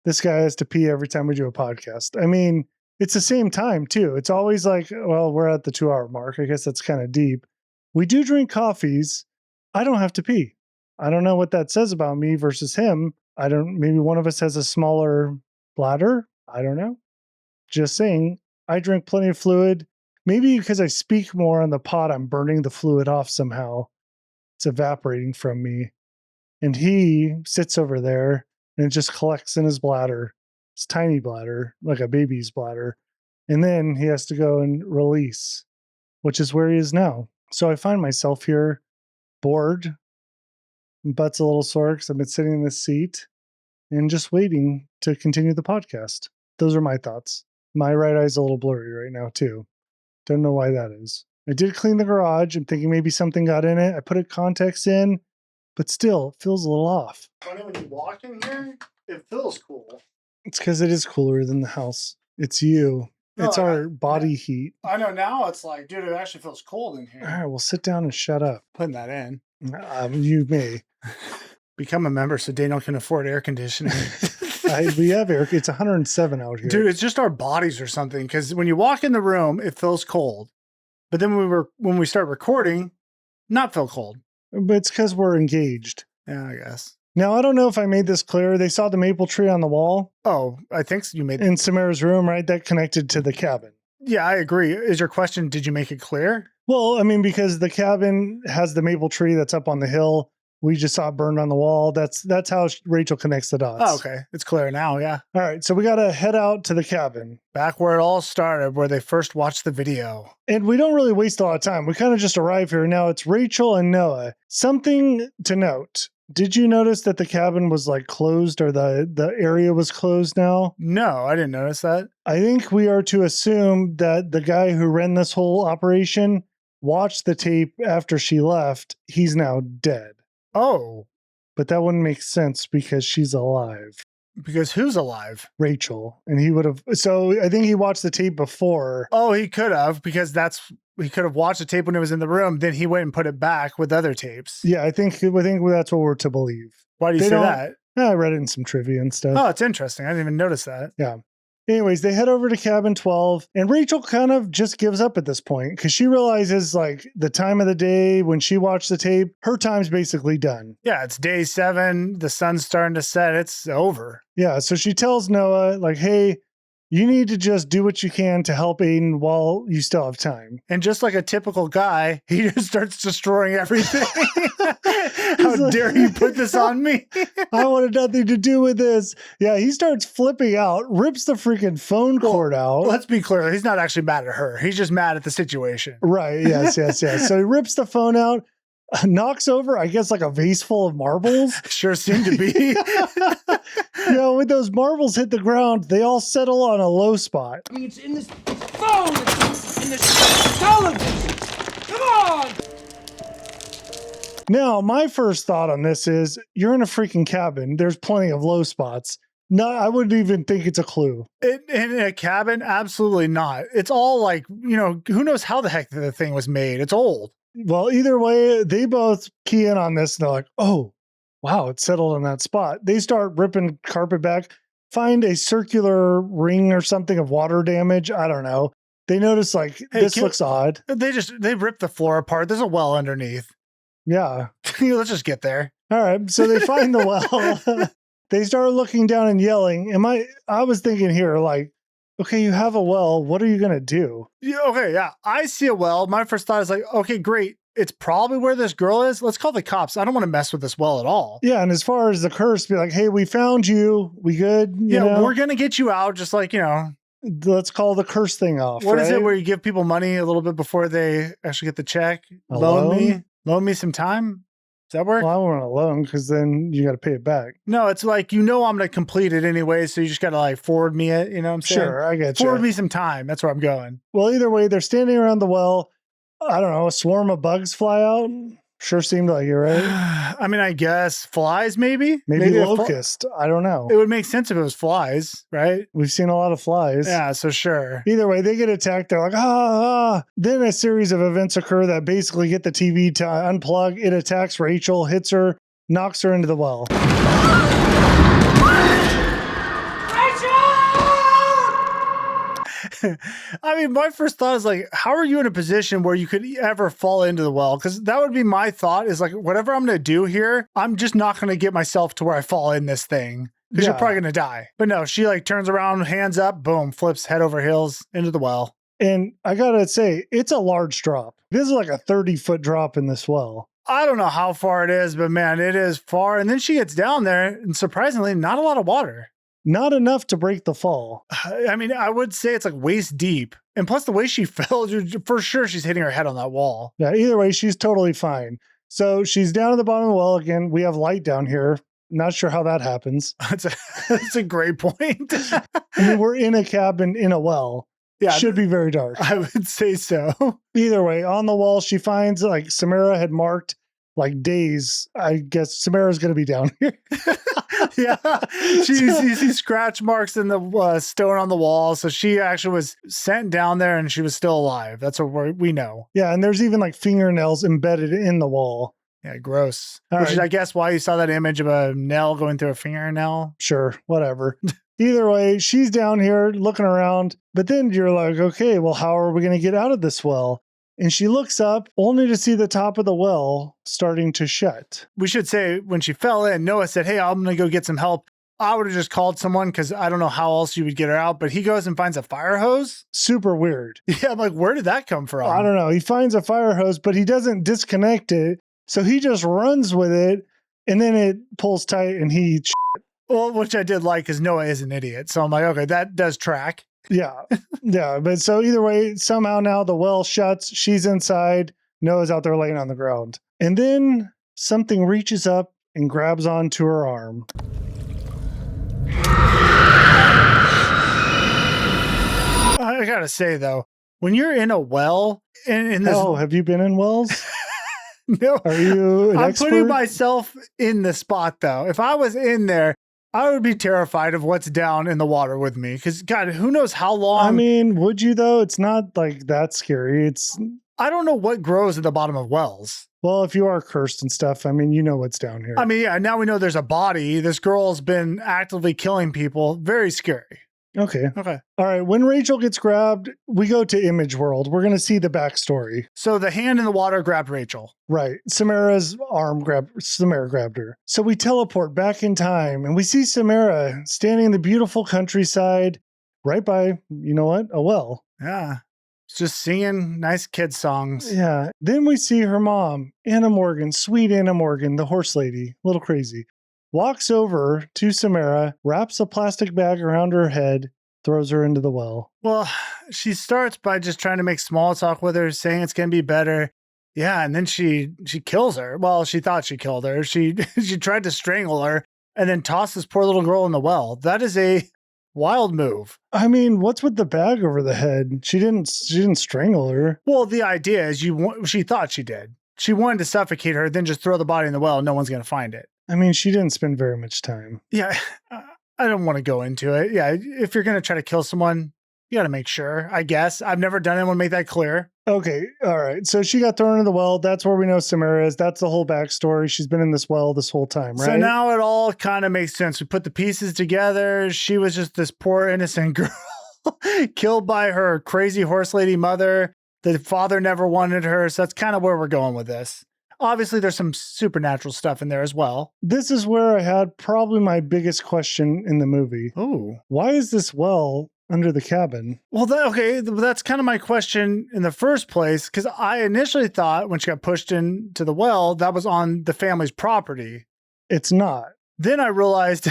this guy has to pee every time we do a podcast. I mean, it's the same time too. It's always like, well, we're at the 2-hour mark. I guess that's kind of deep. We do drink coffees. I don't have to pee. I don't know what that says about me versus him. Maybe one of us has a smaller bladder. I don't know. Just saying, I drink plenty of fluid. Maybe because I speak more on the pod, I'm burning the fluid off somehow. It's evaporating from me. And he sits over there and it just collects in his bladder, his tiny bladder, like a baby's bladder. And then he has to go and release, which is where he is now. So I find myself here bored, butt's a little sore because I've been sitting in this seat and just waiting to continue the podcast. Those are my thoughts. My right eye's a little blurry right now too. Don't know why that is. I did clean the garage. I'm thinking maybe something got in it. I put a contacts in, but still, it feels a little off. Funny when you walk in here, it feels cool. It's because it is cooler than the house. It's you. No, it's our body heat. I know now it's like, dude, it actually feels cold in here. All right, well, sit down and shut up. Putting that in. You may. Become a member so Daniel can afford air conditioning. We have air. It's 107 out here. Dude, it's just our bodies or something. Because when you walk in the room, it feels cold. But then when we start recording, not feel cold. But it's because we're engaged. Yeah, I guess. Now, I don't know if I made this clear. They saw the maple tree on the wall. Oh, I think you made in Samara's room, right? That connected to the cabin. Yeah, I agree. Is your question, did you make it clear? Well, I mean, because the cabin has the maple tree that's up on the hill. We just saw it burned on the wall. That's how Rachel connects the dots. Oh, okay. It's clear now, yeah. All right, so we got to head out to the cabin. Back where it all started, where they first watched the video. And we don't really waste a lot of time. We kind of just arrive here. Now it's Rachel and Noah. Something to note. Did you notice that the cabin was like closed or the area was closed now? No, I didn't notice that. I think we are to assume that the guy who ran this whole operation watched the tape after she left. He's now dead. Oh. But that wouldn't make sense because she's alive. Because who's alive? Rachel. And he would have. So I think he watched the tape before. Oh, he could have, because he could have watched the tape when it was in the room. Then he went and put it back with other tapes. Yeah, I think that's what we're to believe. Why do you say that? I read it in some trivia and stuff. Oh, it's interesting. I didn't even notice that. Yeah. Anyways, they head over to cabin 12 and Rachel kind of just gives up at this point because she realizes like the time of the day when she watched the tape, her time's basically done. Yeah, it's day 7. The sun's starting to set. It's over. Yeah. So she tells Noah like, hey, you need to just do what you can to help Aiden while you still have time. And just like a typical guy, he just starts destroying everything. How dare you put this on me? I wanted nothing to do with this. Yeah, he starts flipping out, rips the freaking phone cord out. Let's be clear. He's not actually mad at her. He's just mad at the situation. Right. Yes. So he rips the phone out, knocks over, I guess, like a vase full of marbles. Sure seemed to be. When those marbles hit the ground, they all settle on a low spot. I mean, it's in this phone, it's in this television. Come on! Now, my first thought on this is, you're in a freaking cabin. There's plenty of low spots. No, I wouldn't even think it's a clue. In a cabin? Absolutely not. It's all like, who knows how the heck the thing was made. It's old. Well, either way, they both key in on this and they're like, oh, wow, it settled on that spot. They start ripping carpet back, find a circular ring or something of water damage. I don't know. They notice like, hey, this looks odd. They ripped the floor apart. There's a well underneath. Yeah. Let's just get there. All right. So they find the well. They start looking down and yelling. I was thinking here, like, okay, you have a well. What are you going to do? Yeah, okay, yeah. I see a well. My first thought is like, okay, great. It's probably where this girl is. Let's call the cops. I don't want to mess with this well at all. Yeah, and as far as the curse, be like, hey, we found you. We good? You know? We're going to get you out. Just like, let's call the curse thing off. What is it where you give people money a little bit before they actually get the check? Loan me some time. that work? Well, I went alone because then you got to pay it back. No, it's like, I'm going to complete it anyway. So you just got to like forward me it. You know what I'm saying? Sure, I get you. Forward me some time. That's where I'm going. Well, either way, they're standing around the well. I don't know, a swarm of bugs fly out. Sure seemed like it, right? I mean, I guess flies, maybe Locust. I don't know. It would make sense if it was flies, right? We've seen a lot of flies. Yeah, so sure. Either way, they get attacked. They're like, ah. Then a series of events occur that basically get the TV to unplug. It attacks Rachel, hits her, knocks her into the well. I mean, my first thought is like, how are you in a position where you could ever fall into the well? Because that would be my thought is like, whatever I'm going to do here, I'm just not going to get myself to where I fall in this thing because you're probably going to die. But no, she like turns around, hands up, boom, flips head over heels into the well. And I got to say, it's a large drop. This is like a 30-foot drop in this well. I don't know how far it is, but man, it is far. And then she gets down there and surprisingly, not a lot of water. Not enough to break the fall. I mean, I would say it's like waist deep. And plus the way she fell, for sure she's hitting her head on that wall. Yeah, either way, she's totally fine. So she's down at the bottom of the well again. We have light down here. Not sure how that happens. That's a great point. I mean, we're in a cabin in a well. Yeah. Should be very dark. I would say so. Either way, on the wall, she finds like Samara had marked like days. I guess Samara's going to be down here. Yeah. You see scratch marks in the stone on the wall. So she actually was sent down there and she was still alive. That's what we know. Yeah. And there's even like fingernails embedded in the wall. Yeah, gross. Which is, I guess, why you saw that image of a nail going through a fingernail. Sure, whatever. Either way, she's down here looking around. But then you're like, okay, well, how are we going to get out of this well? And she looks up only to see the top of the well starting to shut. We should say when she fell in, Noah said, hey, I'm going to go get some help. I would have just called someone because I don't know how else you would get her out. But he goes and finds a fire hose. Super weird. Yeah, I'm like, where did that come from? I don't know. He finds a fire hose, but he doesn't disconnect it. So he just runs with it and then it pulls tight and he... Well, which I did like because Noah is an idiot. So I'm like, okay, that does track. Yeah. Yeah. But so either way, somehow now the well shuts. She's inside. Noah's out there laying on the ground. And then something reaches up and grabs onto her arm. I gotta say, though, when you're in a well... in this, oh, have you been in wells? No. Are you an expert? Putting myself in the spot, though. If I was in there, I would be terrified of what's down in the water with me. Because, God, who knows how long... I mean, would you, though? It's not, like, that scary. I don't know what grows at the bottom of wells. Well, if you are cursed and stuff, I mean, you know what's down here. I mean, yeah, now we know there's a body. This girl's been actively killing people. Very scary. Okay. Okay. All right. When Rachel gets grabbed, we go to Image World. We're going to see the backstory. So the hand in the water grabbed Rachel. Right. Samara grabbed her. So we teleport back in time and we see Samara standing in the beautiful countryside right by, you know what? A well. Yeah. Just singing nice kid songs. Yeah. Then we see her mom, Anna Morgan, sweet Anna Morgan, the horse lady, a little crazy. Walks over to Samara, wraps a plastic bag around her head, throws her into the well. Well, she starts by just trying to make small talk with her, saying it's going to be better. Yeah, and then she kills her. Well, she thought she killed her. She tried to strangle her and then toss this poor little girl in the well. That is a wild move. I mean, what's with the bag over the head? She didn't strangle her. Well, the idea is she thought she did. She wanted to suffocate her, then just throw the body in the well and no one's going to find it. I mean, she didn't spend very much time. Yeah, I don't want to go into it. Yeah, if you're going to try to kill someone, you got to make sure, I guess. I've never done it. I want to make that clear. Okay, all right. So she got thrown in the well. That's where we know Samara is. That's the whole backstory. She's been in this well this whole time, right? So now it all kind of makes sense. We put the pieces together. She was just this poor innocent girl killed by her crazy horse lady mother. The father never wanted her. So that's kind of where we're going with this. Obviously, there's some supernatural stuff in there as well. This is where I had probably my biggest question in the movie. Oh. Why is this well under the cabin? Well, that's kind of my question in the first place, because I initially thought when she got pushed into the well, that was on the family's property. It's not. Then I realized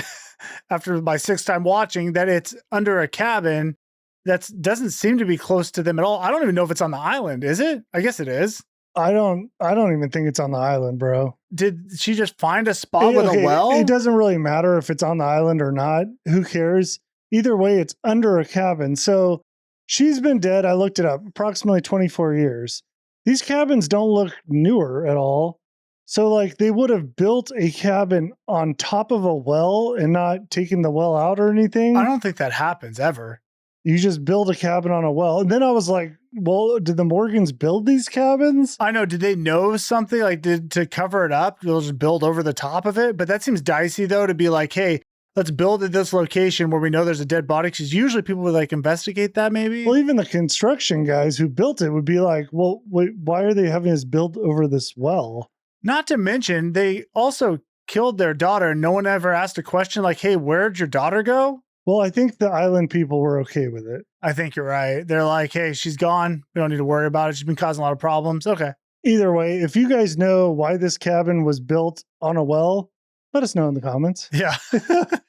after my sixth time watching that it's under a cabin that doesn't seem to be close to them at all. I don't even know if it's on the island. Is it? I guess it is. I don't even think it's on the island, bro. did she just find a spot with a well? It doesn't really matter if it's on the island or not. Who cares? Either way, it's under a cabin. So she's been dead. I looked it up, approximately 24 years. These cabins don't look newer at all. So like they would have built a cabin on top of a well and not taken the well out or anything. I don't think that happens ever. You just build a cabin on a well. And then I was like, well, did the Morgans build these cabins? I know. Did they know something like to cover it up? They'll just build over the top of it. But that seems dicey though, to be like, hey, let's build at this location where we know there's a dead body. Because usually people would like investigate that maybe. Well, even the construction guys who built it would be like, well, wait, why are they having us build over this well? Not to mention, they also killed their daughter and no one ever asked a question like, hey, where'd your daughter go? Well, I think the island people were okay with it. I think you're right. They're like, hey, she's gone. We don't need to worry about it. She's been causing a lot of problems. Okay. Either way, if you guys know why this cabin was built on a well, let us know in the comments. Yeah.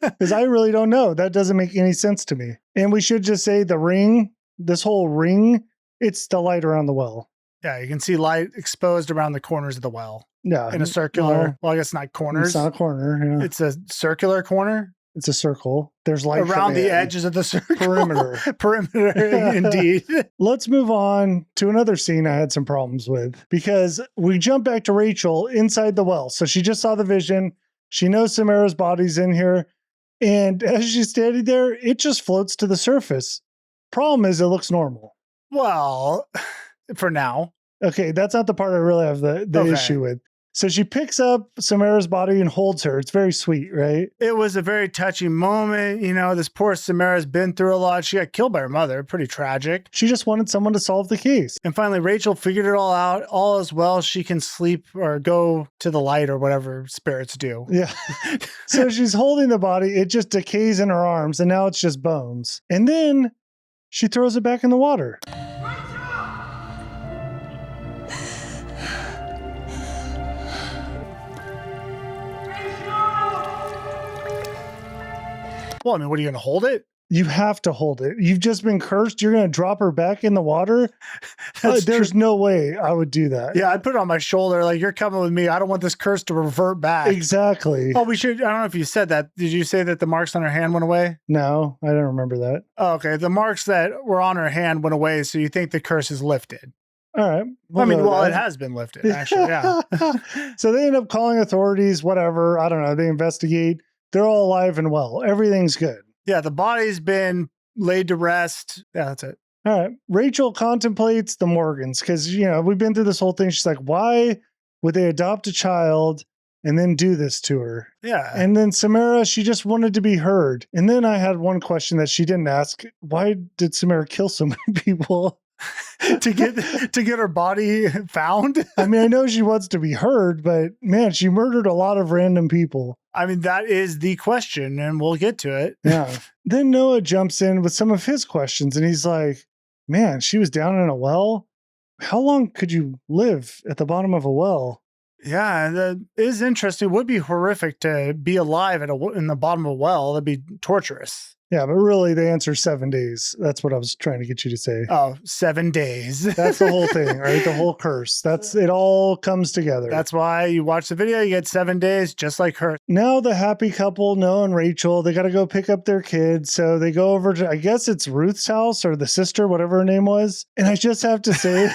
Because I really don't know. That doesn't make any sense to me. And we should just say the ring, this whole ring, it's the light around the well. Yeah, you can see light exposed around the corners of the well. Yeah. In a circular, well, I guess not corners. It's not a corner. Yeah. It's a circular corner. It's a circle. There's light around the edges of the circle. Perimeter. Perimeter, indeed. Let's move on to another scene I had some problems with because we jump back to Rachel inside the well. So she just saw the vision. She knows Samara's body's in here. And as she's standing there, it just floats to the surface. Problem is, it looks normal. Well, for now. Okay, that's not the part I really have the issue with. So she picks up Samara's body and holds her. It's very sweet, right? It was a very touching moment. You know, this poor Samara's been through a lot. She got killed by her mother. Pretty tragic. She just wanted someone to solve the case. And finally, Rachel figured it all out. All is well. She can sleep or go to the light or whatever spirits do. Yeah. So she's holding the body. It just decays in her arms, and now it's just bones. And then she throws it back in the water. Well, I mean, what are you going to hold it? You have to hold it. You've just been cursed. You're going to drop her back in the water? There's no way I would do that. Yeah, I'd put it on my shoulder. Like, you're coming with me. I don't want this curse to revert back. Exactly. Oh, we should. I don't know if you said that. Did you say that the marks on her hand went away? No, I don't remember that. Oh, okay. The marks that were on her hand went away. So you think the curse is lifted? All right. It has been lifted, actually. Yeah. So they end up calling authorities, whatever. I don't know. They investigate. They're all alive and well. Everything's good. Yeah, the body's been laid to rest. Yeah, that's it. All right. Rachel contemplates the Morgans because, you know, we've been through this whole thing. She's like, why would they adopt a child and then do this to her? Yeah. And then Samara, she just wanted to be heard. And then I had one question that she didn't ask. Why did Samara kill so many people? to get her body found? I mean, I know she wants to be heard, but man, she murdered a lot of random people. I mean, that is the question, and we'll get to it. Yeah. Then Noah jumps in with some of his questions, and he's like, man, she was down in a well? How long could you live at the bottom of a well? Yeah, that is interesting. It would be horrific to be alive in the bottom of a well. That'd be torturous. Yeah, but really, the answer is 7 days. That's what I was trying to get you to say. Oh, 7 days. That's the whole thing, right? The whole curse. It all comes together. That's why you watch the video, you get 7 days, just like her. Now the happy couple, Noah and Rachel, they got to go pick up their kids. So they go over to, I guess it's Ruth's house or the sister, whatever her name was. And I just have to say,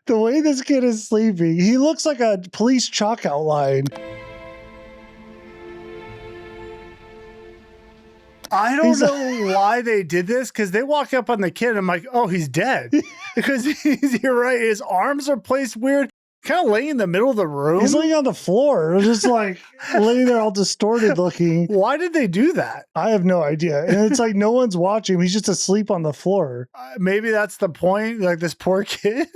the way this kid is sleeping, he looks like a police chalk outline. I don't know why they did this, because they walk up on the kid and I'm like, oh, he's dead. Because you're right, his arms are placed weird, kind of laying in the middle of the room. He's laying on the floor, just like laying there all distorted looking. Why did they do that? I have no idea. And it's like no one's watching him. He's just asleep on the floor. Maybe that's the point, like this poor kid.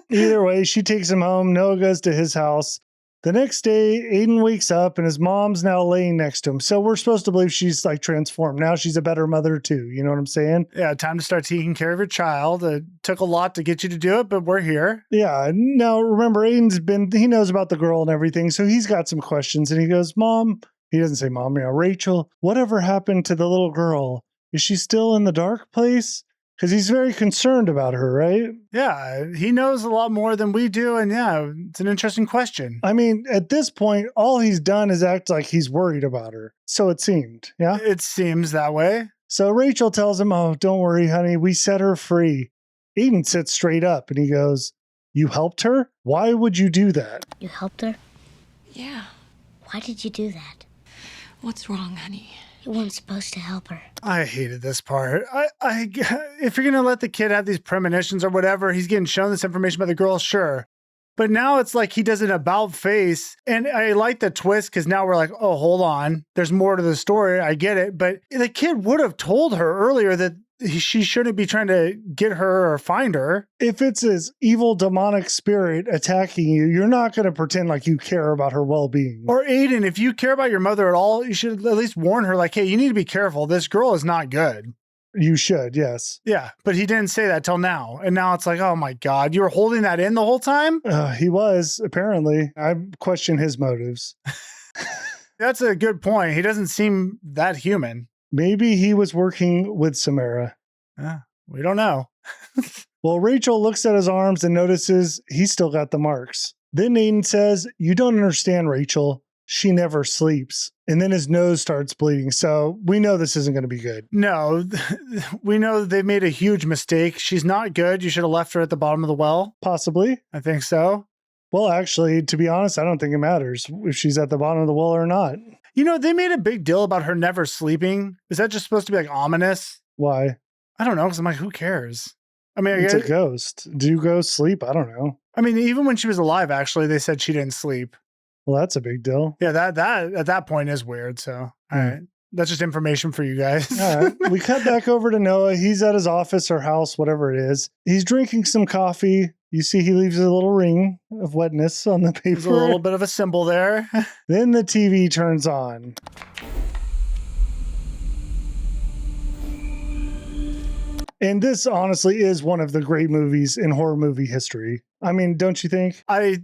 Either way, she takes him home. Noah goes to his house. The next day, Aiden wakes up and his mom's now laying next to him. So we're supposed to believe she's like transformed. Now she's a better mother too. You know what I'm saying? Yeah, time to start taking care of your child. It took a lot to get you to do it, but we're here. Yeah. Now remember, he knows about the girl and everything. So he's got some questions and he goes, Mom, he doesn't say Mom, Rachel, whatever happened to the little girl? Is she still in the dark place? Because he's very concerned about her, right? Yeah, he knows a lot more than we do. And yeah, it's an interesting question. I mean, at this point, all he's done is act like he's worried about her. So it seemed, yeah? It seems that way. So Rachel tells him, oh, don't worry, honey. We set her free. Aiden sits straight up and he goes, you helped her? Why would you do that? You helped her? Yeah. Why did you do that? What's wrong, honey? You weren't supposed to help her. I hated this part. If you're going to let the kid have these premonitions or whatever, he's getting shown this information by the girl, sure. But now it's like he does an about face. And I like the twist because now we're like, oh, hold on. There's more to the story. I get it. But the kid would have told her earlier that she shouldn't be trying to get her or find her. If it's his evil demonic spirit attacking you, you're not going to pretend like you care about her well-being. Or Aiden, if you care about your mother at all, you should at least warn her like, hey, you need to be careful. This girl is not good. You should, yes. Yeah, but he didn't say that till now. And now it's like, oh my God, you were holding that in the whole time? He was, apparently. I question his motives. That's a good point. He doesn't seem that human. Maybe he was working with Samara. We don't know. Well, Rachel looks at his arms and notices he's still got the marks. Then Aiden says, you don't understand, Rachel. She never sleeps. And then his nose starts bleeding. So we know this isn't going to be good. No, we know they made a huge mistake. She's not good. You should have left her at the bottom of the well. Possibly. I think so. Well, actually, to be honest, I don't think it matters if she's at the bottom of the well or not. You know, they made a big deal about her never sleeping. Is that just supposed to be like ominous? Why? I don't know, because I'm like, who cares? I mean, it's a ghost. Do ghosts sleep? I don't know. I mean, even when she was alive, actually, they said she didn't sleep. Well, that's a big deal. Yeah, that at that point is weird. So, all right. That's just information for you guys. All right. We cut back over to Noah. He's at his office or house, whatever it is. He's drinking some coffee. You see he leaves a little ring of wetness on the paper. There's a little bit of a symbol there. Then the TV turns on. And this honestly is one of the great movies in horror movie history. I mean, don't you think? I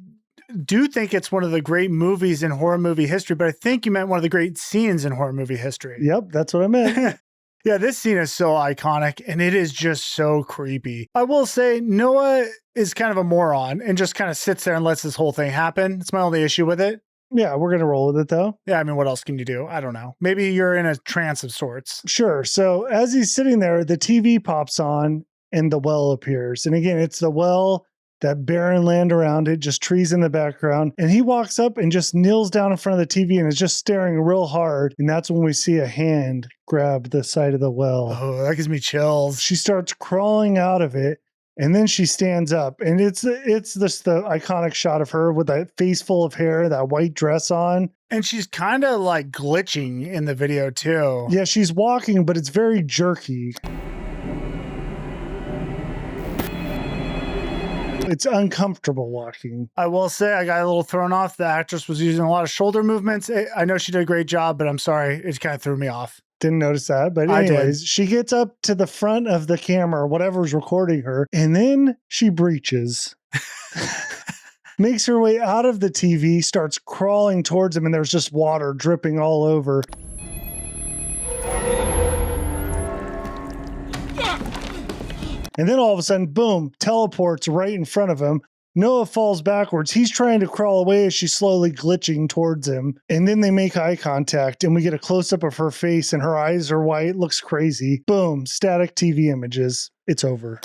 do think it's one of the great movies in horror movie history, but I think you meant one of the great scenes in horror movie history. Yep, that's what I meant. Yeah, this scene is so iconic and it is just so creepy. I will say Noah is kind of a moron and just kind of sits there and lets this whole thing happen. It's my only issue with it. Yeah, we're going to roll with it though. Yeah, I mean, what else can you do? I don't know. Maybe you're in a trance of sorts. Sure. So as he's sitting there, the TV pops on and the well appears. And again, it's the well, that barren land around it, just trees in the background. And he walks up and just kneels down in front of the TV and is just staring real hard. And that's when we see a hand grab the side of the well. Oh, that gives me chills. She starts crawling out of it. And then she stands up, and it's this the iconic shot of her with that face full of hair, that white dress on. And she's kind of like glitching in the video too. Yeah, she's walking, but it's very jerky. It's uncomfortable walking. I will say I got a little thrown off. The actress was using a lot of shoulder movements. I know she did a great job, but I'm sorry. It kind of threw me off. Didn't notice that. But anyways, she gets up to the front of the camera, whatever's recording her, and then she breaches. Makes her way out of the TV, starts crawling towards him, and there's just water dripping all over. And then all of a sudden, boom, teleports right in front of him. Noah falls backwards. He's trying to crawl away as she's slowly glitching towards him. And then they make eye contact and we get a close-up of her face and her eyes are white. Looks crazy. Boom, static TV images. It's over.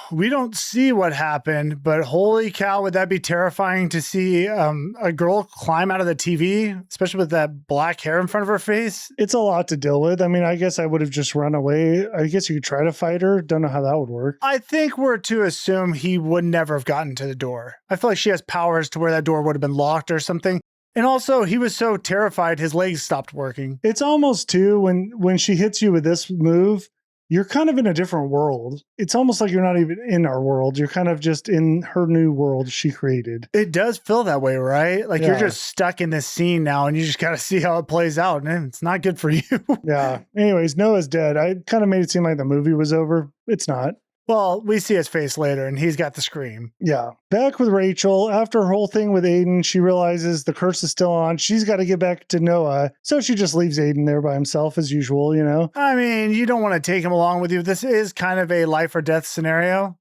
We don't see what happened, but holy cow, would that be terrifying to see a girl climb out of the TV, especially with that black hair in front of her face? It's a lot to deal with. I mean, I guess I would have just run away. I guess you could try to fight her. Don't know how that would work. I think we're to assume he would never have gotten to the door. I feel like she has powers to where that door would have been locked or something. And also, he was so terrified, his legs stopped working. It's almost too, when she hits you with this move, you're kind of in a different world. It's almost like you're not even in our world. You're kind of just in her new world she created. It does feel that way, right? Like you're just stuck in this scene now and you just got to see how it plays out. And it's not good for you. Yeah. Anyways, Noah's dead. I kind of made it seem like the movie was over. It's not. Well, we see his face later, and he's got the scream. Yeah. Back with Rachel, after her whole thing with Aiden, she realizes the curse is still on. She's got to get back to Noah. So she just leaves Aiden there by himself as usual, you know? I mean, you don't want to take him along with you. This is kind of a life or death scenario.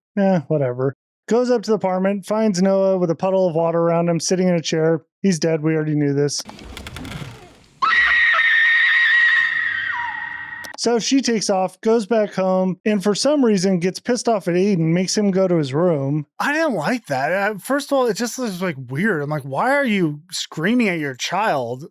Whatever. Goes up to the apartment, finds Noah with a puddle of water around him, sitting in a chair. He's dead. We already knew this. So she takes off, goes back home, and for some reason gets pissed off at Aiden, makes him go to his room. I didn't like that. First of all, it just was like weird. I'm like, why are you screaming at your child?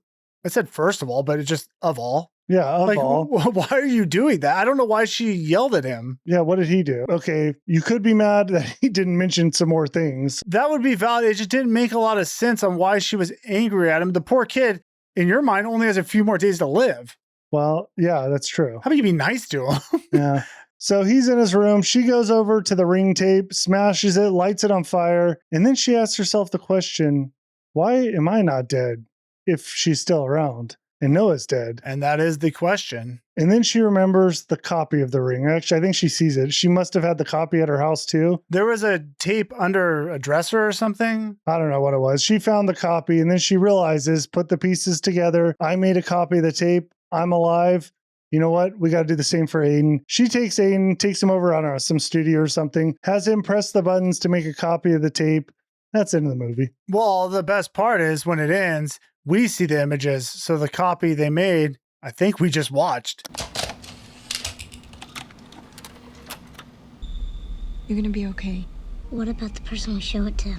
I said first of all, but it's just of all. Yeah, of all. Why are you doing that? I don't know why she yelled at him. Yeah, what did he do? Okay, you could be mad that he didn't mention some more things. That would be valid. It just didn't make a lot of sense on why she was angry at him. The poor kid, in your mind, only has a few more days to live. Well, yeah, that's true. How about you be nice to him? Yeah. So he's in his room. She goes over to the ring tape, smashes it, lights it on fire. And then she asks herself the question, why am I not dead if she's still around and Noah's dead? And that is the question. And then she remembers the copy of the ring. Actually, I think she sees it. She must have had the copy at her house too. There was a tape under a dresser or something. I don't know what it was. She found the copy and then she realizes, put the pieces together. I made a copy of the tape. I'm alive. You know what? We got to do the same for Aiden. She takes Aiden, takes him over, I don't know, some studio or something, has him press the buttons to make a copy of the tape. That's the end of the movie. Well, the best part is when it ends, we see the images. So the copy they made, I think we just watched. You're gonna be okay. What about the person we show it to?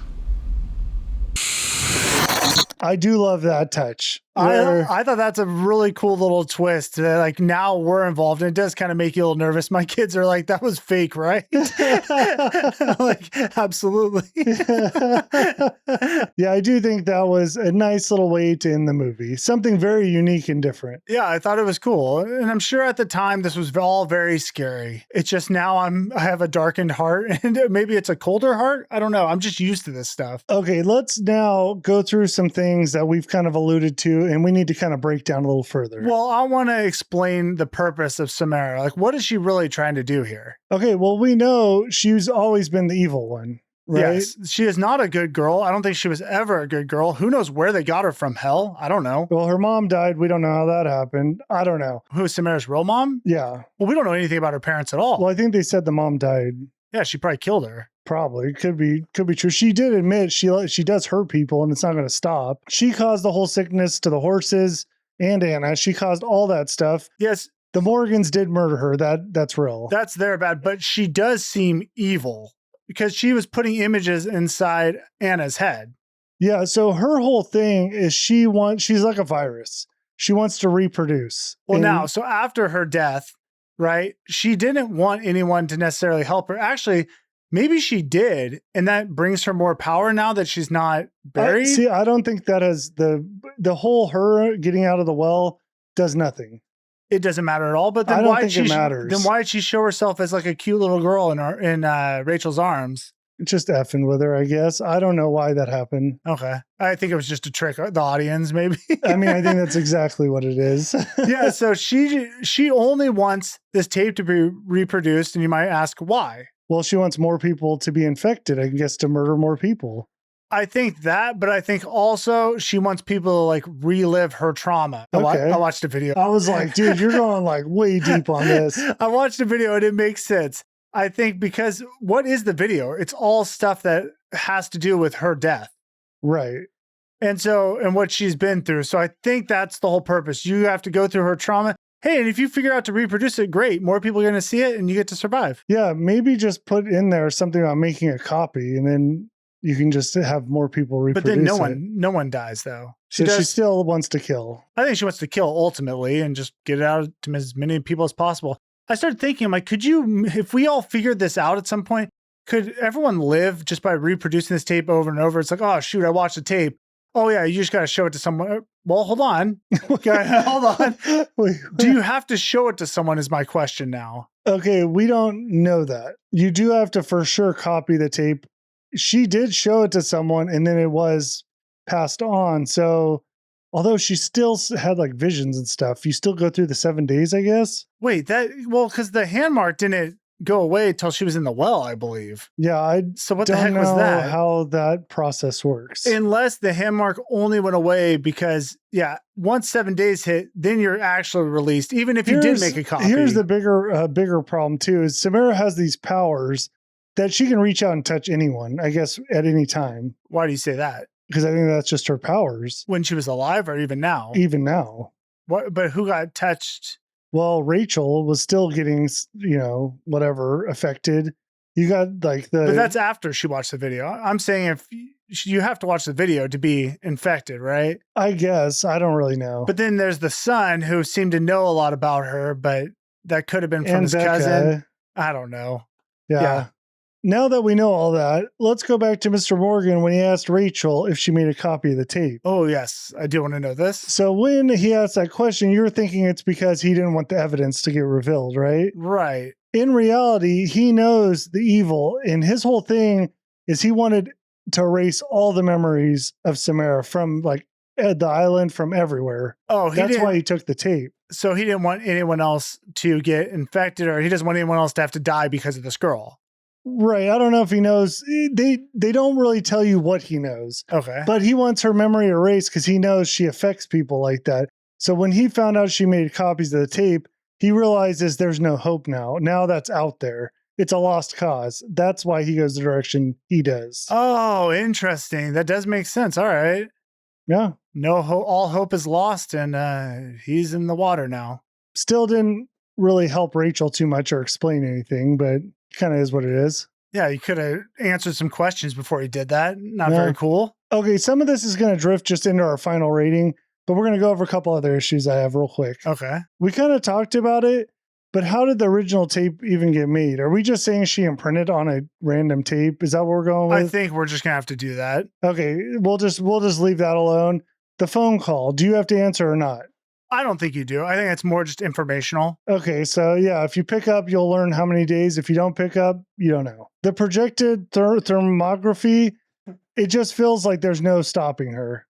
I do love that touch. I thought that's a really cool little twist that like now we're involved and it does kind of make you a little nervous. My kids are like, that was fake, right? Like, absolutely. Yeah, I do think that was a nice little way to end the movie. Something very unique and different. Yeah, I thought it was cool. And I'm sure at the time this was all very scary. It's just now I have a darkened heart and maybe it's a colder heart. I don't know. I'm just used to this stuff. Okay, let's now go through some things that we've kind of alluded to and we need to kind of break down a little further. Well, I want to explain the purpose of Samara. Like, what is she really trying to do here? Okay, well, we know she's always been the evil one, right? Yes, she is not a good girl. I don't think she was ever a good girl. Who knows where they got her from? Hell, I don't know. Well, her mom died. We don't know how that happened. I don't know. Who's Samara's real mom? Yeah. Well, we don't know anything about her parents at all. Well, I think they said the mom died. Yeah, she probably killed her. Probably. Could be true. She did admit she does hurt people and it's not going to stop. She caused the whole sickness to the horses and Anna. She caused all that stuff. Yes. The Morgans did murder her. That's real. That's their bad. But she does seem evil because she was putting images inside Anna's head. Yeah. So her whole thing is she's like a virus. She wants to reproduce. Well, so after her death, right, she didn't want anyone to necessarily help her. Actually, maybe she did, and that brings her more power now that she's not buried. I don't think that has the whole her getting out of the well does nothing. It doesn't matter at all. But then I don't why think it matters. Then why did she show herself as like a cute little girl in Rachel's arms? Just effing with her, I guess. I don't know why that happened. Okay. I think it was just to trick the audience, maybe. I mean, I think that's exactly what it is. Yeah, so she only wants this tape to be reproduced, and you might ask why. Well, she wants more people to be infected, I guess, to murder more people. I think that, but I think also she wants people to like relive her trauma. Okay. I watched a video. I was like, dude, you're going like way deep on this. I watched a video and it makes sense. I think because what is the video? It's all stuff that has to do with her death. Right. And what she's been through. So I think that's the whole purpose. You have to go through her trauma. Hey, and if you figure out to reproduce it, great. More people are going to see it and you get to survive. Yeah, maybe just put in there something about making a copy and then you can just have more people reproduce it. But then no one dies though. She still wants to kill. I think she wants to kill ultimately and just get it out to as many people as possible. I started thinking, I'm like, if we all figured this out at some point, could everyone live just by reproducing this tape over and over? It's like, oh, shoot, I watched the tape. Oh, yeah, you just got to show it to someone. Well, hold on. Okay, hold on. Do you have to show it to someone is my question now. Okay, we don't know that. You do have to for sure copy the tape. She did show it to someone and then it was passed on. So although she still had like visions and stuff, you still go through the 7 days, I guess. Wait, because the hand mark didn't go away till she was in the well, I believe. Yeah, I So what the don't heck know was that? how that process works. Unless the hand mark only went away because, once 7 days hit, then you're actually released, even if you did make a copy. Here's the bigger problem too, is Samara has these powers that she can reach out and touch anyone, I guess, at any time. Why do you say that? Because I think that's just her powers. When she was alive or even now? Even now. What? But who got touched? Well, Rachel was still getting, whatever, affected. You got like But that's after she watched the video. I'm saying if you have to watch the video to be infected, right? I guess. I don't really know. But then there's the son who seemed to know a lot about her, but that could have been from And his Becca. cousin. I don't know. Yeah. Now that we know all that, let's go back to Mr. Morgan when he asked Rachel if she made a copy of the tape. Oh, yes. I do want to know this. So when he asked that question, you're thinking it's because he didn't want the evidence to get revealed, right? Right. In reality, he knows the evil, and his whole thing is he wanted to erase all the memories of Samara from like the island, from everywhere. Oh, that's why he took the tape. So he didn't want anyone else to get infected, or he doesn't want anyone else to have to die because of this girl. Right. I don't know if he knows. They don't really tell you what he knows. Okay. But he wants her memory erased because he knows she affects people like that. So when he found out she made copies of the tape, he realizes there's no hope now. Now that's out there. It's a lost cause. That's why he goes the direction he does. Oh, interesting. That does make sense. All right. Yeah. No hope. All hope is lost, and he's in the water now. Still didn't really help Rachel too much or explain anything, but kind of is what it is. Yeah, he could have answered some questions before he did that. Not very cool. Okay, some of this is going to drift just into our final rating, but we're going to go over a couple other issues I have real quick. Okay. We kind of talked about it, but how did the original tape even get made? Are we just saying she imprinted on a random tape? Is that what we're going with? I think we're just going to have to do that. Okay, we'll just leave that alone. The phone call, do you have to answer or not? I don't think you do. I think it's more just informational. Okay, so yeah, if you pick up, you'll learn how many days. If you don't pick up, you don't know. The projected thermography, it just feels like there's no stopping her.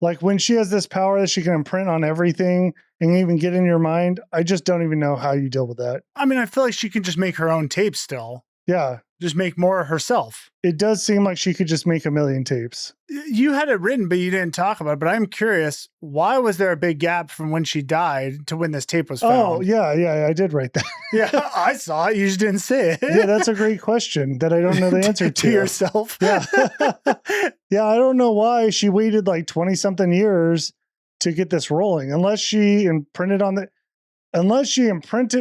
Like when she has this power that she can imprint on everything and even get in your mind, I just don't even know how you deal with that. I mean, I feel like she can just make her own tapes still. Yeah. Just make more herself. It does seem like she could just make a million tapes. You had it written, but you didn't talk about it. But I'm curious, why was there a big gap from when she died to when this tape was found? Oh, yeah, I did write that. Yeah, I saw it. You just didn't say it. Yeah, that's a great question that I don't know the answer to. To yourself. Yeah. Yeah, I don't know why she waited like 20 something years to get this rolling. Unless she imprinted.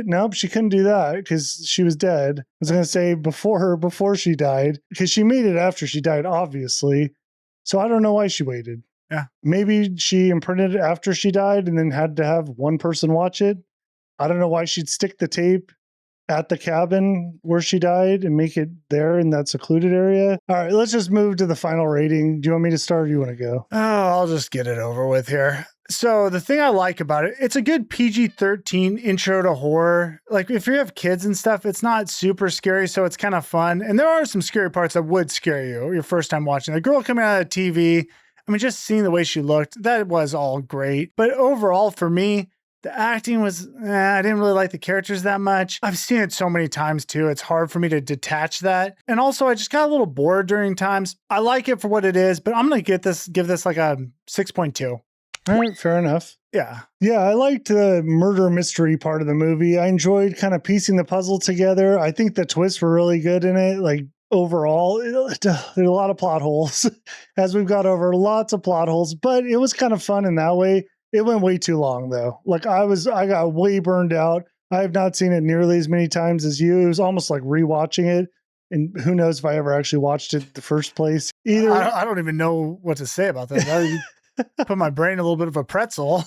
Nope, she couldn't do that because she was dead. I was going to say before she died, because she made it after she died, obviously. So I don't know why she waited. Yeah. Maybe she imprinted it after she died and then had to have one person watch it. I don't know why she'd stick the tape at the cabin where she died and make it there in that secluded area. All right, let's just move to the final rating. Do you want me to start or do you want to go? Oh, I'll just get it over with here. So the thing I like about it, it's a good PG-13 intro to horror. Like if you have kids and stuff, it's not super scary, so it's kind of fun. And there are some scary parts that would scare you your first time watching. The girl coming out of the TV, I mean, just seeing the way she looked, that was all great. But overall, for me, the acting was, I didn't really like the characters that much. I've seen it so many times too. It's hard for me to detach that. And also I just got a little bored during times. I like it for what it is, but I'm going to give this like a 6.2. All right, fair enough. Yeah. Yeah, I liked the murder mystery part of the movie. I enjoyed kind of piecing the puzzle together. I think the twists were really good in it. Like overall, there's a lot of plot holes as we've got over, lots of plot holes, but it was kind of fun in that way. It went way too long though. Like I got way burned out. I have not seen it nearly as many times as you. It was almost like rewatching it. And who knows if I ever actually watched it in the first place. Either I don't even know what to say about that. Put my brain in a little bit of a pretzel.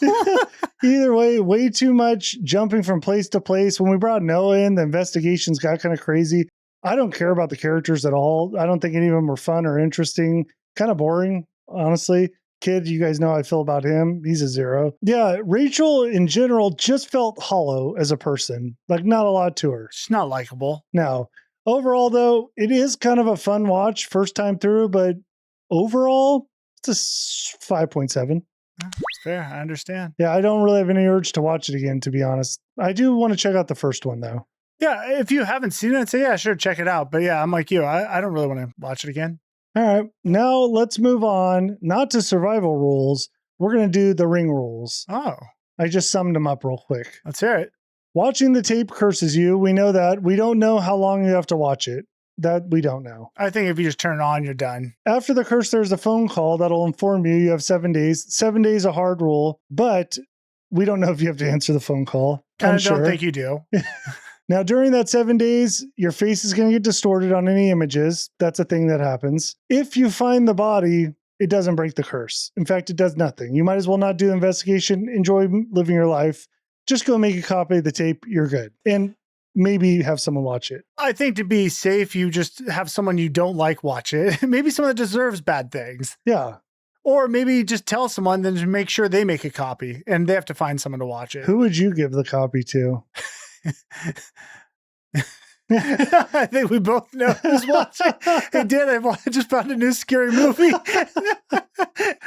Either way too much jumping from place to place. When we brought Noah in, the investigations got kind of crazy. I don't care about the characters at all. I don't think any of them were fun or interesting. Kind of boring, honestly. Kid, you guys know how I feel about him. He's a 0. Yeah, Rachel in general just felt hollow as a person. Like not a lot to her. She's not likable. No. Overall, though, it is kind of a fun watch first time through, but overall, it's a 5.7. It's fair. I understand. Yeah, I don't really have any urge to watch it again, to be honest. I do want to check out the first one, though. Yeah, if you haven't seen it, I'd say, yeah, sure, check it out. But yeah, I'm like you. I don't really want to watch it again. All right. Now let's move on, not to survival rules. We're going to do the ring rules. Oh. I just summed them up real quick. Let's hear it. Watching the tape curses you. We know that. We don't know how long you have to watch it. That we don't know. I think if you just turn it on, you're done. After the curse, there's a phone call that'll inform you you have 7 days. 7 days a hard rule, but we don't know if you have to answer the phone call. I don't think you do. Now, during that 7 days, your face is going to get distorted on any images. That's a thing that happens. If you find the body, it doesn't break the curse. In fact, it does nothing. You might as well not do the investigation. Enjoy living your life. Just go make a copy of the tape. You're good. And maybe have someone watch it. I think to be safe, you just have someone you don't like watch it. Maybe someone that deserves bad things. Yeah. Or maybe just tell someone, then to make sure they make a copy and they have to find someone to watch it. Who would you give the copy to? I think we both know who's watching. Hey, Dan, I just found a new scary movie.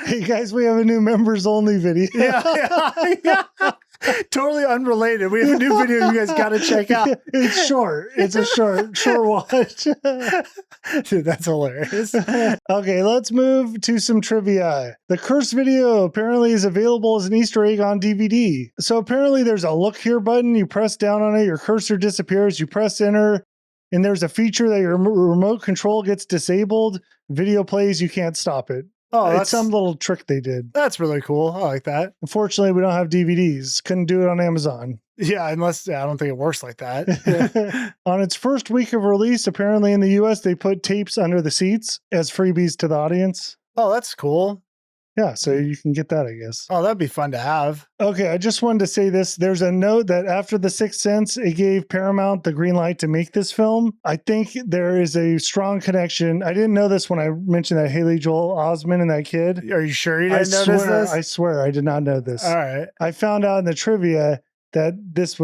Hey, guys, we have a new members only video. Yeah. Totally unrelated. We have a new video you guys got to check out. It's short. It's a short watch. Dude, that's hilarious. Okay, let's move to some trivia. The curse video apparently is available as an Easter egg on DVD. So apparently there's a look here button. You press down on it, your cursor disappears, you press enter, and there's a feature that your remote control gets disabled. Video plays, you can't stop it. Oh, it's some little trick they did. That's really cool. I like that. Unfortunately, we don't have DVDs. Couldn't do it on Amazon. Yeah, I don't think it works like that. On its first week of release, apparently in the US, they put tapes under the seats as freebies to the audience. Oh, that's cool. Yeah, so you can get that, I guess. Oh, that'd be fun to have. Okay, I just wanted to say this. There's a note that after The Sixth Sense, it gave Paramount the green light to make this film. I think there is a strong connection. I didn't know this when I mentioned that Haley Joel Osment and that kid. Are you sure you didn't notice this? I swear I did not know this. All right. I found out in the trivia that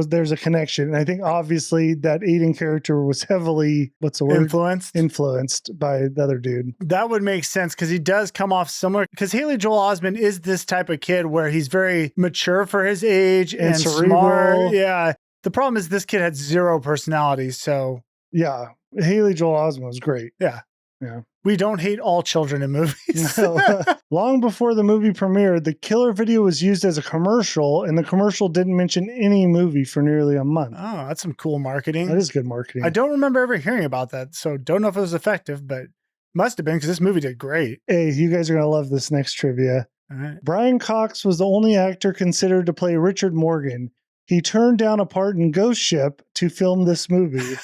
there's a connection. And I think obviously that Aiden character was heavily, influenced by the other dude. That would make sense because he does come off similar, because Haley Joel Osment is this type of kid where he's very mature for his age and smart. Yeah. The problem is this kid had zero personality. So yeah, Haley Joel Osment was great. Yeah. Yeah. We don't hate all children in movies. No. Long before the movie premiered, the killer video was used as a commercial, and the commercial didn't mention any movie for nearly a month. Oh, that's some cool marketing. That is good marketing. I don't remember ever hearing about that, so don't know if it was effective, but must have been because this movie did great. Hey, you guys are going to love this next trivia. All right. Brian Cox was the only actor considered to play Richard Morgan. He turned down a part in Ghost Ship to film this movie.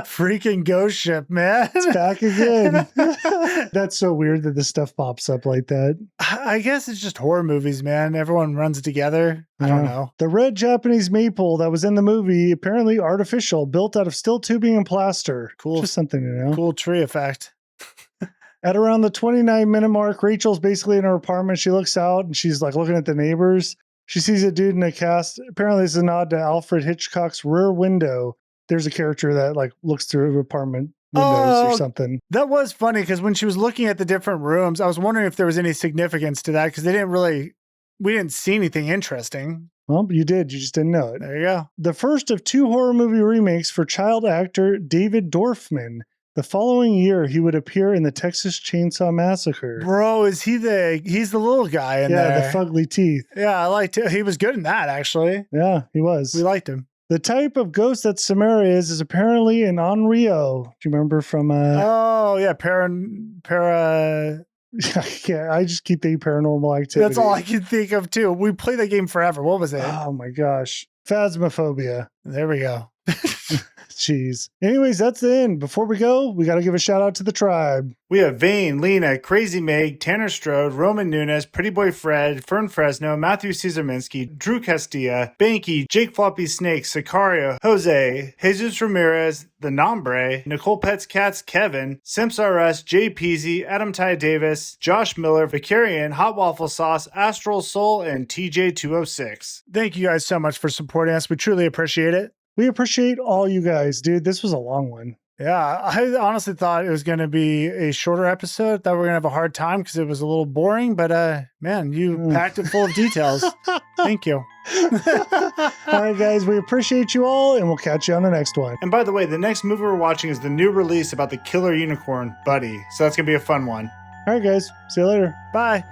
Freaking Ghost Ship, man. It's back again. That's so weird that this stuff pops up like that. I guess it's just horror movies, man. Everyone runs together. I don't know. The red Japanese maple that was in the movie, apparently artificial, built out of steel tubing and plaster. Cool. Just something to know. Cool tree effect. At around the 29-minute mark, Rachel's basically in her apartment. She looks out and she's like looking at the neighbors. She sees a dude in a cast. Apparently, it's a nod to Alfred Hitchcock's Rear Window. There's a character that like looks through apartment windows or something. That was funny because when she was looking at the different rooms, I was wondering if there was any significance to that because we didn't see anything interesting. Well, you did. You just didn't know it. There you go. The first of 2 horror movie remakes for child actor David Dorfman. The following year, he would appear in the Texas Chainsaw Massacre. Bro, he's the little guy in there? Yeah, the fugly teeth. Yeah, I liked it. He was good in that, actually. Yeah, he was. We liked him. The type of ghost that Samara is apparently an Onryo. Do you remember from... Oh, yeah, I just keep thinking Paranormal Activity. That's all I can think of, too. We played that game forever. What was it? Oh, my gosh. Phasmophobia. There we go. Jeez. Anyways, that's the end. Before we go, we got to give a shout out to the tribe. We have Vane, Lena, Crazy Meg, Tanner Strode, Roman Nunes, Pretty Boy Fred, Fern Fresno, Matthew Cesarminski, Drew Castilla, Banky, Jake Floppy Snake, Sicario, Jose, Jesus Ramirez, The Nombre, Nicole Pets Cats, Kevin, Simps RS, Jay Peasy, Adam Ty Davis, Josh Miller, Vicarian, Hot Waffle Sauce, Astral Soul, and TJ206. Thank you guys so much for supporting us. We truly appreciate it. We appreciate all you guys, dude. This was a long one. Yeah, I honestly thought it was going to be a shorter episode. Thought we were going to have a hard time because it was a little boring. But man, you packed it full of details. Thank you. All right, guys, we appreciate you all, and we'll catch you on the next one. And by the way, the next movie we're watching is the new release about the killer unicorn, Buddy. So that's going to be a fun one. All right, guys, see you later. Bye.